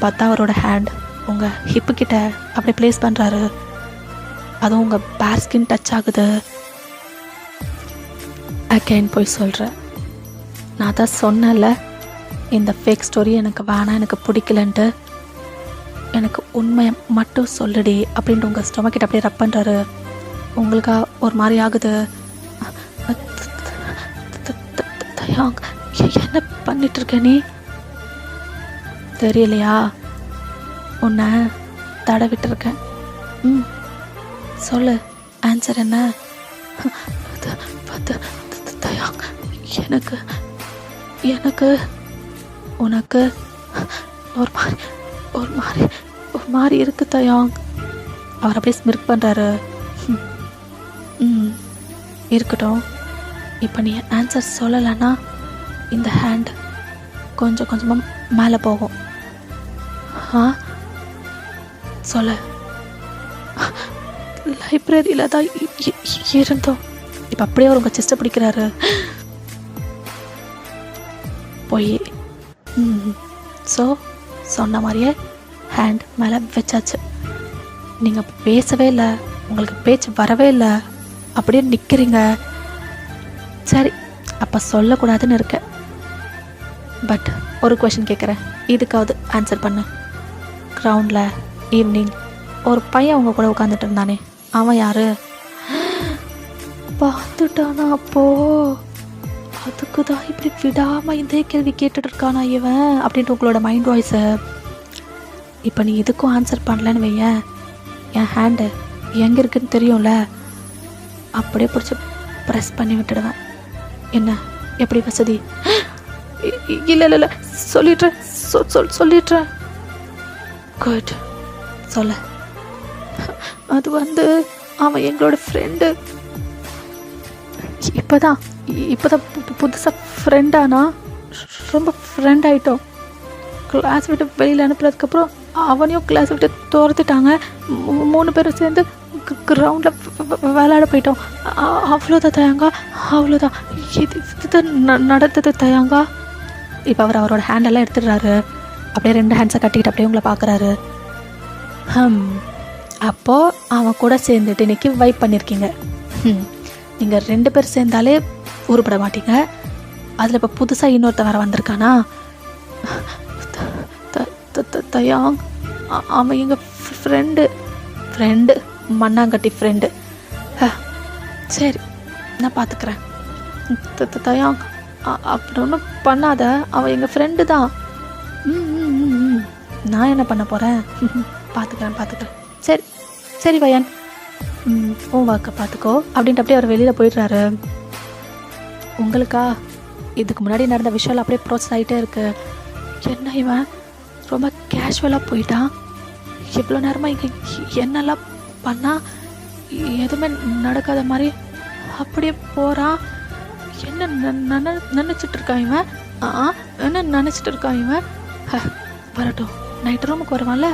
பார்த்தா அவரோட ஹேண்ட் உங்கள் ஹிப்பு கிட்ட அப்படி ப்ளேஸ் பண்ணுறாரு. அதுவும் உங்கள் பேர் ஸ்கின் டச் ஆகுது. அகைன் போய் சொல்கிறேன். நான் தான் சொன்னேன்ல, இந்த ஃபேக் ஸ்டோரி எனக்கு வேணாம், எனக்கு பிடிக்கலன்ட்டு. எனக்கு உண்மையை மட்டும் சொல்லுடி அப்படின்ட்டு உங்கள் ஸ்டொமக்கிட்ட அப்படியே ரப் பண்ணுறாரு. உங்களுக்கா ஒரு மாதிரி ஆகுது. தயாங், என்ன பண்ணிகிட்ருக்க நீ? தெரியலையா? உன்னை தடவிட்டுருக்கேன். சொல்லு, ஆன்சர் என்ன? தயாங், எனக்கு உனக்கு ஒரு மாதிரி இருக்கு தயாங். அவர் அப்படியே ஸ்மிர்க் பண்ணுறாரு. இருக்கட்டும், இப்போ நீ ஆன்சர் சொல்லலைன்னா இந்த ஹேண்ட் கொஞ்சம் கொஞ்சமாக மேலே போகும். சொல்ல. லைப்ரரியில் தான் இருந்தோம். இப்போ அப்படியே அவர் உங்கள் செஸ்ட்டை பிடிக்கிறாரு. ஸோ சொன்ன மாதிரியே ஹேண்ட் மேலே வச்சாச்சு. நீங்கள் பேசவே இல்லை, உங்களுக்கு பேச்சு வரவே இல்லை, அப்படியே நிற்கிறீங்க. சரி, அப்போ சொல்லக்கூடாதுன்னு இருக்கேன். பட் ஒரு கொஷின் கேட்குறேன், இதுக்காவது ஆன்சர் பண்ணு. கிரவுண்டில் ஈவினிங் ஒரு பையன் அவங்க கூட உட்காந்துட்டு இருந்தானே, அவன் யாரு? பார்த்துட்டானா? அப்போது அதுக்கு தான் இப்படி விடாமல் இந்த கேள்வி கேட்டுட்டு இருக்கானா இவன் அப்படின்ட்டு உங்களோட மைண்ட் வாய்ஸை. இப்போ நீ இதுக்கும் ஆன்சர் பண்ணலன்னு வையேன், என் ஹேண்டு எங்கே இருக்குன்னு தெரியும்ல, அப்படியே பிடிச்சி ப்ரெஸ் பண்ணி விட்டுடுவேன். என்ன, எப்படி வசதி? இல்லை இல்லை இல்லை, சொல்லிடுறேன் சொல்லிடுறேன். குட், சொல்ல. அது வந்து அவன் எங்களோட ஃப்ரெண்டு. இப்போதான் புதுசாக ஃப்ரெண்டானா, ரொம்ப ஃப்ரெண்ட் ஆகிட்டோம். கிளாஸ் விட்டு வெளியில் அனுப்புறதுக்கப்புறம் அவனையும் கிளாஸ் விட்டு துரத்துட்டாங்க. 3 பேரும் சேர்ந்து கிரவுண்டில் விளையாட போயிட்டோம். அவ்வளோதான் தயாங்கா, அவ்வளோதான். இதுதான் நடந்தது தயாங்கா. இப்போ அவரோட ஹேண்டெல்லாம் எடுத்துடுறாரு, அப்படியே 2 ஹேண்ட்ஸை கட்டிக்கிட்டு அப்படியே உங்களை பார்க்குறாரு. அப்போது அவன் கூட சேர்ந்துட்டு இன்றைக்கி வைப் பண்ணியிருக்கீங்க. நீங்கள் 2 பேர் சேர்ந்தாலே உருப்பட மாட்டீங்க. அதில் இப்போ புதுசாக இன்னொருத்த வேறு வந்திருக்கானா? தயாங், அவன் எங்கள் ஃப்ரெண்டு மண்ணாங்கட்டி ஃப்ரெண்டு. சரி, நான் பார்த்துக்கிறேன். தயாங், அப்படி ஒன்றும் பண்ணாத, அவன் எங்கள் ஃப்ரெண்டு தான். நான் என்ன பண்ண போகிறேன்? பார்த்துக்கிறேன். சரி வயன், உன் வாக்க பார்த்துக்கோ அப்படின்ட்டு அப்படியே அவர் வெளியில் போயிடுறாரு. உங்களுக்கா இதுக்கு முன்னாடி நடந்த விஷயம் அப்படியே ப்ரோசஸ் ஆகிட்டே இருக்கு. என்ன இவன் ரொம்ப கேஷுவலாக போயிட்டான், எவ்வளோ நேரமாக இங்கே என்னெல்லாம் பண்ணால் எதுவுமே நடக்காத மாதிரி அப்படியே போகிறான். என்ன நினச்சிட்டு இருக்கான் இவன்? என்ன நினச்சிட்டு இருக்கான் இவன்? வரட்டும், நைட்டு ரூமுக்கு வருவான்ல,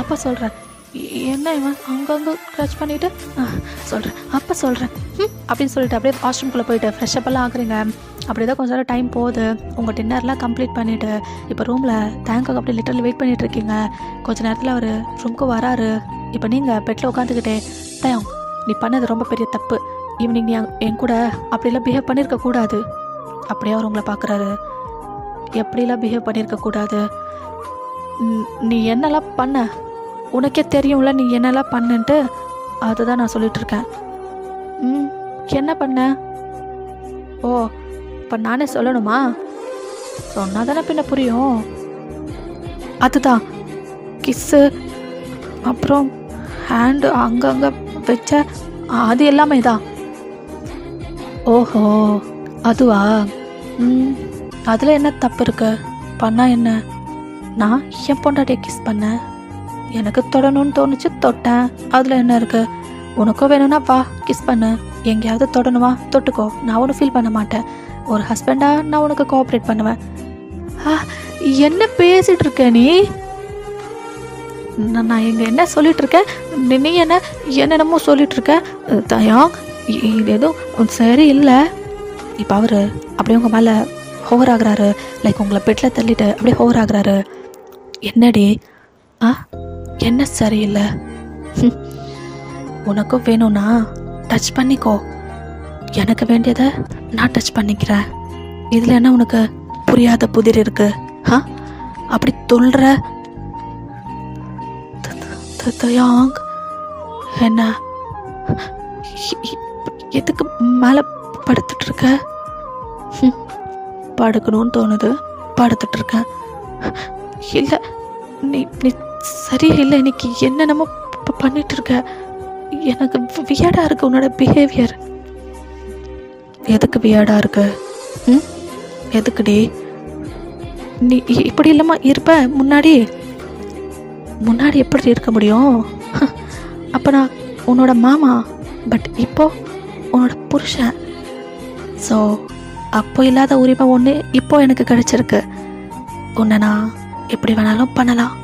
அப்போ சொல்கிறேன். என்ன இவன் அங்கங்கே க்ரச் பண்ணிவிட்டு சொல்கிறேன் அப்படின்னு சொல்லிட்டு அப்படியே வாஷ்ரூம்குள்ளே போயிட்டு ஃப்ரெஷ்ஷப்பெல்லாம் ஆகுறீங்க. அப்படி தான் கொஞ்சம் நேரம் டைம் போகுது. உங்கள் டின்னர்லாம் கம்ப்ளீட் பண்ணிவிட்டு இப்போ ரூமில் தேங்காய் அப்படியே லிட்டரில் வெயிட் பண்ணிகிட்ருக்கீங்க. கொஞ்சம் நேரத்தில் அவர் ரூமுக்கு வராரு. இப்போ நீங்கள் பெட்டில் உட்காந்துக்கிட்டே, தயம் நீ பண்ணது ரொம்ப பெரிய தப்பு, ஈவினிங் நீ என் கூட அப்படிலாம் பிஹேவ் பண்ணியிருக்கக்கூடாது. அப்படியே அவர் உங்களை பார்க்குறாரு. எப்படிலாம் பிஹேவ் பண்ணியிருக்கக்கூடாது, நீ என்னெல்லாம் பண்ண உனக்கே தெரியும்ல, நீ என்னெல்லாம் பண்ணுன்ட்டு. அதுதான் நான் சொல்லிகிட்ருக்கேன். என்ன பண்ண? ஓ, இப்போ நானே சொல்லணுமா? சொன்னால் தானே பின்ன புரியும். அதுதான் கிஸ்ஸு, அப்புறம் ஹேண்டு அங்கங்கே வச்ச, அது எல்லாமே தான். ஓஹோ, அதுவா? அதில் என்ன தப்பு இருக்கு? பண்ணால் என்ன? நான் என் பொண்டாட்டியை கிஸ் பண்ணேன், எனக்கு தொடணும்னு தோணுச்சு, தொட்டேன். அதில் என்ன இருக்குது? உனக்கும் வேணும்னா வா கிஸ் பண்ணு, எங்கேயாவது தொடணுமா தொட்டுக்கோ, நான் ஒன்றும் ஃபீல் பண்ண மாட்டேன். ஒரு ஹஸ்பண்டாக நான் உனக்கு கோஆப்ரேட் பண்ணுவேன். என்ன பேசிகிட்டு இருக்க நீ? நான் இங்கே என்ன சொல்லிகிட்ருக்கேன், நீ என்னென்னமோ சொல்லிகிட்ருக்க. தயாங், இது எதுவும் சரி இல்லை. இப்போ அவர் அப்படியே உங்கள் மேலே ஹோவர் ஆகுறாரு, லைக் உங்களை பெட்டில் தள்ளிட்டு அப்படியே ஹோவர் ஆகுறாரு. என்னடி? என்ன சரியில்லை? உனக்கும் வேணும்னா டச் பண்ணிக்கோ, எனக்கு வேண்டியதை நான் டச் பண்ணிக்கிறேன். இதில் என்ன உனக்கு புரியாத புதிர் இருக்கு? அப்படி சொல்கிற தயாங், என்ன எதுக்கு மேலே படுத்துட்ருக்க? படுக்கணும்னு தோணுது, படுத்துட்ருக்கேன். இல்லை, நீ சரியா இல்லை, இன்னைக்கு என்னென்னமோ பண்ணிகிட்ருக்க. எனக்கு வியர்டாக இருக்குது உன்னோட பிஹேவியர். எதுக்கு வியர்டாக இருக்கு? எதுக்குடி? நீ இப்படி இல்லாம இருப்ப? முன்னாடி எப்படி இருக்க முடியும்? அப்போ நான் உன்னோட மாமா, பட் இப்போ உன்னோட புருஷன். ஸோ அப்போ இல்லாத உரிமை ஒன்று இப்போ எனக்கு கிடைச்சிருக்கு. உன்னை நான் எப்படி வேணாலும் பண்ணலாம்,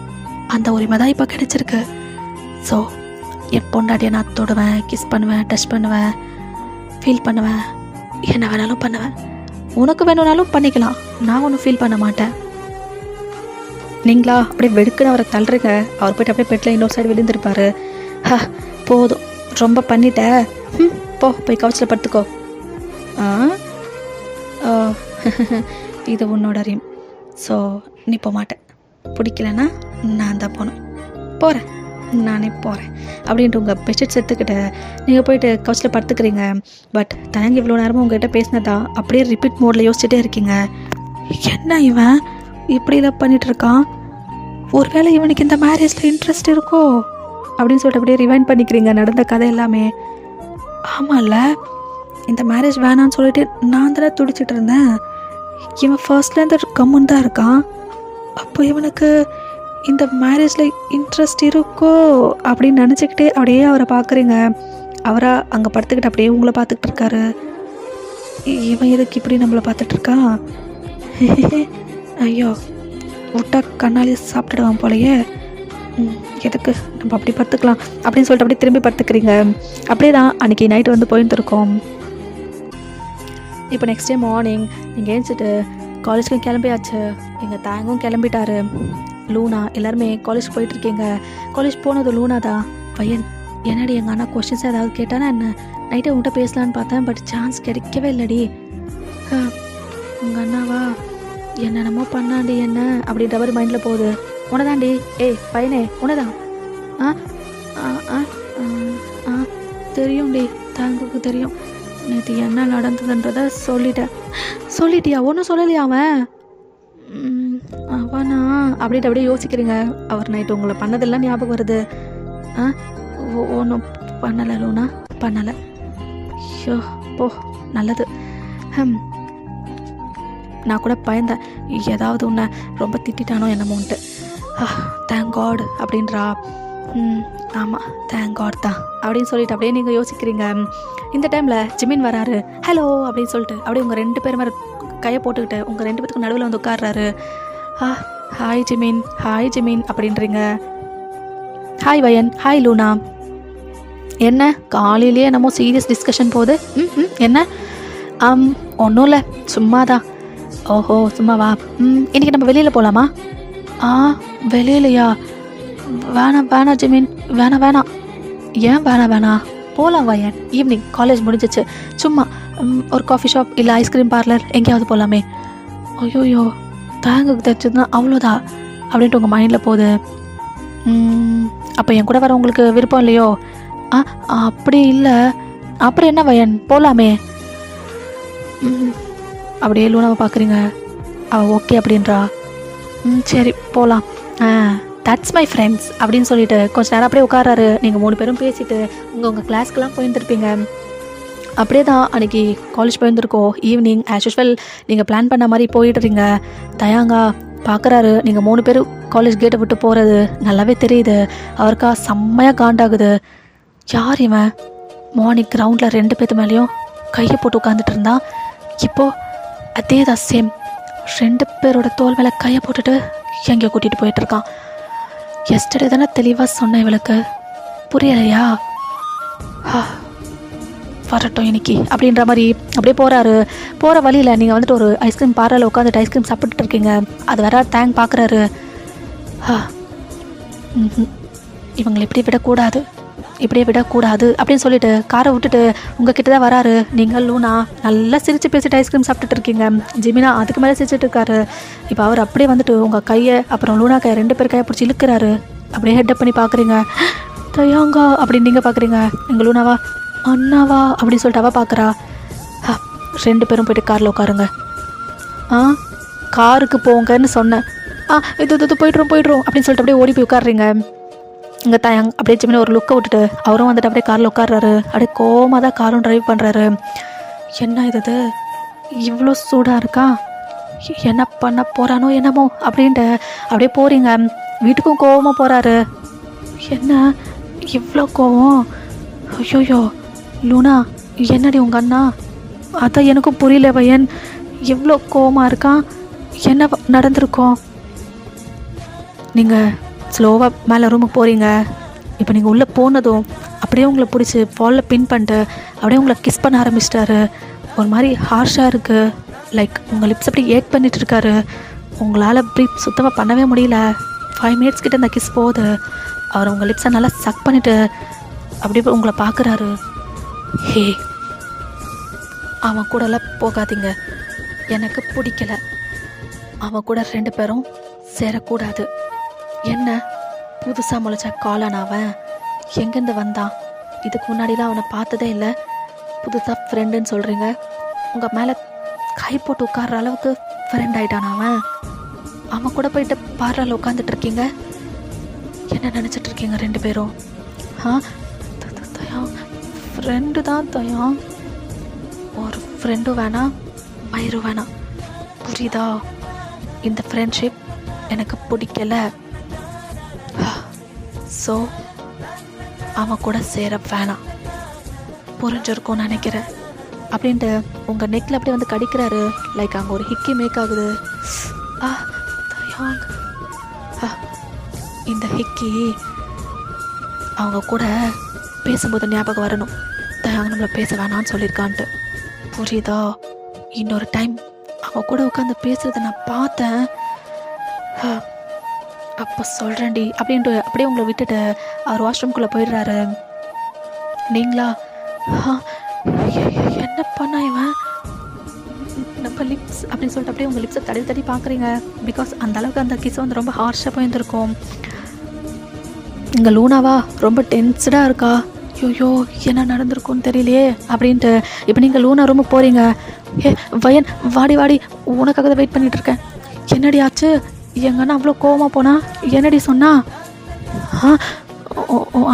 அந்த உரிமை தான் இப்போ கிடைச்சிருக்கு. ஸோ என் பொண்டாட்டியை நான் தொடுவேன், கிஸ் பண்ணுவேன், டச் பண்ணுவேன், ஃபீல் பண்ணுவேன், என்ன வேணாலும் பண்ணுவேன். உனக்கு வேணும்னாலும் பண்ணிக்கலாம், நான் ஒன்றும் ஃபீல் பண்ண மாட்டேன். நீங்களா அப்படியே வெடுக்குன்னு அவரை தள்ளுறீங்க. அவர் போய்ட்டு அப்படியே பெட்டில் இன்னொரு சைடு விழுந்திருப்பாரு. போதும் ரொம்ப பண்ணிட்ட, போய் கவுச்சில் படுத்துக்கோ. இது உன்னோட ரீம். ஸோ நீ போக மாட்டேன், பிடிக்கலன்னா நான் தான் போகணும், போகிறேன், நானே போகிறேன் அப்படின்ட்டு உங்கள் பெட்ஷீட்ஸ் எடுத்துக்கிட்ட நீங்கள் போயிட்டு கவுச்சில் படுத்துக்கிறீங்க. பட் தயங்கி இவ்வளோ நேரமும் உங்கள்கிட்ட பேசினதா அப்படியே ரிப்பீட் மோடில் யோசிச்சுட்டே இருக்கீங்க. என்ன இவன் இப்படி இதை பண்ணிகிட்ருக்கான், ஒருவேளை இவனுக்கு இந்த மேரேஜில் இன்ட்ரெஸ்ட் இருக்கோ அப்படின்னு சொல்லிட்டு அப்படியே ரிவைண்ட் பண்ணிக்கிறீங்க நடந்த கதை எல்லாமே. ஆமாம்ல, இந்த மேரேஜ் வேணான்னு சொல்லிட்டு நான் தானே துடிச்சிட்டு இருந்தேன். இவன் ஃபர்ஸ்ட்லேருந்து கம்முன்னு தான் இருக்கான். அப்போ இவனுக்கு இந்த மேரேஜில் இன்ட்ரெஸ்ட் இருக்கோ அப்படின்னு நினச்சிக்கிட்டே அப்படியே அவரை பார்க்குறீங்க. அவராக அங்கே படுத்துக்கிட்டு அப்படியே உங்களை பார்த்துக்கிட்டு இருக்காரு. இவன் எதுக்கு இப்படி நம்மளை பார்த்துட்ருக்கான்? ஐயோ, விட்டா கண்ணாலே சாப்பிட்டுடுவான் போலையே, எதுக்கு நம்ம அப்படி படுத்துக்கலாம் அப்படின்னு சொல்லிட்டு அப்படியே திரும்பி படுத்துக்கிறீங்க. அப்படியே தான் அன்றைக்கி நைட்டு வந்து போயிருந்துருக்கோம். இப்போ நெக்ஸ்ட் டே மார்னிங் நீங்கள் ஏஞ்சிட்டு காலேஜுக்கும் கிளம்பியாச்சு. எங்கள் தேங்கும் கிளம்பிட்டாரு, லூனா எல்லாருமே காலேஜ் போயிட்டுருக்கீங்க. காலேஜ் போனது லூனா தான். பையன் என்னடி எங்கள் அண்ணா கொஸ்டின்ஸ் ஏதாவது கேட்டானா என்ன, நைட்டே உங்கள்கிட்ட பேசலான்னு பார்த்தேன், பட் சான்ஸ் கிடைக்கவே இல்லடி. உங்கள் அண்ணாவா என்னென்னமோ பண்ணாண்டி என்ன அப்படின்ற மாதிரி மைண்டில் போகுது. உனதாண்டி, பையனே உனதான். தெரியும்டி, தேங்குக்கு தெரியும். நேற்று என்ன நடந்ததுன்றத சொல்லிட்டியா? ஒன்றும் சொல்லலையா அவன்? அவனா அப்படின்ட்டு அப்படியே யோசிக்கிறீங்க. அவர் நைட்டு உங்களை பண்ணதெல்லாம் ஞாபகம் வருது. ஒன்றும் பண்ணலை லூனா, பண்ணலை. ஐயோ போ, நல்லது. நான் கூட பயந்தேன் ஏதாவது உன்னை ரொம்ப திட்டானோ என்னமோன்ட்டு. தேங்க் காட் அப்படின்றா. ஆமாம், தேங்க் காட் தான் அப்படின்னு சொல்லிட்டு அப்படியே நீங்கள் யோசிக்கிறீங்க. இந்த டைமில் ஜிமின் வராரு. ஹலோ அப்படின்னு சொல்லிட்டு அப்படியே உங்கள் 2 பேர் மேலே கையை போட்டுக்கிட்டு உங்கள் 2 பேத்துக்கும் நடுவில் வந்து உட்கார்றாரு. ஹாய் ஜிமின், ஹாய் ஜிமின் அப்படின்றீங்க. ஹாய் வயன், ஹாய் லூனா. என்ன காலையிலேயே என்னமோ சீரியஸ் டிஸ்கஷன் போகுது? என்ன? ஒன்றும் இல்லை, சும்மாதான். ஓஹோ சும்மாவா? இன்றைக்கி நம்ம வெளியில் போகலாமா? வெளியிலையா? வேணாம் ஜிமின், வேணாம். ஏன் வேணாம்? போகலாம் வயன், ஈவினிங் காலேஜ் முடிஞ்சிச்சு, சும்மா ஒரு காஃபி ஷாப் இல்லை ஐஸ்கிரீம் பார்லர் எங்கேயாவது போகலாமே. ஐயோயோ, தேங்குக்கு தைச்சதுன்னா அவ்வளோதான் அப்படின்ட்டு உங்கள் மைண்டில் போகுது. அப்போ என் கூட வர உங்களுக்கு விருப்பம் இல்லையோ? அப்படி இல்லை. அப்புறம் என்ன வயன், போகலாமே. அப்படியே லூனாவை பார்க்குறீங்க. அவள் ஓகே அப்படின்றா. சரி போகலாம். தட்ஸ் மை ஃப்ரெண்ட்ஸ் அப்படின்னு சொல்லிட்டு கொஞ்சம் நேரம் அப்படியே உட்காராரு. நீங்கள் 3 பேரும் பேசிவிட்டு உங்கள் கிளாஸ்க்கெலாம் போயிருந்துருப்பீங்க. அப்படியே தான் அன்றைக்கி காலேஜ் போயிருந்துருக்கோம். ஈவினிங் ஆஸ் யூஷுவல் நீங்கள் பிளான் பண்ண மாதிரி போயிடுறீங்க. தயாங்கா பார்க்குறாரு நீங்கள் 3 பேர் காலேஜ் கேட்டை விட்டு போகிறது நல்லாவே தெரியுது. அவருக்கா செம்மையாக காண்டாகுது. யார் இவன் மார்னிங் கிரவுண்டில் 2 பேர்த்து மேலேயும் கையை போட்டு உட்காந்துட்டு இருந்தா, இப்போது அதே தான் சேம் 2 பேரோட தோல் மேலே கையை போட்டுட்டு எங்கேயோ கூட்டிகிட்டு போயிட்டுருக்கான். எஸ்டர்டே தானே தெளிவாக சொன்னேன், இவளுக்கு புரியலையா? வரட்டும் இன்னைக்கு அப்படின்ற மாதிரி அப்படியே போகிறாரு. போகிற வழியில் நீங்கள் வந்துட்டு ஒரு ஐஸ்கிரீம் பார்லரில் உட்காந்துட்டு ஐஸ்கிரீம் சாப்பிட்டுட்டு இருக்கீங்க. அது வேற தேங்க் பார்க்குறாரு. இவங்களை இப்படியே விடக்கூடாது அப்படின்னு சொல்லிட்டு காரை விட்டுட்டு உங்கள் கிட்ட தான் வராரு. நீங்கள் லூனா நல்லா சிரித்து பேசிட்டு ஐஸ்கிரீம் சாப்பிட்டுட்டு இருக்கீங்க. ஜிமினா அதுக்கு மேலே சிரிச்சிட்டு இருக்காரு. இப்போ அவர் அப்படியே வந்துட்டு உங்கள் கையை அப்புறம் லூனா கையை 2 பேர் கையை பிடிச்சி இழுக்கிறாரு. அப்படியே ஹெட்டப் பண்ணி பார்க்குறீங்க. தயாங்கா அப்படின்னு நீங்கள் பார்க்குறீங்க. எங்கள் லூனாவா அண்ணாவா அப்படின்னு சொல்லிட்டு அவள் பார்க்குறா. 2 பேரும் போய்ட்டு காரில் உட்காருங்க. காருக்கு போங்கன்னு சொன்னேன். இது போய்ட்றோம் அப்படின்னு சொல்லிட்டு அப்படியே ஓடி போய் உட்காடுறீங்க. இங்கே தயாங் அப்படியே ஜிமினி ஒரு லுக்கை விட்டுட்டு அவரும் வந்துட்டு அப்படியே காரில் உட்காடுறாரு. அப்படியே கோமாக தான் காரும் ட்ரைவ் பண்ணுறாரு. என்ன இது இவ்வளோ சூடாக இருக்கா, என்ன பண்ண போகிறானோ என்னமோ அப்படின்ட்டு அப்படியே போகிறீங்க. வீட்டுக்கும் கோவமாக போகிறாரு. என்ன இவ்வளோ கோவம்? ஐயோயோ லூனா, என்னடி உங்கள் அண்ணா? அதான் எனக்கும் புரியல பையன், எவ்வளோ கோவமாக இருக்கான், என்ன நடந்திருக்கோம்? நீங்கள் ஸ்லோவாக மேலே ரூமுக்கு போகிறீங்க. இப்போ நீங்கள் உள்ளே போனதும் அப்படியே உங்களை பிடிச்சி பாலில் பின் பண்ணிட்டு அப்படியே உங்களை கிஸ் பண்ண ஆரம்பிச்சிட்டாரு. ஒரு மாதிரி ஹார்ஷாக இருக்குது. லைக் உங்கள் லிப்ஸ் அப்படியே ஏக் பண்ணிகிட்டு இருக்காரு. உங்களால் ப்ரீத் சுத்தமாக பண்ணவே முடியல. 5 மினிட்ஸ் கிட்ட இந்த கிஸ் போகுது. அவர் உங்கள் லிப்ஸை நல்லா சக் பண்ணிவிட்டு அப்படியே உங்களை பார்க்குறாரு. ஹே, அவன் கூடலாம் போகாதீங்க, எனக்கு பிடிக்கல. அவன் கூட 2 பேரும் சேரக்கூடாது. என்ன புதுசாக முளைச்ச காளான் அவன்? எங்கேருந்து வந்தான்? இதுக்கு முன்னாடிலாம் அவனை பார்த்ததே இல்லை. புதுசாக ஃப்ரெண்டுன்னு சொல்கிறீங்க. உங்கள் மேலே கை போட்டு உட்கார்ற அளவுக்கு ஃப்ரெண்ட் ஆகிட்டான் அவன். அவன் கூட போயிட்டு பார்லரில் உட்காந்துட்ருக்கீங்க. என்ன நினச்சிட்ருக்கீங்க 2 பேரும்? தயா, ஃப்ரெண்டு தான் தயா. ஒரு ஃப்ரெண்டும் வேணாம், மயிரும் வேணாம், புரியுதா? இந்த ஃப்ரெண்ட்ஷிப் எனக்கு பிடிக்கல. ஸோ அவன் கூட சேர வேணாம். புரிஞ்சிருக்கும்னு நினைக்கிறேன் அப்படின்ட்டு உங்கள் நெக்கில் அப்படியே வந்து கடிக்கிறாரு. லைக் அங்கே ஒரு ஹிக்கி மேக் ஆகுது. தயாங், இந்த ஹிக்கி அவங்க கூட பேசும்போது ஞாபகம் வரணும். தயாங் நம்மளை பேச வேணான்னு சொல்லியிருக்கான்ட்டு. புரியுதா? இன்னொரு டைம் அவன் கூட உட்காந்து பேசுகிறத நான் பார்த்தேன். அப்போ சொல்கிறேன்டி அப்படின்ட்டு அப்படியே உங்களை விட்டுட்டு அவர் வாஷ்ரூம்குள்ளே போயிடுறாரு. நீங்களா? என்ன பண்ணா இவன்? நம்ம லிப்ஸ் அப்படின்னு சொல்லிட்டு அப்படியே உங்கள் லிப்ஸை தடி பார்க்குறீங்க. பிகாஸ் அந்த அளவுக்கு அந்த கிஸ் வந்து ரொம்ப ஹார்ஷாக போயிருந்துருக்கும். இங்கே லூனாவா ரொம்ப டென்ஸ்டாக இருக்கா. ஐயோ என்ன நடந்திருக்கும்னு தெரியலையே அப்படின்ட்டு இப்போ நீங்கள் லூனா ரொம்ப போகிறீங்க. வயன் வாடி வாடி, உனக்காக தான் வெயிட் பண்ணிகிட்ருக்கேன். என்னடி ஆச்சு? எங்கன்னா அவ்வளோ கோவமாக போனா? என்னடி சொன்னா?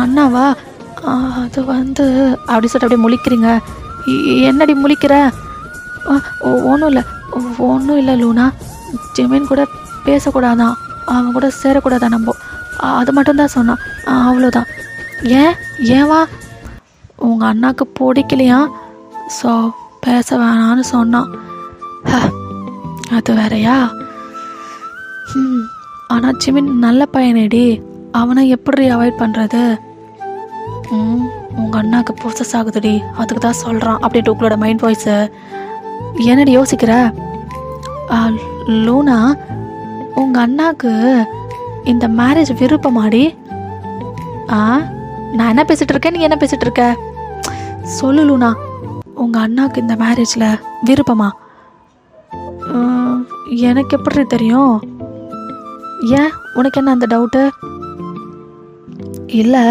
அண்ணாவா? அது வந்து அப்படி சொல்லிட்டு அப்படியே முழிக்கிறீங்க. என்னடி முழிக்கிற? ஒன்றும் இல்லை லூனா. ஜெமீன் கூட பேசக்கூடாதான், அவன் கூட சேரக்கூடாதான் நம்ம. அது மட்டும்தான் சொன்னான், அவ்வளோதான். ஏவா? உங்கள் அண்ணாக்கு பிடிக்கலையா? ஸோ பேச வேணான்னு சொன்னான். அது வேறையா? ஆனால் ஜிமின் நல்ல பையனேடி, அவனை எப்படி அவாய்ட் பண்ணுறது? உங்கள் அண்ணாக்கு ப்ரோசஸ் ஆகுதுடி, அதுக்கு தான் சொல்கிறான் அப்படின்ட்டு உங்களோட மைண்ட் வாய்ஸு. என்னடி யோசிக்கிற? லூனா, உங்கள் அண்ணாக்கு இந்த மேரேஜ் விருப்பமாடி? நான் என்ன பேசிகிட்டு இருக்கேன், நீ என்ன பேசிகிட்டு இருக்க? சொல்லு லூனா, உங்கள் அண்ணாக்கு இந்த மேரேஜில் விருப்பமா? எனக்கு எப்படி தெரியும்? ஏன், உனக்கு என்ன அந்த டவுட்டு? இல்லை,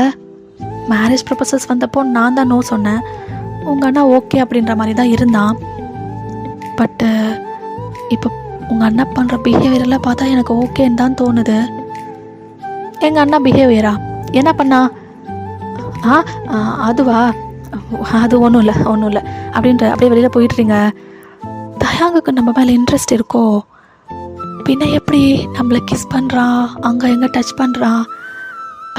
மேரேஜ் ப்ரொபோசல்ஸ் வந்தப்போ நான் தான் நோ சொன்னேன். உங்கள் அண்ணா ஓகே அப்படின்ற மாதிரி தான் இருந்தான். பட்டு இப்போ உங்கள் அண்ணா பண்ணுற பிஹேவியரெல்லாம் பார்த்தா எனக்கு ஓகேன்னு தான் தோணுது. எங்கள் அண்ணா பிஹேவியரா? என்ன பண்ணா? அதுவா? அது ஒன்றும் இல்லை அப்படின்ற அப்படியே வெளியில் போயிட்டுறீங்க. தயாங்குக்கு நம்ம மேலே இன்ட்ரெஸ்ட் இருக்கோ? பின்ன எப்படி நம்மளை கிஸ் பண்ணுறான், அங்கே எங்கே டச் பண்ணுறான்?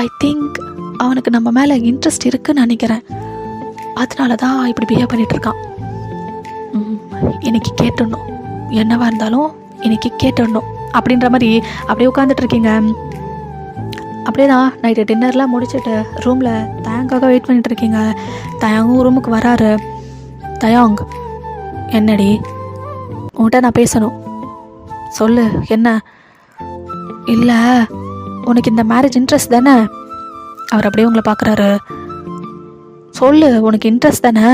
ஐ திங்க் அவனுக்கு நம்ம மேலே இன்ட்ரெஸ்ட் இருக்குன்னு நினைக்கிறேன். அதனால தான் இப்படி பிஹேவ் பண்ணிகிட்ருக்கான். இன்னைக்கு கேட்டுடணும், என்னவா இருந்தாலும் இன்னைக்கு கேட்டுடணும் அப்படின்ற மாதிரி அப்படியே உட்காந்துட்ருக்கீங்க. அப்படியே தான் நைட்டு டின்னர்லாம் முடிச்சுட்டு ரூமில் தயாங்காக வெயிட் பண்ணிகிட்ருக்கீங்க. தயாங்கும் ரூமுக்கு வராரு. தயாங், என்னடி? உன்கிட்ட நான் பேசணும், சொல்லு. என்ன? இல்லை, உனக்கு இந்த மேரேஜ் இன்ட்ரெஸ்ட் தானே? அவர் அப்படியே உங்களை பார்க்குறாரு. சொல்லு, உனக்கு இன்ட்ரெஸ்ட் தானே?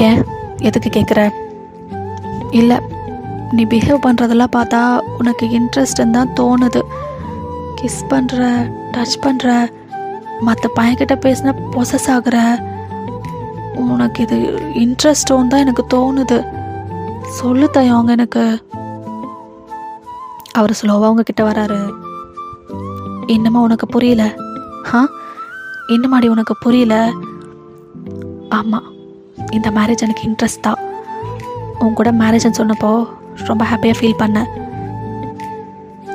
ஏன், எதுக்கு கேட்குற? இல்லை, நீ பிஹேவ் பண்ணுறதெல்லாம் பார்த்தா உனக்கு இன்ட்ரெஸ்ட்டுன்னு தான் தோணுது. கிஸ் பண்ணுற, டச் பண்ணுற, மற்ற பையன்கிட்ட பேசினா பொசஸ் ஆகுற. உனக்கு இது இன்ட்ரெஸ்டோன்னு தான் எனக்கு தோணுது. சொல்லு தயாங்க எனக்கு. அவர் ஸ்லோவாக உங்ககிட்ட வராரு. இன்னுமா உனக்கு புரியல? இன்னுமாடி உனக்கு புரியல? ஆமாம், இந்த மேரேஜ் எனக்கு இன்ட்ரெஸ்ட் தான். உன் கூட மேரேஜ்னு சொன்னப்போ ரொம்ப ஹாப்பியாக ஃபீல் பண்ணேன்.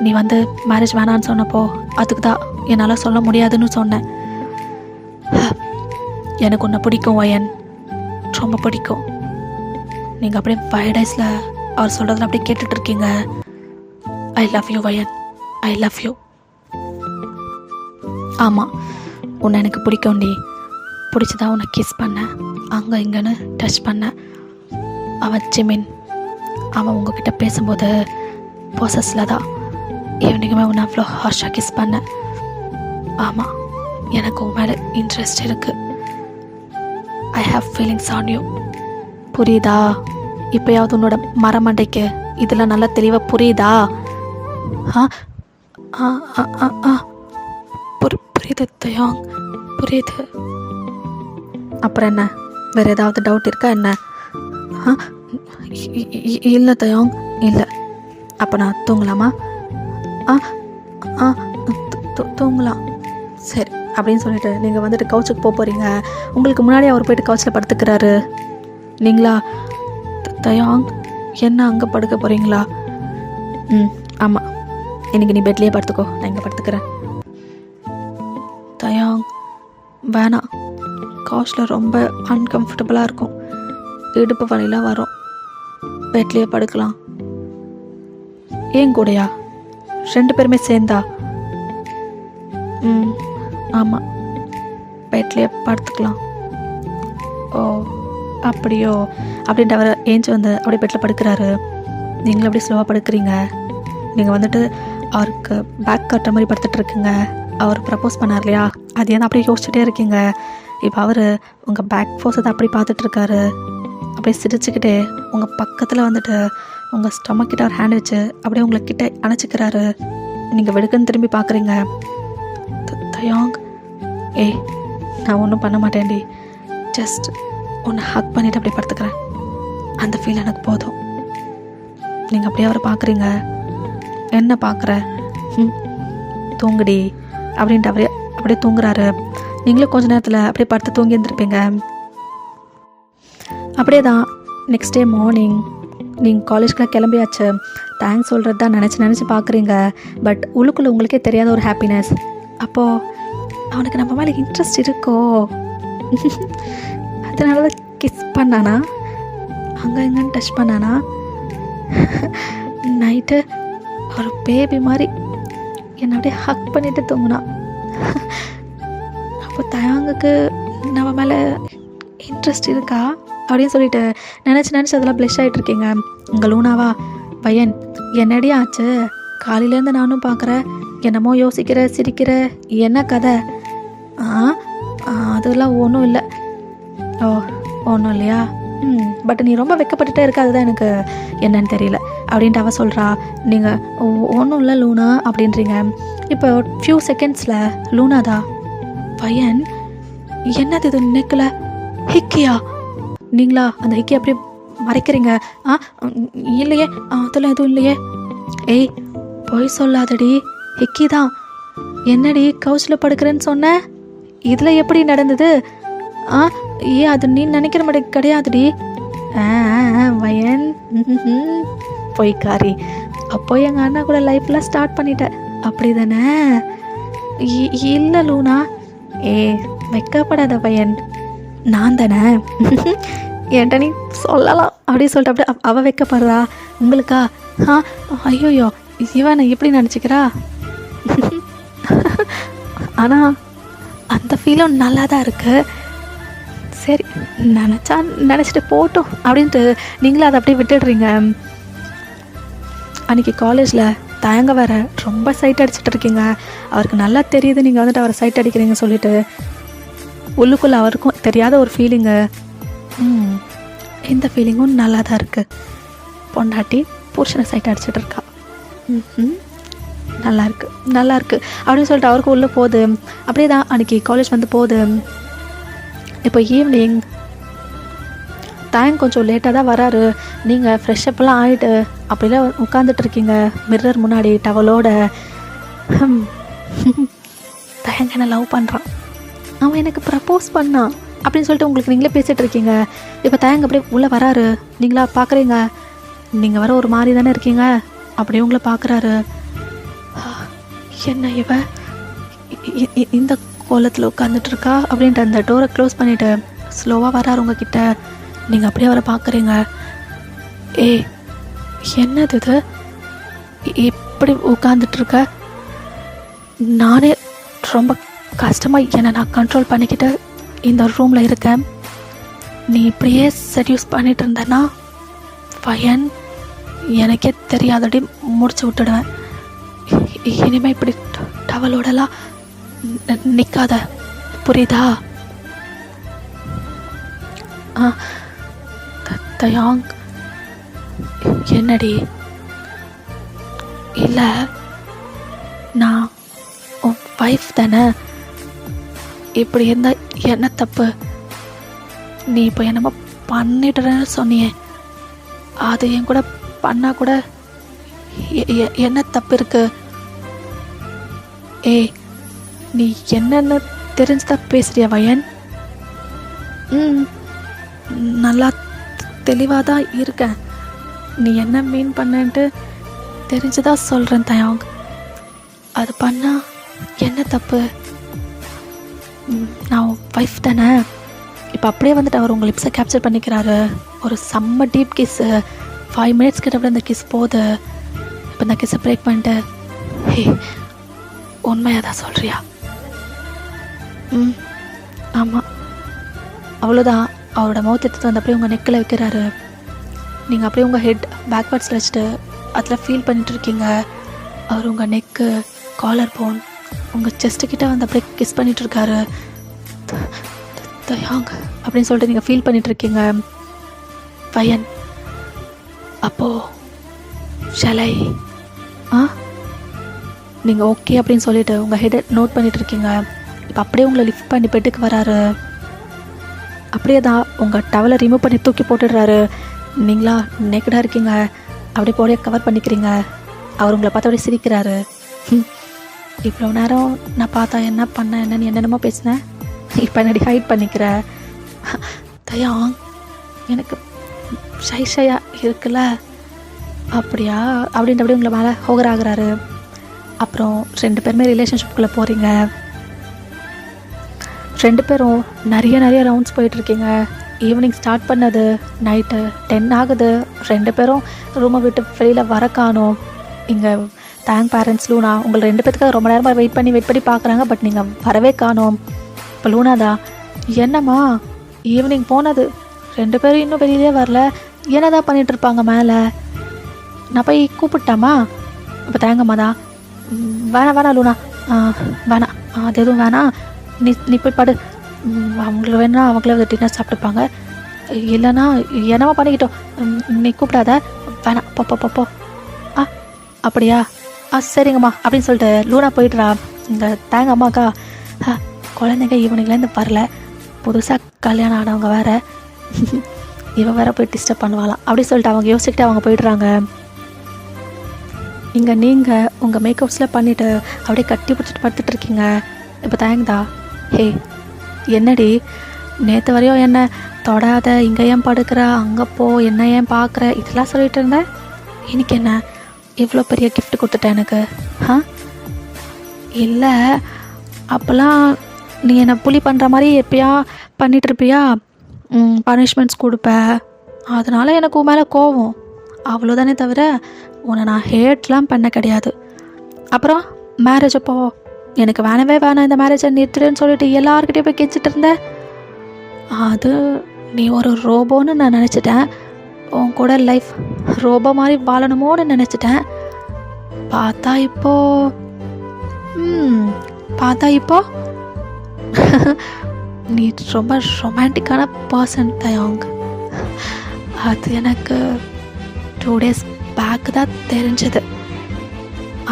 நீ வந்து மேரேஜ் வேணான்னு சொன்னப்போ அதுக்கு தான் என்னால் சொல்ல முடியாதுன்னு சொன்னேன். எனக்கு உன்னை பிடிக்கும் வயன், ரொம்ப பிடிக்கும். நீங்கள் அப்படியே 5 daysல அவர் சொல்கிறதுல அப்படியே கேட்டுட்ருக்கீங்க. I love you Vayan, I love you. ஆமாம், உன்னை எனக்கு பிடிக்கும்டி. பிடிச்சதா உன்னை கிஸ் பண்ணேன், அங்கே இங்கேன்னு டச் பண்ணேன். அவன் ஜிமின், அவன் உங்ககிட்ட பேசும்போது ப்ராசஸில் தான் ஈவினிங்குமே உன்னை அவ்வளோ ஹார்ஷாக கிஸ் பண்ணேன். ஆமாம், எனக்கு உன் மேலே இன்ட்ரெஸ்ட் இருக்குது. I have feelings on you. புரியுதா? இப்போயாவது உன்னோட மரமண்டைக்கு இதெல்லாம் நல்லா தெளிவாக புரியுதா? ஆ ஆ ஆ ஆ ஆ புரியுது தயாங், புரியுது. அப்புறம் என்ன, வேறு ஏதாவது டவுட் இருக்கா என்ன? ஆ இல்லை தயாங், இல்லை. அப்போ நான் தூங்கலாமா? ஆ ஆ தூங்கலாம். சரி அப்படின்னு சொல்லிட்டு நீங்கள் வந்துட்டு கவுச்சுக்கு போகிறீங்க. உங்களுக்கு முன்னாடி அவர் போய்ட்டு கவுச்சில் படுத்துக்கிறாரு. நீங்களா தயாங் என்ன அங்கே படுக்க போகிறீங்களா? ஆமாம், இன்றைக்கி நீ பெட்லேயே படுத்துக்கோ, நான் இங்கே படுத்துக்கிறேன். தயாங் வேணாம், கவுச்சில் ரொம்ப அன்கம்ஃபர்டபுளாக இருக்கும், இடுப்பு வலிலாம் வரும், பெட்லேயே படுக்கலாம். ஏன் கூடயா? 2 பேருமே சேர்ந்தா? ஆமாம், பெட்லேயே படுத்துக்கலாம். ஓ அப்படியோ அப்படின்ட்டு அவர் ஏஞ்சி வந்து அப்படியே பெட்டில் படுக்கிறாரு. நீங்களும் அப்படியே ஸ்லோவாக படுக்கிறீங்க. நீங்கள் வந்துட்டு அவருக்கு பேக் கட்டுற மாதிரி படுத்துட்டு இருக்குங்க. அவர் ப்ரப்போஸ் பண்ணார் இல்லையா, அது ஏன்னா அப்படியே யோசிச்சுட்டே இருக்கீங்க. இப்போ அவர் உங்கள் பேக் ஃபோர்ஸை அப்படி பார்த்துட்ருக்காரு. அப்படியே சிரிச்சுக்கிட்டே உங்கள் பக்கத்தில் வந்துட்டு உங்கள் ஸ்டொமக் கிட்ட ஒரு ஹேண்ட் வச்சு அப்படியே உங்களை கிட்ட அணைச்சிக்கிறாரு. நீங்கள் வெடுக்குன்னு திரும்பி பார்க்குறீங்க. தயாங் ஏய், நான் ஒன்றும் பண்ண மாட்டேன்டி, ஜஸ்ட் உன்னை ஹக் பண்ணிவிட்டு அப்படியே படுத்துக்கிறேன், அந்த ஃபீல் எனக்கு போதும். நீங்கள் அப்படியே அவரை பார்க்குறீங்க. என்ன பார்க்குற? தூங்குடி அப்படின்ட்டு அவரே அப்படியே தூங்குறாரு. நீங்களும் கொஞ்ச நேரத்தில் அப்படியே படுத்து தூங்கி இருந்திருப்பீங்க. அப்படியே தான் நெக்ஸ்ட் டே மார்னிங் நீங்கள் காலேஜ்க்குலாம் கிளம்பியாச்சு. தேங்க்ஸ் சொல்கிறது தான் நினச்சி பார்க்குறீங்க. பட் உள்ளுக்குள்ளே உங்களுக்கே தெரியாத ஒரு ஹாப்பினஸ். அப்போது அவனுக்கு நம்ம மேலே இன்ட்ரெஸ்ட் இருக்கோ, அதனால தான் கிஸ் பண்ணானா, அங்கே இங்கன்னு டச் பண்ணானா, நைட்டு ஒரு பேபி மாதிரி என்னை அப்படியே ஹக் பண்ணிவிட்டு தூங்கினான். அப்போ தயாங்குக்கு நம்ம மேலே இன்ட்ரெஸ்ட் இருக்கா அப்படின்னு சொல்லிட்டு நினச்சி அதெல்லாம் ப்ளஷ் ஆகிட்ருக்கீங்க. உங்கள் லூனாவா, பையன் என்னடி ஆச்சு, காலையிலேருந்து நானும் பார்க்குறேன், என்னமோ யோசிக்கிற சிரிக்கிற, என்ன கதை? அதெல்லாம் ஒன்றும் இல்லை. ஓ ஒன்றும் இல்லையா? பட் நீ ரொம்ப வெக்கப்பட்டுட்டே இருக்க, அதுதான் எனக்கு என்னன்னு தெரியல அப்படின்ட்டு அவ சொல்கிறா. நீங்கள் ஒன்றும் இல்லை லூனா அப்படின்றீங்க. இப்போ ஃபியூ செகண்ட்ஸில் லூனாதா, பையன் என்னது இது நெக்கில் ஹிக்கியா? நீங்களா அந்த ஹிக்கி அப்படியே மறைக்கிறீங்க. இல்லையே, அதெல்லாம் எதுவும் இல்லையே. ஏய் பொய் சொல்லாதடி, ஹிக்கி தான். என்னடி கவுச்சில் படுக்கிறேன்னு சொன்ன, இதில் எப்படி நடந்தது? ஏன் அது நீ நினைக்கிற மாதிரி கிடையாதுடி. வயன் பொய்க்காரி. அப்போ எங்கள் அண்ணா கூட லைஃப்பில் ஸ்டார்ட் பண்ணிட்டேன் அப்படி தானே? இல்லை லூனா. வெக்கப்படாத பையன், நான் தானே என்கிட்ட நீ சொல்லலாம் அப்படின்னு சொல்லிட்டு அப்படியே அவள் வைக்கப்படுறா. உங்களுக்கா? ஐயோயோ இவன் எப்படி நினச்சிக்கிறா? ஆனால் அந்த ஃபீலும் நல்லா தான் இருக்குது. சரி நினச்சா நினச்சிட்டு போட்டோம் அப்படின்ட்டு நீங்களும் அதை அப்படியே விட்டுடுறீங்க. அன்றைக்கி காலேஜில் தயங்க வேற ரொம்ப சைட் அடிச்சுட்டு இருக்கீங்க. அவருக்கு நல்லா தெரியுது நீங்கள் வந்துட்டு அவரை சைட் அடிக்கிறீங்க சொல்லிட்டு. உள்ளுக்குள்ளே அவருக்கும் தெரியாத ஒரு ஃபீலிங்கு. இந்த ஃபீலிங்கும் நல்லா தான் இருக்குது. பொண்டாட்டி புருஷனை சைட் அடிச்சுட்டு இருக்கா. நல்லா இருக்கு அப்படின்னு சொல்லிட்டு அவருக்கு உள்ளே போகுது. அப்படியே தான் அன்றைக்கி காலேஜ் வந்து போகுது. இப்போ ஈவினிங் டைம் கொஞ்சம் லேட்டாக தான் வராரு. நீங்கள் ஃப்ரெஷ்ஷப்லாம் ஆகிட்டு அப்படிலாம் உட்காந்துட்ருக்கீங்க மிரர் முன்னாடி டவலோட. தயங்க என்ன லவ் பண்ணுறான், அவன் எனக்கு ப்ரப்போஸ் பண்ணான் அப்படின்னு சொல்லிட்டு உங்களுக்கு நீங்களே பேசிகிட்டு இருக்கீங்க. இப்போ தயங்க அப்படியே உள்ளே வராரு. நீங்களா பார்க்குறீங்க, நீங்கள் வர ஒரு மாதிரி தானே இருக்கீங்க. அப்படியே உங்களை பார்க்குறாரு. என்ன இவ இந்த கோலத்தில் உட்காந்துட்ருக்கா அப்படின்ட்டு அந்த டோரை க்ளோஸ் பண்ணிவிட்டு ஸ்லோவாக வராரு உங்ககிட்ட. நீங்கள் அப்படியே அவரை பார்க்குறீங்க. என்னது இது இப்படி உட்காந்துட்ருக்க? நானே ரொம்ப கஷ்டமாக என்னை நான் கண்ட்ரோல் பண்ணிக்கிட்டு இந்த ரூமில் இருக்கேன். நீ இப்படியே செட்யூஸ் பண்ணிட்டு இருந்தேன்னா பையன் எனக்கே தெரியாதடி முடிச்சு விட்டுடுவேன். இனிமேல் இப்படி டவலோடலாம் நிற்காத, புரியுதா? தயாங், என்னடி? இல்லை, நான் உன் வைஃப் தானே. இப்படி இருந்தால் என்ன தப்பு? நீ இப்போ என்னமோ பண்ணிடுறேன்னு சொன்னியே, அது என் கூட பண்ணா கூட என்ன தப்பு இருக்கு? ஏய், நீ என்னன்னு தெரிஞ்சுதான் பேசுறியா வயன்? நல்லா தெளிவாக தான் இருக்கேன். நீ என்ன மீன் பண்ணன்ட்டு தெரிஞ்சுதான் சொல்கிறேன் தயாங். அது பண்ணா என்ன தப்பு? நான் வைஃப் தானே. இப்போ அப்படியே வந்துட்டு அவர் உங்கள் லிப்ஸை கேப்சர் பண்ணிக்கிறாரு. ஒரு செம்ம டீப் கிஸ்ஸு, 5 minutes கிட்ட விட அந்த கிஸ் போகுது. இப்போ இந்த கிஸ்ஸை பிரேக் பண்ணிட்டு, ஹே, உண்மையாக தான் சொல்கிறியா? ஆமாம். அவ்வளோதான். அவரோட மவுத் எடுத்துட்டு வந்து அப்படியே உங்கள் நெக்கில் வைக்கிறாரு. நீங்கள் அப்படியே உங்கள் ஹெட் பேக்வர்ட்ஸில் வச்சுட்டு அதில் ஃபீல் பண்ணிகிட்ருக்கீங்க. அவர் உங்கள் நெக்கு, காலர் போன், உங்கள் செஸ்ட்டுக்கிட்ட வந்து அப்படியே கிஸ் பண்ணிகிட்ருக்காரு. தயாங் அப்படின்னு சொல்லிட்டு நீங்கள் ஃபீல் பண்ணிகிட்ருக்கீங்க. வயன், அப்போது ஷலை நீங்கள் ஓகே அப்படின்னு சொல்லிவிட்டு உங்கள் ஹெட்டை நோட் பண்ணிகிட்ருக்கீங்க. இப்போ அப்படியே உங்களை லிஃப்ட் பண்ணி பெட்டுக்கு வராரு. அப்படியே தான் உங்கள் டவலை ரிமூவ் பண்ணி தூக்கி போட்டுடுறாரு. நீங்களா நேக்கடாக இருக்கீங்க, அப்படியே போடியே கவர் பண்ணிக்கிறீங்க. அவர் உங்களை பார்த்து அப்படியே சிரிக்கிறாரு. இவ்வளோ நேரம் நான் பார்த்தா என்ன பண்ணேன், என்னன்னு என்னென்னமோ பேசினேன், இப்போ என்னடி ஹைட் பண்ணிக்கிற? தயாங், எனக்கு ஷையா இருக்குல்ல, அப்படியா அப்படின்ட்டு அப்படியே உங்களை மேலே ஹோகர் ஆகுறாரு. அப்புறம் 2 பேருமே ரிலேஷன்ஷிப்புக்குள்ளே போகிறீங்க. 2 பேரும் நிறைய ரவுண்ட்ஸ் போயிட்டுருக்கீங்க. ஈவினிங் ஸ்டார்ட் பண்ணது நைட்டு 10 ஆகுது. 2 பேரும் ரூமை விட்டு வெளியில் வர காணோம். இங்கே தேங்க் பேரண்ட்ஸ் லூனா உங்களை 2 பேத்துக்காக ரொம்ப நேரமாக வெயிட் பண்ணி பார்க்குறாங்க. பட் நீங்கள் வரவே காணோம். இப்போ லூனாதா, என்னம்மா ஈவினிங் போனது 2 பேரும் இன்னும் வெளியிலே வரல, என்னதான் பண்ணிகிட்ருப்பாங்க மேலே? நான் போய் கூப்பிட்டாமா? இப்போ தேங்கம்மா தான், வேணாம் லூனா, வேணாம், அது எதுவும் வேணாம், நீ போய் படு. அவங்களுக்கு வேணா அவங்களே டின்னர் சாப்பிட்டுப்பாங்க, இல்லைன்னா என்னவா பண்ணிக்கிட்டோம், நீ கூப்பிடாத, வேணாம், போ. அப்படியா? சரிங்கம்மா அப்படின்னு சொல்லிட்டு லூனா போயிடுறா. இங்கே தேங்க அம்மாக்கா, குழந்தைங்க ஈவினிங்லேருந்து வரல, புதுசாக கல்யாணம் ஆனவங்க வேற, இவன் வேற போய் டிஸ்டர்ப் பண்ணுவாளாம் அப்படி சொல்லிட்டு அவங்க யோசிச்சுக்கிட்டு அவங்க போயிடுறாங்க. இங்கே நீங்கள் உங்கள் மேக்கப்ஸில் பண்ணிவிட்டு அப்படியே கட்டி பிடிச்சிட்டு படுத்துட்ருக்கீங்க. இப்போ தேங்கதா, ஹே என்னடி, நேற்று வரையும் என்ன தொடாத, இங்கே ஏன் படுக்கிற, அங்கே போ, என்ன ஏன் பார்க்குற, இதெல்லாம் சொல்லிட்டு இருந்தேன். இன்னைக்கு என்ன இவ்வளோ பெரிய கிஃப்ட் கொடுத்துட்டேன் எனக்கு? இல்லை, அப்போல்லாம் நீ என்னை புலி பண்ணுற மாதிரி எப்பயா பண்ணிகிட்ருப்பியா, பனிஷ்மெண்ட்ஸ் கொடுப்ப, அதனால் எனக்கு உன் மேலே கோவம், அவ்வளோதானே தவிர உன்னை நான் ஹேட்லாம் பண்ண கிடையாது. அப்புறம் மேரேஜ் அப்போ எனக்கு வேணாம் இந்த மேரேஜை நிறுத்துடுன்னு சொல்லிட்டு எல்லாருக்கிட்டையும் போய் கெஞ்சிட்டு இருந்தேன். அது நீ ஒரு ரோபோன்னு நான் நினச்சிட்டேன். உன் கூட லைஃப் ரோபோ மாதிரி வாழணுமோன்னு நினச்சிட்டேன். பார்த்தா இப்போ நீ ரொம்ப ரொமான்டிக்கான பர்சன் தயாங். அது எனக்கு 2 days பேக் தான் தெரிஞ்சது.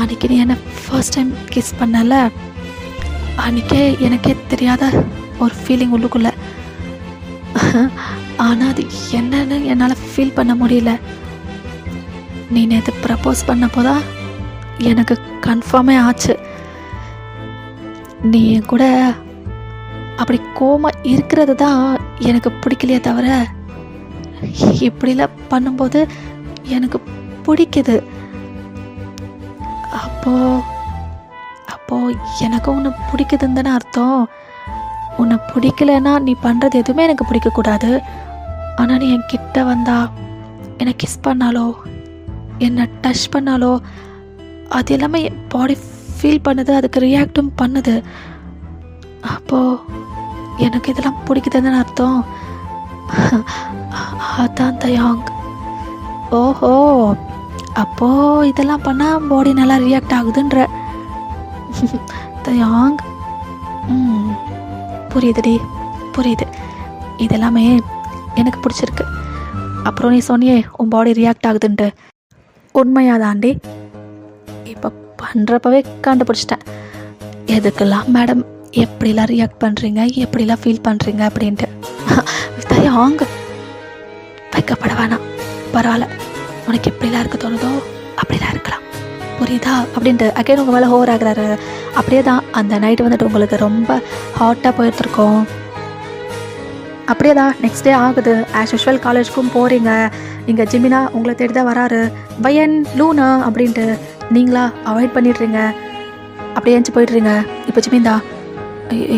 அன்றைக்கி நீ என்னை ஃபர்ஸ்ட் டைம் கிஸ் பண்ணல, அன்றைக்கே எனக்கே தெரியாத ஒரு ஃபீலிங் உள்ளுக்குள்ளே. ஆனால் அது என்னன்னு என்னால் ஃபீல் பண்ண முடியல. நீ நேற்று ப்ரப்போஸ் பண்ணப்போ தான் எனக்கு கன்ஃபார்மே ஆச்சு. நீ என் கூட அப்படி கோமா இருக்கிறது தான் எனக்கு பிடிக்கலையே தவிர, இப்படிலாம் பண்ணும்போது எனக்கு பிடிக்குது. அப்போ எனக்கும் உன்னை பிடிக்குதுன்னு தானே அர்த்தம். உன்னை பிடிக்கலன்னா நீ பண்ணுறது எதுவுமே எனக்கு பிடிக்கக்கூடாது. ஆனால் நீ என் கிட்ட வந்தா, என்னை கிஸ் பண்ணாலோ, என்னை டச் பண்ணாலோ, அது எல்லாமே என் பாடி ஃபீல் பண்ணுது, அதுக்கு ரியாக்டும் பண்ணுது. அப்போது எனக்கு இதெல்லாம் பிடிக்குதுன்னு அர்த்தம். அதான் தயாங். ஓஹோ, அப்போது இதெல்லாம் பண்ணால் பாடி நல்லா ரியாக்ட் ஆகுதுன்ற தயாங். புரியுதுடி, புரியுது. இதெல்லாமே எனக்கு பிடிச்சிருக்கு. அப்புறம் நீ சொன்னியே உன் பாடி ரியாக்ட் ஆகுதுன்ட்டு, உண்மையாக தாண்டி இப்போ பண்ணுறப்பவே கண்டுபிடிச்சிட்டேன் எதுக்கெல்லாம் மேடம் எப்படிலாம் ரியாக்ட் பண்ணுறீங்க, எப்படிலாம் ஃபீல் பண்ணுறீங்க அப்படின்ட்டு. தயாங், வைக்கப்பட வேணாம், பரவாயில்ல, உனக்கு எப்படிலாம் இருக்க தோணுதோ அப்படிலாம் இருக்கலாம், புரியுதா அப்படின்ட்டு அகைன் உங்கள் மேலே ஓவர் ஆகுறாரு. அப்படியே தான் அந்த நைட்டு வந்துட்டு உங்களுக்கு ரொம்ப ஹாட்டாக போயிட்டுருக்கோம். அப்படியே தான் நெக்ஸ்ட் டே ஆகுது. ஆஸ் யூஷுவல் காலேஜுக்கும் போகிறீங்க. இங்கே ஜிமினா உங்களை தேடி தான் வராரு. பையன் லூனா அப்படின்ட்டு நீங்களா அவாய்ட் பண்ணிடுறீங்க, அப்படியே எழுந்து போயிடுறீங்க. இப்போ ஜிமின்தா,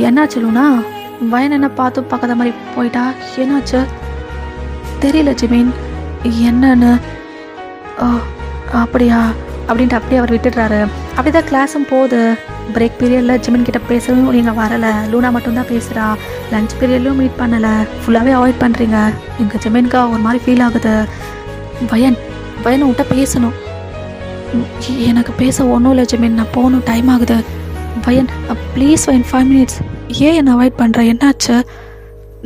என்னாச்சு லூனா? பையன் என்ன பார்க்காத மாதிரி போயிட்டா, என்னாச்சு தெரியல ஜிமின், என்னன்னு? ஓ அப்படியா அப்படின்ட்டு அப்படியே அவர் விட்டுடுறாரு. அப்படி தான் கிளாஸும் போகுது. பிரேக் பீரியடில் ஜிமின் கிட்ட பேசவும் நீங்கள் வரலை, லூனா மட்டும்தான் பேசுகிறா. லஞ்ச் பீரியட்லையும் மீட் பண்ணலை, ஃபுல்லாகவே அவாய்ட் பண்ணுறீங்க. எங்கள் ஜிமின்கா ஒரு மாதிரி ஃபீல் ஆகுது. பையன் உன்கிட்ட பேசணும். எனக்கு பேச ஒன்றும் இல்லை ஜிமின், நான் போகணும், டைம் ஆகுது. பையன் ப்ளீஸ் பையன் 5 minutes. ஏன் என்னை அவாய்ட் பண்ணுற? என்னாச்சு?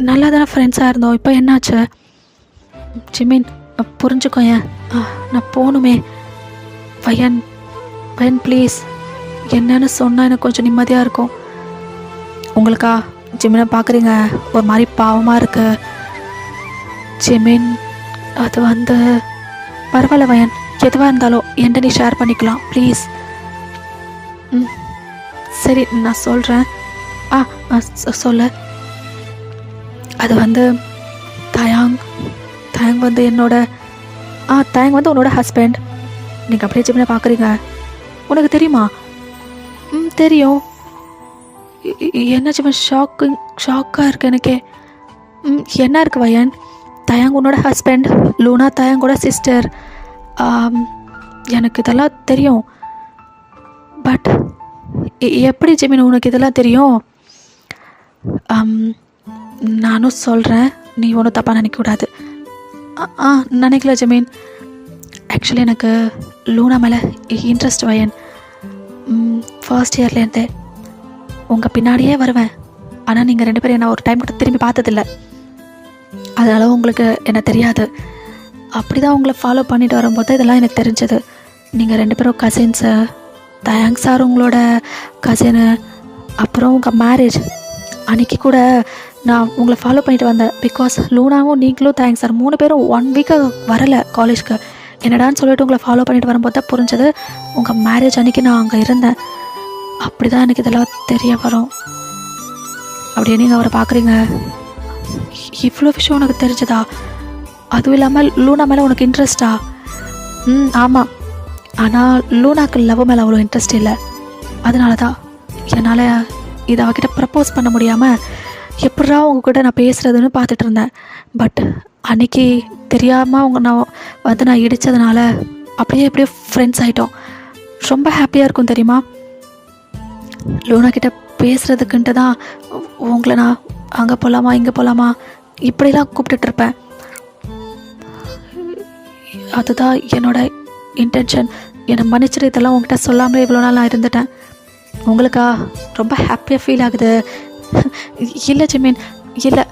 நல்லா தானே ஃப்ரெண்ட்ஸாக இருந்தோம், இப்போ என்னாச்சு? ஜிமின் புரிஞ்சுக்கோ, ஏன் நான் போகணுமே. பையன் ப்ளீஸ், என்னன்னு சொன்னால் எனக்கு கொஞ்சம் நிம்மதியாக இருக்கும். உங்களுக்கா ஜிமினை பார்க்குறீங்க ஒரு மாதிரி பாவமாக இருக்கு. ஜிமின் அது பரவாயில்ல வயன், எதுவாக இருந்தாலும் என்கிட்ட நீ ஷேர் பண்ணிக்கலாம் ப்ளீஸ். சரி நான் சொல்கிறேன். சொல்ல. அது தயாங் என்னோட தயாங் உன்னோட ஹஸ்பண்ட். நீங்கள் அப்படியே ஜிமினை பார்க்குறீங்க. உனக்கு தெரியுமா? தெரியும். என்ன ஜிமின் ஷாக்காக இருக்கு எனக்கே. என்ன இருக்குது வயன்? தயாங் உன்னோட ஹஸ்பண்ட், லூனா தயாங்கோட சிஸ்டர். எனக்கு இதெல்லாம் தெரியும். பட் எப்படி ஜிமின் உனக்கு இதெல்லாம் தெரியும்? நானும் சொல்கிறேன், நீ ஒன்றும் தப்பாக நினைக்கக்கூடாது. நினைக்கல ஜிமின். ஆக்சுவலி எனக்கு லூனா மேலே இன்ட்ரெஸ்ட் வயன். ஃபர்ஸ்ட் இயர்லேருந்தே உங்கள் பின்னாடியே வருவேன். ஆனால் நீங்கள் 2 பேரும் என்ன ஒரு டைம் கூட திரும்பி பார்த்ததில்ல, அதனால் உங்களுக்கு என்ன தெரியாது. அப்படி தான் உங்களை ஃபாலோ பண்ணிட்டு வரும்போது இதெல்லாம் எனக்கு தெரிஞ்சது. நீங்கள் 2 பேரும் கசின்ஸு, தயாங் சார் உங்களோட கசினு, அப்புறம் உங்கள் மேரேஜ் அன்றைக்கி கூட நான் உங்களை ஃபாலோ பண்ணிட்டு வந்தேன். பிகாஸ் லூனாவும் நீங்களும் தயாங் சார் 3 பேரும் 1 வீக்கு வரலை காலேஜ்க்கு. என்னடான்னு சொல்லிட்டு உங்களை ஃபாலோ பண்ணிட்டு வரும்போது தான் புரிஞ்சது உங்கள் மேரேஜ் அன்றைக்கி நான் அங்கே இருந்தேன். அப்படி தான் எனக்கு இதெல்லாம் தெரிய வரும். அப்படியே நீங்கள் அவரை பார்க்குறீங்க. இவ்வளோ விஷயம் உனக்கு தெரிஞ்சதா? அதுவும் இல்லாமல் லூனா மேலே உனக்கு இன்ட்ரெஸ்டா? ஆமாம். ஆனால் லூனாக்கு லவ் மேலே அவ்வளோ இன்ட்ரெஸ்ட் இல்லை. அதனால தான் என்னால் இதை அவகிட்ட ப்ரப்போஸ் பண்ண முடியாமல் எப்படா உங்ககிட்ட நான் பேசுகிறதுன்னு பார்த்துட்டு இருந்தேன். பட் அன்றைக்கி தெரியாமல் நான் இடித்ததுனால அப்படியே ஃப்ரெண்ட்ஸ் ஆகிட்டோம். ரொம்ப ஹாப்பியாக இருக்கும் தெரியுமா? லூனா கிட்ட பேசுகிறதுக்குன்ட்டு தான் உங்களை நான் அங்கே போகலாமா இங்கே போகலாமா இப்படிலாம் கூப்பிட்டுட்ருப்பேன். அதுதான் என்னோட இன்டென்ஷன். என்னை மன்னிச்சிட்டு இதெல்லாம் உங்ககிட்ட சொல்லாமலே இவ்வளோ நாள் நான் இருந்துட்டேன். உங்களுக்கா ரொம்ப ஹாப்பியாக ஃபீல் ஆகுது? இல்லை ஜிமின், இல்லை,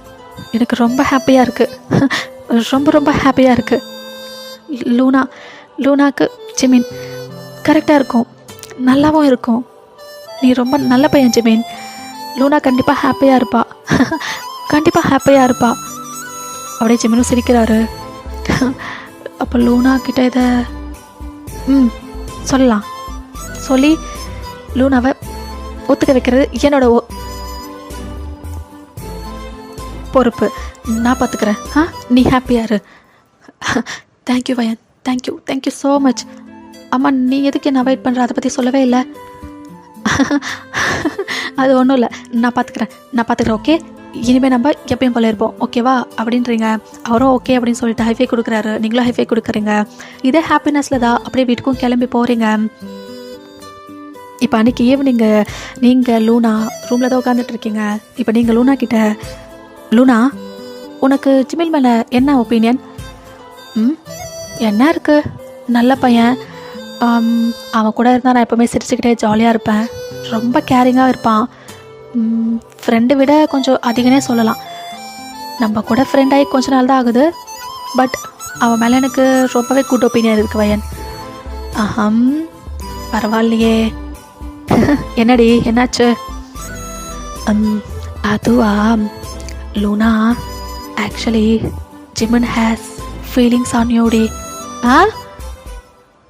எனக்கு ரொம்ப ஹாப்பியாக இருக்குது, ரொம்ப ஹாப்பியாக இருக்குது. லூனாக்கு ஜிமின் கரெக்டாக இருக்கும், நல்லாவும் இருக்கும். நீ ரொம்ப நல்ல பையன் ஜிமின். லூனா கண்டிப்பாக ஹாப்பியாக இருப்பா, கண்டிப்பாக ஹாப்பியாக இருப்பா. அப்படியே ஜிமினும் சிரிக்கிறாரு. அப்போ லூனா கிட்ட இதை சொல்லலாம். சொல்லி லூனாவை ஒத்துக்க வைக்கிறது என்னோட பொறுப்பு. நான் பார்த்துக்கிறேன். நீ ஹாப்பியாரு. Thank you Vayan, thank you so much. அம்மா, நீ எதுக்கு என்ன அவாய்ட் பண்ணுற? அதை பற்றி சொல்லவே இல்லை. அது ஒன்றும் இல்லை, நான் பார்த்துக்கிறேன். ஓகே, இனிமேல் நம்ம எப்பயும் போல இருப்போம், ஓகேவா அப்படின்றீங்க. அவரும் ஓகே அப்படின்னு சொல்லிட்டு ஹைஃபை கொடுக்குறாரு. நீங்களும் ஹைஃபை கொடுக்குறீங்க. இதே ஹாப்பினஸில் தான் அப்படியே வீட்டுக்கும் கிளம்பி போகிறீங்க. இப்போ அன்றைக்கி ஈவினிங்கு நீங்கள் லூனா ரூமில் தான் உட்காந்துட்ருக்கீங்க. இப்போ நீங்கள் லூனா கிட்ட, லூனா உனக்கு ஜிமில் மேலே என்ன ஒப்பீனியன்? என்ன இருக்குது? நல்ல பையன். அவன் கூட இருந்தால் நான் எப்போவுமே சிரிச்சுக்கிட்டே ஜாலியாக இருப்பேன். ரொம்ப கேரிங்காக இருப்பான். ஃப்ரெண்டு விட கொஞ்சம் அதிகனே சொல்லலாம். நம்ம கூட ஃப்ரெண்டாகி கொஞ்ச நாள் தான் ஆகுது. பட் அவன் மேலே எனக்கு ரொம்பவே குட் ஒப்பீனியன் இருக்குது வயன். பரவாயில்லையே. என்னடி என்னாச்சு? அதுவா லூனா, ஆக்சுவலி ஜிமன் ஹேஸ் ஃபீலிங்ஸ் ஆன் யூ டி.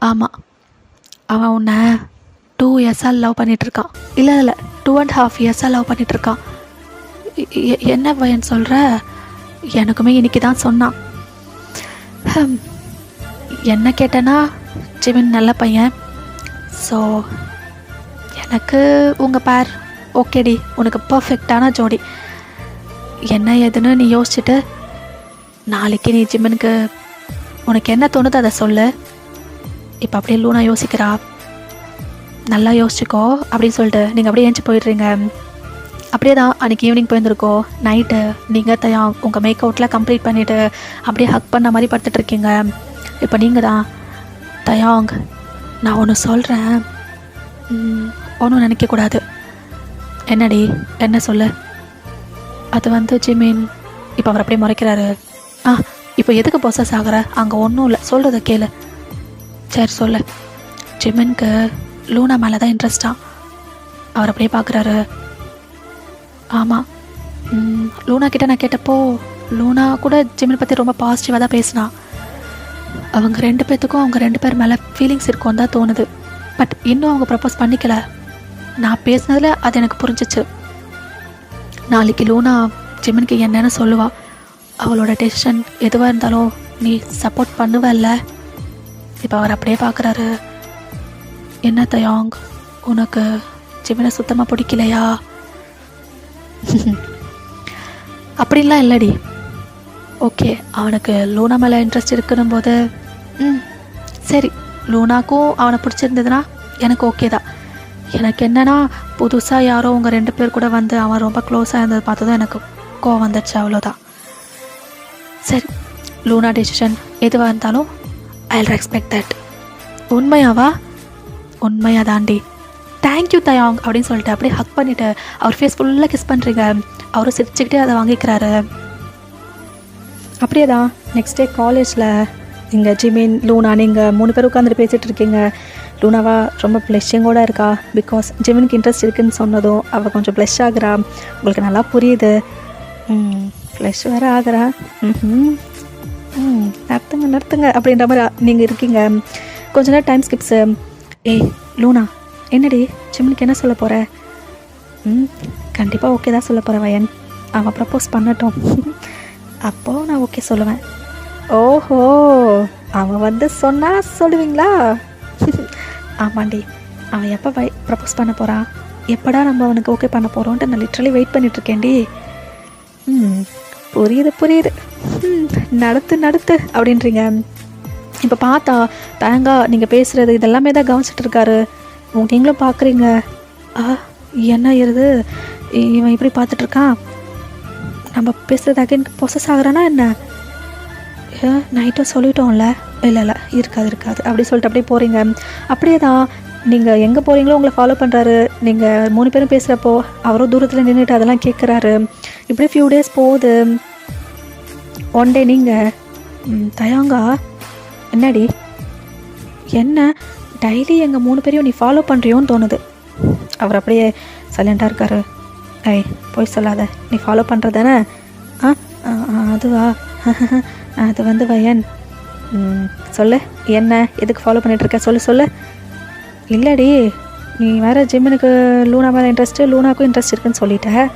ஆமாம், அவன் உன்னை 2 இயர்ஸாக லவ் பண்ணிகிட்ருக்கான். இல்லை 2.5 இயர்ஸாக லவ் பண்ணிகிட்ருக்கான். என்ன பையன் சொல்கிற? எனக்குமே இன்னைக்கு தான் சொன்னான். என்ன கேட்டேன்னா, ஜிமின் நல்ல பையன். ஸோ எனக்கு உங்கள் பேர் ஓகேடி, உனக்கு பர்ஃபெக்டான ஜோடி. என்ன ஏதுன்னு நீ யோசிச்சுட்டு நாளைக்கு நீ ஜிமினுக்கு உனக்கு என்ன தோணுது அதை சொல்லு. இப்போ அப்படியே லூனா யோசிக்கிறா. நல்லா யோசிச்சுக்கோ அப்படின்னு சொல்லிட்டு நீங்கள் அப்படியே ஏஞ்சி போயிடுறீங்க. அப்படியே தான் அன்றைக்கி ஈவினிங் போயிருந்துருக்கோ. நைட்டு நீங்கள் தயாங் உங்கள் மேக் அவுட்டில் கம்ப்ளீட் பண்ணிவிட்டு அப்படியே ஹக் பண்ண மாதிரி படுத்துட்ருக்கீங்க. இப்போ நீங்கள் தான் தயாங், நான் ஒன்று சொல்கிறேன், ஒன்றும் நினைக்கக்கூடாது. என்னடி, என்ன சொல்லு? அது ஜிமின். இப்போ அவர் அப்படியே முறைக்கிறாரு. இப்போ எதுக்கு ப்ரொசஸ் ஆகிற? அங்கே ஒன்றும் இல்லை, சொல்கிறத கேளு. சரி சொல்லு. ஜிமின்க்கு லூனா மேலே தான் இன்ட்ரெஸ்டா. அவர் அப்படியே பார்க்குறாரு. ஆமாம், லூனா கிட்டே நான் கேட்டப்போ லூனா கூட ஜிமின் பற்றி ரொம்ப பாசிட்டிவாக தான் பேசினான். அவங்க 2 பேர்த்துக்கும் அவங்க 2 பேர் மேலே ஃபீலிங்ஸ் இருக்கும்னு தான் தோணுது. பட் இன்னும் அவங்க ப்ரப்போஸ் பண்ணிக்கல. நான் பேசினதில் அது எனக்கு புரிஞ்சிச்சு. நாளைக்கு லூனா ஜிமினுக்கு என்னன்னு சொல்லுவாள். அவளோட டெசிஷன் எதுவாக இருந்தாலும் நீ சப்போர்ட் பண்ணுவல்ல? இப்போ அவர் அப்படியே பார்க்குறாரு. என்ன தயாங், உனக்கு ஜிமினை சுத்தமாக பிடிக்கலையா? அப்படின்லாம் இல்லடி. ஓகே, அவனுக்கு லூனா மேலே இன்ட்ரெஸ்ட் இருக்குன்னும் போது சரி, லூனாக்கும் அவனை பிடிச்சிருந்ததுன்னா எனக்கு ஓகே தான். எனக்கு என்னன்னா, புதுசாக யாரோ உங்கள் 2 பேர் கூட வந்து அவன் ரொம்ப க்ளோஸாக இருந்தது பார்த்ததும் எனக்கு கோவம் வந்துடுச்சு, அவ்வளோதான். சரி, லூனா டெசிஷன் எதுவாக இருந்தாலும் ஐ வில் ரெஸ்பெக்ட் தட். உண்மையாவா? உண்மையாக தாண்டி. தேங்க்யூ தயாங் அப்படின்னு சொல்லிட்டு அப்படியே ஹக் பண்ணிவிட்டு அவர் ஃபேஸ் ஃபுல்லாக கிஸ் பண்ணுறீங்க. அவரும் சிரிச்சுக்கிட்டே அதை வாங்கிக்கிறாரு. அப்படியே தான் நெக்ஸ்ட் டே காலேஜில் இங்கே ஜிமின் லூனா நீங்கள் 3 பேர் உட்காந்துட்டு பேசிகிட்டு இருக்கீங்க. லூனாவா ரொம்ப ப்ளஷிங்கோடு இருக்கா. பிகாஸ் ஜிமினுக்கு இன்ட்ரெஸ்ட் இருக்குதுன்னு சொன்னதும் அவள் கொஞ்சம் ப்ளஷ் ஆகுறா. உங்களுக்கு நல்லா புரியுது. ப்ளஷ் வேறு ஆகுறா. நடத்துங்க அப்படின்ற மாதிரி நீங்கள் இருக்கீங்க. கொஞ்ச நேரம் டைம் ஸ்கிப்ஸு. லூனா, என்னடி ஜிமினுக்கு என்ன சொல்ல போகிற? கண்டிப்பாக ஓகே தான் சொல்ல போகிறேன் வயன். அவன் ப்ரப்போஸ் பண்ணட்டும், அப்போது நான் ஓகே சொல்லுவேன். ஓஹோ, அவன் சொன்னால் சொல்லுவீங்களா? ஆமாண்டி, அவன் எப்போ ப்ரப்போஸ் பண்ண போகிறான், எப்படா நம்ம அவனுக்கு ஓகே பண்ண போகிறோன்ட்டு நான் லிட்ரலி வெயிட் பண்ணிகிட்ருக்கேன்டி. புரியுது. நடத்து அப்படின்றீங்க. இப்போ பார்த்தா தேங்கா நீங்கள் பேசுகிறது இதெல்லாமே தான் கவனிச்சிட்ருக்காரு. நீங்களும் பார்க்குறீங்க. என்ன இருது இவன் இப்படி பார்த்துட்ருக்கான், நம்ம பேசுகிறது அகைன் ப்ரொசஸ் ஆகுறானா என்ன? நைட்டும் சொல்லிட்டோம்ல. இல்லை இருக்காது அப்படி சொல்லிட்டு அப்படியே போகிறீங்க. அப்படியே தான் நீங்கள் எங்கே போகிறீங்களோ உங்களை ஃபாலோ பண்ணுறாரு. நீங்கள் 3 பேரும் பேசுகிறப்போ அவரும் தூரத்தில் நின்றுட்டு அதெல்லாம் கேட்குறாரு. இப்படி ஃபியூ டேஸ் போகுது. ஒன் டே நீங்கள் தயாங்கா, என்னடி என்ன டெய்லி எங்கள் 3 பேரையும் நீ ஃபாலோ பண்ணுறியோன்னு தோணுது. அவர் அப்படியே சைலண்ட்டாக இருக்கார். போய் சொல்லாத, நீ ஃபாலோ பண்ணுறதானே? அதுவா? அது வயன். சொல்லு, என்ன எதுக்கு ஃபாலோ பண்ணிகிட்ருக்க? சொல்லு. இல்லடி, நீ வேறு ஜிம்முனுக்கு லூனா மேலே இன்ட்ரெஸ்ட்டு, லூனாக்கும் இன்ட்ரெஸ்ட் இருக்குன்னு சொல்லிட்டேன்.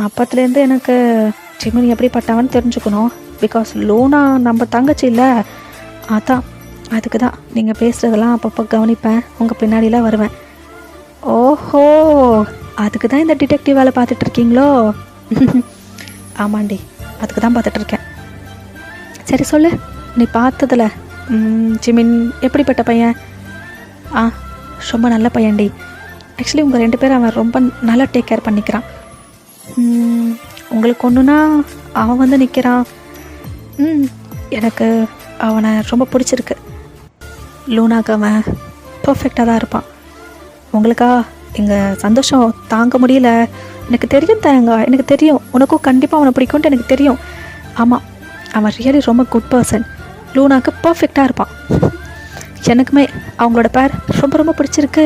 அப்பத்துலேருந்து எனக்கு ஜிமின் எப்படிப்பட்டவன்னு தெரிஞ்சுக்கணும். பிகாஸ் லூனா நம்ம தங்கச்சி இல்லை, அதுக்கு தான் நீங்கள் பேசுகிறதெல்லாம் அப்பப்போ கவனிப்பேன், உங்கள் பின்னாடிலாம் வருவேன். ஓஹோ, அதுக்கு தான் இந்த டிடெக்டிவ் வேலை பார்த்துட்ருக்கீங்களோ? ஆமாண்டி, அதுக்கு தான் பார்த்துட்ருக்கேன். சரி சொல்லு, நீ பார்த்ததில் ஜிமின் எப்படிப்பட்ட பையன்? ரொம்ப நல்ல பையன்டி. ஆக்சுவலி உங்கள் 2 பேரும் அவன் ரொம்ப நல்லா டேக் கேர் பண்ணிக்கிறான். உங்களுக்கு ஒன்றுனா அவன் நிற்கிறான். எனக்கு அவனை ரொம்ப பிடிச்சிருக்கு. லூனாக்கு அவன் பர்ஃபெக்டாக தான் இருப்பான். உங்களுக்கா எங்கள் சந்தோஷம் தாங்க முடியல. எனக்கு தெரியும் தாங்க, எனக்கு தெரியும் உனக்கும் கண்டிப்பாக அவனை பிடிக்கும்ட்டு எனக்கு தெரியும். ஆமாம், அவன் ரியலி ரொம்ப குட் பர்சன். லூனாக்கு பர்ஃபெக்டாக இருப்பான். எனக்குமே அவங்களோட பேர் ரொம்ப ரொம்ப பிடிச்சிருக்கு.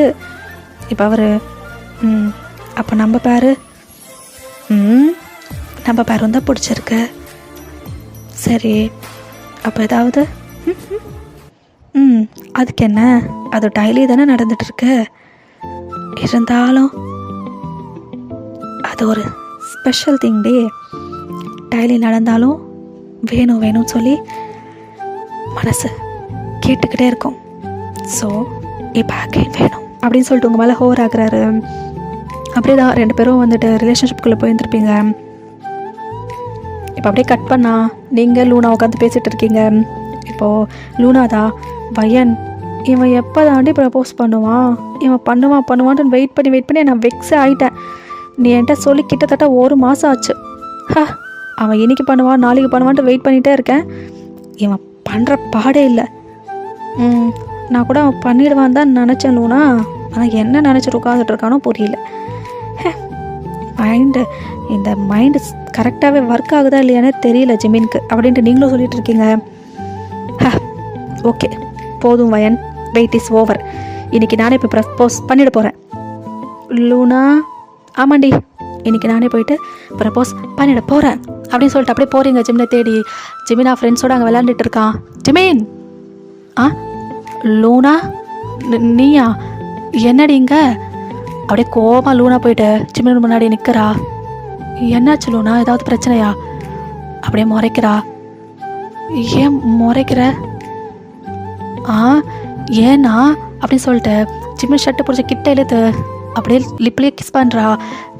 இப்போ அவர் அப்போ நம்ம பேர் நம்ம பேர் தான் பிடிச்சிருக்கு. சரி, அப்போ ஏதாவது அதுக்கு என்ன, அது டெய்லி தானே நடந்துகிட்ருக்கு. இருந்தாலும் அது ஒரு ஸ்பெஷல் திங் டே. டெய்லி நடந்தாலும் வேணும் வேணும்னு சொல்லி மனசு கேட்டுக்கிட்டே இருக்கும். ஸோ இப்போ அகைன் வேணும் அப்படின்னு சொல்லிட்டு உங்கள் மேலே ஹோவர் ஆகுறாரு. அப்படியே தான் 2 பேரும் வந்துட்டு ரிலேஷன்ஷிப்குள்ளே போயிருந்துருப்பீங்க. இப்போ அப்படியே கட் பண்ணா நீங்கள் லூனா உட்காந்து பேசிகிட்டு இருக்கீங்க. இப்போது லூனா தான் வயன் இவன் எப்போ தாண்டி ப்ரப்போஸ் பண்ணுவான், இவன் பண்ணுவான்ட்டு வெயிட் பண்ணி நான் வெக்ஸே ஆகிட்டேன். நீ என்கிட்ட சொல்லி கிட்டத்தட்ட 1 மாதம் ஆச்சு. அவன் இன்னைக்கு பண்ணுவான் நாளைக்கு பண்ணுவான்ட்டு வெயிட் பண்ணிகிட்டே இருக்கேன். இவன் பண்ணுற பாடே இல்லை. நான் கூட அவன் பண்ணிடுவான் தான் நினச்சேன் லூனா. ஆனால் என்ன நினச்சிட்டு உட்காந்துட்டு இருக்கானோ புரியல. இந்த மைண்டு கரெக்டாகவே ஒர்க் ஆகுதா இல்லையானே தெரியல ஜிமினுக்கு அப்படின்ட்டு நீங்களும் சொல்லிட்டு இருக்கீங்க. ஓகே போதும் வயன், வெயிட் இஸ் ஓவர். இன்றைக்கி நானே இப்போ ப்ரப்போஸ் பண்ணிட போகிறேன். லூனா ஆமாண்டி, இன்றைக்கி நானே போயிட்டு ப்ரப்போஸ் பண்ணிட போகிறேன் அப்படின்னு சொல்லிட்டு அப்படியே போகிறீங்க ஜிமினை தேடி. ஜிமினா ஃப்ரெண்ட்ஸோடு அங்கே விளையாண்டுட்டு இருக்கான். ஜிமின் லூனா நீயா என்னடிங்க? அப்படியே கோபமாக லூனா போயிட்டு ஜிமின் முன்னாடி நிற்கிறா. என்னாச்சு லூனா, ஏதாவது பிரச்சனையா? அப்படியே முறைக்கிறா. ஏன் முறைக்கிற? ஏன்னா அப்படின்னு சொல்லிட்டு ஜிமின் ஷர்ட்டை பிடிச்ச கிட்ட இழுத்து அப்படியே லிப்லேயே கிஸ் பண்ணுறா.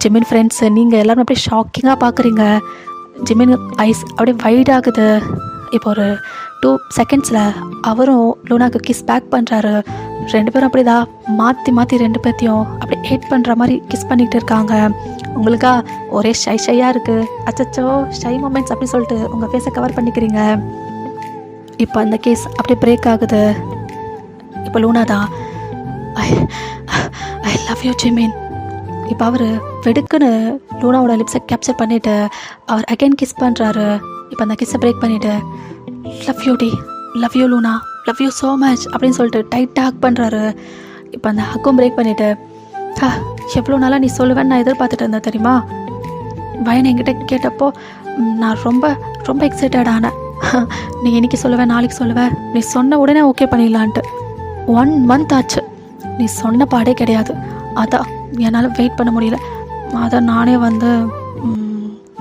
ஜிமின் ஃப்ரெண்ட்ஸு நீங்கள் எல்லாருமே அப்படியே ஷாக்கிங்காக பார்க்குறீங்க. ஜிமின் ஐஸ் அப்படியே வைட் ஆகுது. இப்போ ஒரு 2 செகண்ட்ஸில் அவரும் லூனாக்கு கிஸ் பேக் பண்ணுறாரு. 2 பேரும் அப்படி தான் மாற்றி 2 பேர்த்தையும் அப்படியே ஹேட் பண்ணுற மாதிரி கிஸ் பண்ணிகிட்டு இருக்காங்க. உங்களுக்கா ஒரே ஷையாக இருக்குது. அச்சச்சோ ஷை மொமெண்ட்ஸ் அப்படின்னு சொல்லிட்டு உங்கள் ஃபேஸை கவர் பண்ணிக்கிறீங்க. இப்போ அந்த கேஸ் அப்படியே பிரேக் ஆகுது. இப்போ லூனா தான் ஐ லவ் யூ ஜிமின். இப்போ அவர் வெடுக்குன்னு லூனாவோட லிப்ஸை கேப்சர் பண்ணிவிட்டு அவர் அகைன் கிஸ் பண்ணுறாரு. இப்போ அந்த கிஸ்ஸை பிரேக் பண்ணிவிட்டு லவ் யூ டி, love you Luna, love you so much அப்படின்னு சொல்லிட்டு டைட்டாக ஹக் பண்ணுறாரு. இப்போ அந்த ஹக்கும் பிரேக் பண்ணிவிட்டு எவ்வளோ நாளாக நீ சொல்லுவேன்னு நான் எதிர்பார்த்துட்டு இருந்தேன் தெரியுமா. வயன் என்கிட்ட கேட்டப்போ நான் ரொம்ப ரொம்ப எக்ஸைட்டட் ஆனேன். நீ இன்னைக்கு சொல்லுவேன் நாளைக்கு சொல்லுவேன், நீ சொன்ன உடனே ஓகே பண்ணிடலான்ட்டு. 1 month ஆச்சு, நீ சொன்ன பாடே கிடையாது. அதான் என்னால் வெயிட் பண்ண முடியல. அதான் நானே வந்து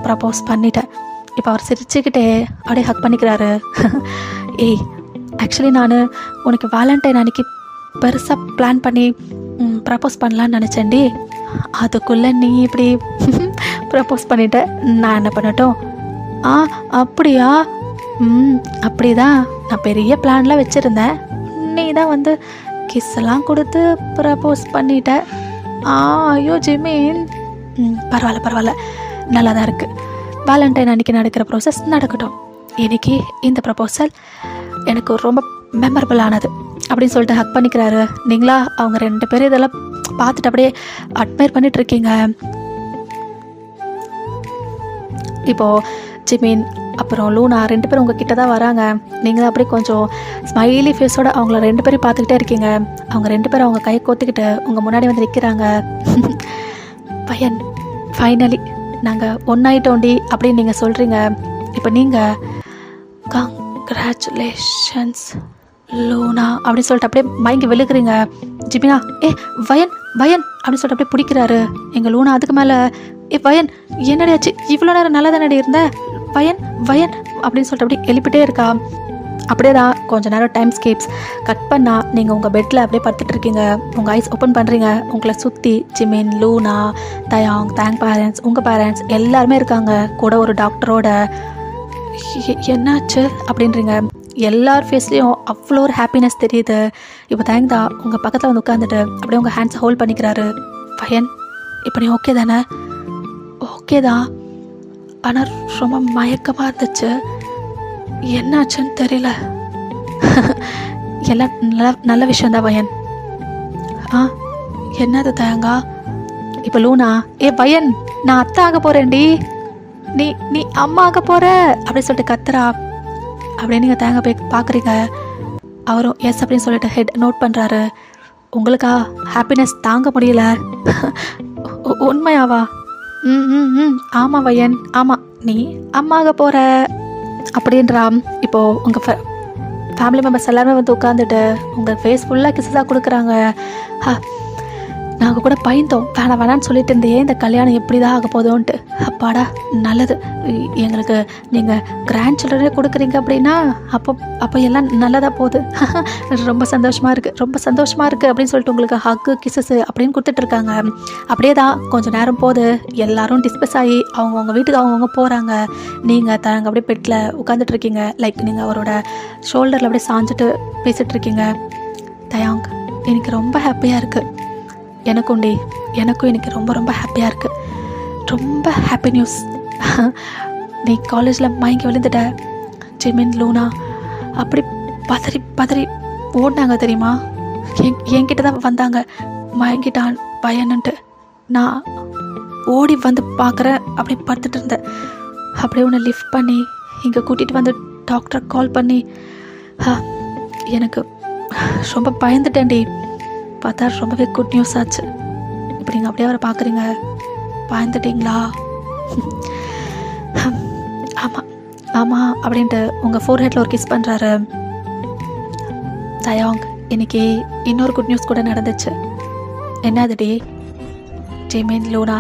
ப்ரப்போஸ் பண்ணிட்டேன். இப்போ அவர் சிரிச்சுக்கிட்டே அப்படியே ஹக் பண்ணிக்கிறாரு. ஏய் ஆக்சுவலி நான் உனக்கு வேலண்டைன் அன்னைக்கு பெருசாக பிளான் பண்ணி ப்ரப்போஸ் பண்ணலான்னு நினச்சேன்டி. அதுக்குள்ளே நீ இப்படி ப்ரப்போஸ் பண்ணிட்ட. நான் என்ன பண்ணட்டும்? அப்படியா? அப்படி தான் நான் பெரிய பிளான்லாம் வச்சுருந்தேன். நீ தான் வந்து கிஸ் எல்லாம் கொடுத்து ப்ரப்போஸ் பண்ணிட்ட. ஐயோ ஜிமின், பரவாயில்ல நல்லா தான் இருக்குது. வேலண்டைன் அன்றைக்கி நடக்கிற ப்ராசஸ் நடக்கட்டும். இன்றைக்கி இந்த ப்ரப்போசல் எனக்கு ரொம்ப மெமரபிள் ஆனது அப்படின்னு சொல்லிட்டு ஹக் பண்ணிக்கிறாரு. நீங்களா அவங்க 2 பேரும் இதெல்லாம் பார்த்துட்டு அப்படியே அட்மையர் பண்ணிகிட்ருக்கீங்க. இப்போது ஜிமின் அப்புறம் லூனா 2 பேரும் உங்கள் கிட்ட தான் வராங்க. நீங்கள் தான் அப்படியே கொஞ்சம் ஸ்மைலி ஃபேஸோடு அவங்கள 2 பேரும் பார்த்துக்கிட்டே இருக்கீங்க. அவங்க 2 பேரும் அவங்க கையை கோத்துக்கிட்டு உங்கள் முன்னாடி வந்து நிற்கிறாங்க. பையன் ஃபைனலி நாங்கள் ஒன்றாயிட்டோண்டி அப்படின்னு நீங்கள் சொல்கிறீங்க. இப்போ நீங்கள் கங்க்ராச்சுலேஷன்ஸ் லூனா அப்படின்னு சொல்லிட்டு அப்படியே மயங்கி விழுகிறீங்க. ஜிமினா வயன் அப்படின்னு சொல்லிட்டு அப்படியே பிடிக்கிறாரு எங்கள் லூனா. அதுக்கு மேலே வயன் என்னடியாச்சு, இவ்வளோ நேரம் நல்லா தானடி இருந்த, வயன் அப்படின்னு சொல்லிட்டு அப்படியே எழுப்பிட்டே இருக்கா. அப்படியே தான் கொஞ்ச நேரம் டைம் ஸ்கேப்ஸ் கட் பண்ணால் நீங்கள் உங்கள் பெட்டில் அப்படியே படுத்துட்டு இருக்கீங்க. உங்கள் ஐஸ் ஓப்பன் பண்ணுறீங்க. உங்களை சுற்றி ஜிமின், லூனா, தயாங், பேரண்ட்ஸ், உங்கள் பேரண்ட்ஸ் எல்லாருமே இருக்காங்க. கூட ஒரு டாக்டரோட. என்னாச்சு அப்படின்றீங்க. எல்லார் ஃபேஸ்லேயும் அவ்வளோ ஒரு ஹாப்பினஸ் தெரியுது. இப்போ தேங்க் தான் உங்கள் பக்கத்தில் வந்து உட்காந்துட்டு அப்படியே உங்கள் ஹேண்ட்ஸை ஹோல்ட் பண்ணிக்கிறாரு. பையன் இப்போ நீ ஓகே தானே? ஓகே தான், ஆனால் ரொம்ப மயக்கமாக இருந்துச்சு. என்னாச்சுன்னு தெரியல. எல்லாம் நல்ல விஷயந்தான் பயன். ஆ என்னது தயங்கா? இப்போ லூனா, பயன் நான் அத்தை ஆக போகிறேன்டி, நீ நீ அம்மா ஆக போகிற அப்படின்னு சொல்லிட்டு கத்துறா. அப்படியே நீங்கள் தேங்க போய் பார்க்குறீங்க. அவரும் எஸ் அப்படின்னு சொல்லிட்டு ஹெட் நோட் பண்ணுறாரு. உங்களுக்கா ஹாப்பினஸ் தாங்க முடியல. உண்மையாவா? ம் ம் ம் ஆமாம் பையன், ஆமாம், நீ அம்மாக போகிற அப்படின்றா. இப்போது உங்கள் ஃபேமிலி மெம்பர்ஸ் எல்லாருமே வந்து உட்காந்துட்டு உங்கள் ஃபேஸ் ஃபுல்லாக கிஸ்ஸாக கொடுக்குறாங்க. நாங்கள் கூட பயந்தோம், வேணான்னு சொல்லிட்டு இருந்தே இந்த கல்யாணம் எப்படி தான் ஆக போதோன்ட்டு. அப்பாடா நல்லது, எங்களுக்கு நீங்கள் கிராண்ட் சில்ட்ரனே கொடுக்குறீங்க அப்படின்னா அப்போ எல்லாம் நல்லதாக போகுது. ரொம்ப சந்தோஷமாக இருக்குது அப்படின்னு சொல்லிட்டு உங்களுக்கு ஹக்கு கிசஸ் அப்படின்னு கொடுத்துட்ருக்காங்க. அப்படியே தான் கொஞ்சம் நேரம் போது, எல்லோரும் டிஸ்பஸ் ஆகி அவங்கவுங்க வீட்டுக்கு அவங்கவுங்க போகிறாங்க. நீங்கள் தாங்க அப்படியே பெட்டில் உட்காந்துட்ருக்கீங்க. லைக் நீங்கள் அவரோட ஷோல்டரில் அப்படியே சாஞ்சிட்டு பேசிகிட்ருக்கீங்க. தயாங், எனக்கு ரொம்ப ஹாப்பியாக இருக்குது. எனக்கும் எனக்கு ரொம்ப ரொம்ப ஹாப்பியாக இருக்குது. ரொம்ப ஹாப்பி நியூஸ். நீ காலேஜில் மயங்கி விழுந்துட்ட. ஜிமின் லூனா அப்படி பதறி ஓடினாங்க தெரியுமா? என்கிட்ட தான் வந்தாங்க, மயங்கிட்டான் பையனுன்ட்டு. நான் ஓடி வந்து பார்க்குறேன், அப்படி படுத்துட்டு இருந்தேன். அப்படியே உன்னை லிஃப்ட் பண்ணி இங்கே கூட்டிகிட்டு வந்து டாக்டரை கால் பண்ணி எனக்கு ரொம்ப பயந்துட்டேன்டி. பார்த்தா ரொம்பவே குட் நியூஸ் ஆச்சு. இப்போ நீங்கள் அப்படியே அவரை பார்க்குறீங்க. பயந்துட்டீங்களா? ஆமாம் அப்படின்ட்டு உங்கள் ஃபோர்ஹெட்டில் ஒரு கிஸ் பண்ணுறாரு. தயாங், இன்னைக்கு இன்னொரு குட் நியூஸ் கூட நடந்துச்சு. என்னதுடி? ஜிமின் லூனா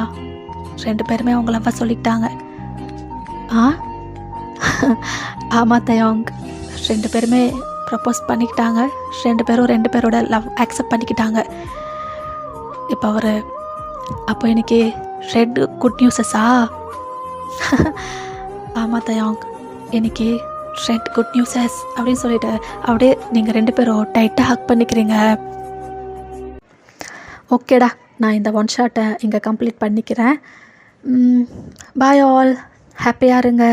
2 பேருமே அவங்க லவ்வாக சொல்லிக்கிட்டாங்க. ஆமாம் தயாங், 2 பேருமே ப்ரப்போஸ் பண்ணிக்கிட்டாங்க. 2 பேரும் 2 பேரோட லவ் அக்செப்ட் பண்ணிக்கிட்டாங்க. இப்போ அப்போ எனக்கு ரெட் குட் நியூஸஸா? ஆமாம் தயாங், எனக்கு ரெட் குட் நியூஸஸ் அப்படின்னு சொல்லிட்டு அப்படியே நீங்கள் 2 பேரும் டைட்டாக ஹக் பண்ணிக்கிறீங்க. ஓகேடா, நான் இந்த ஒன் ஷாட்டை இங்கே கம்ப்ளீட் பண்ணிக்கிறேன். பாய் ஆல், ஹாப்பியாக இருங்க.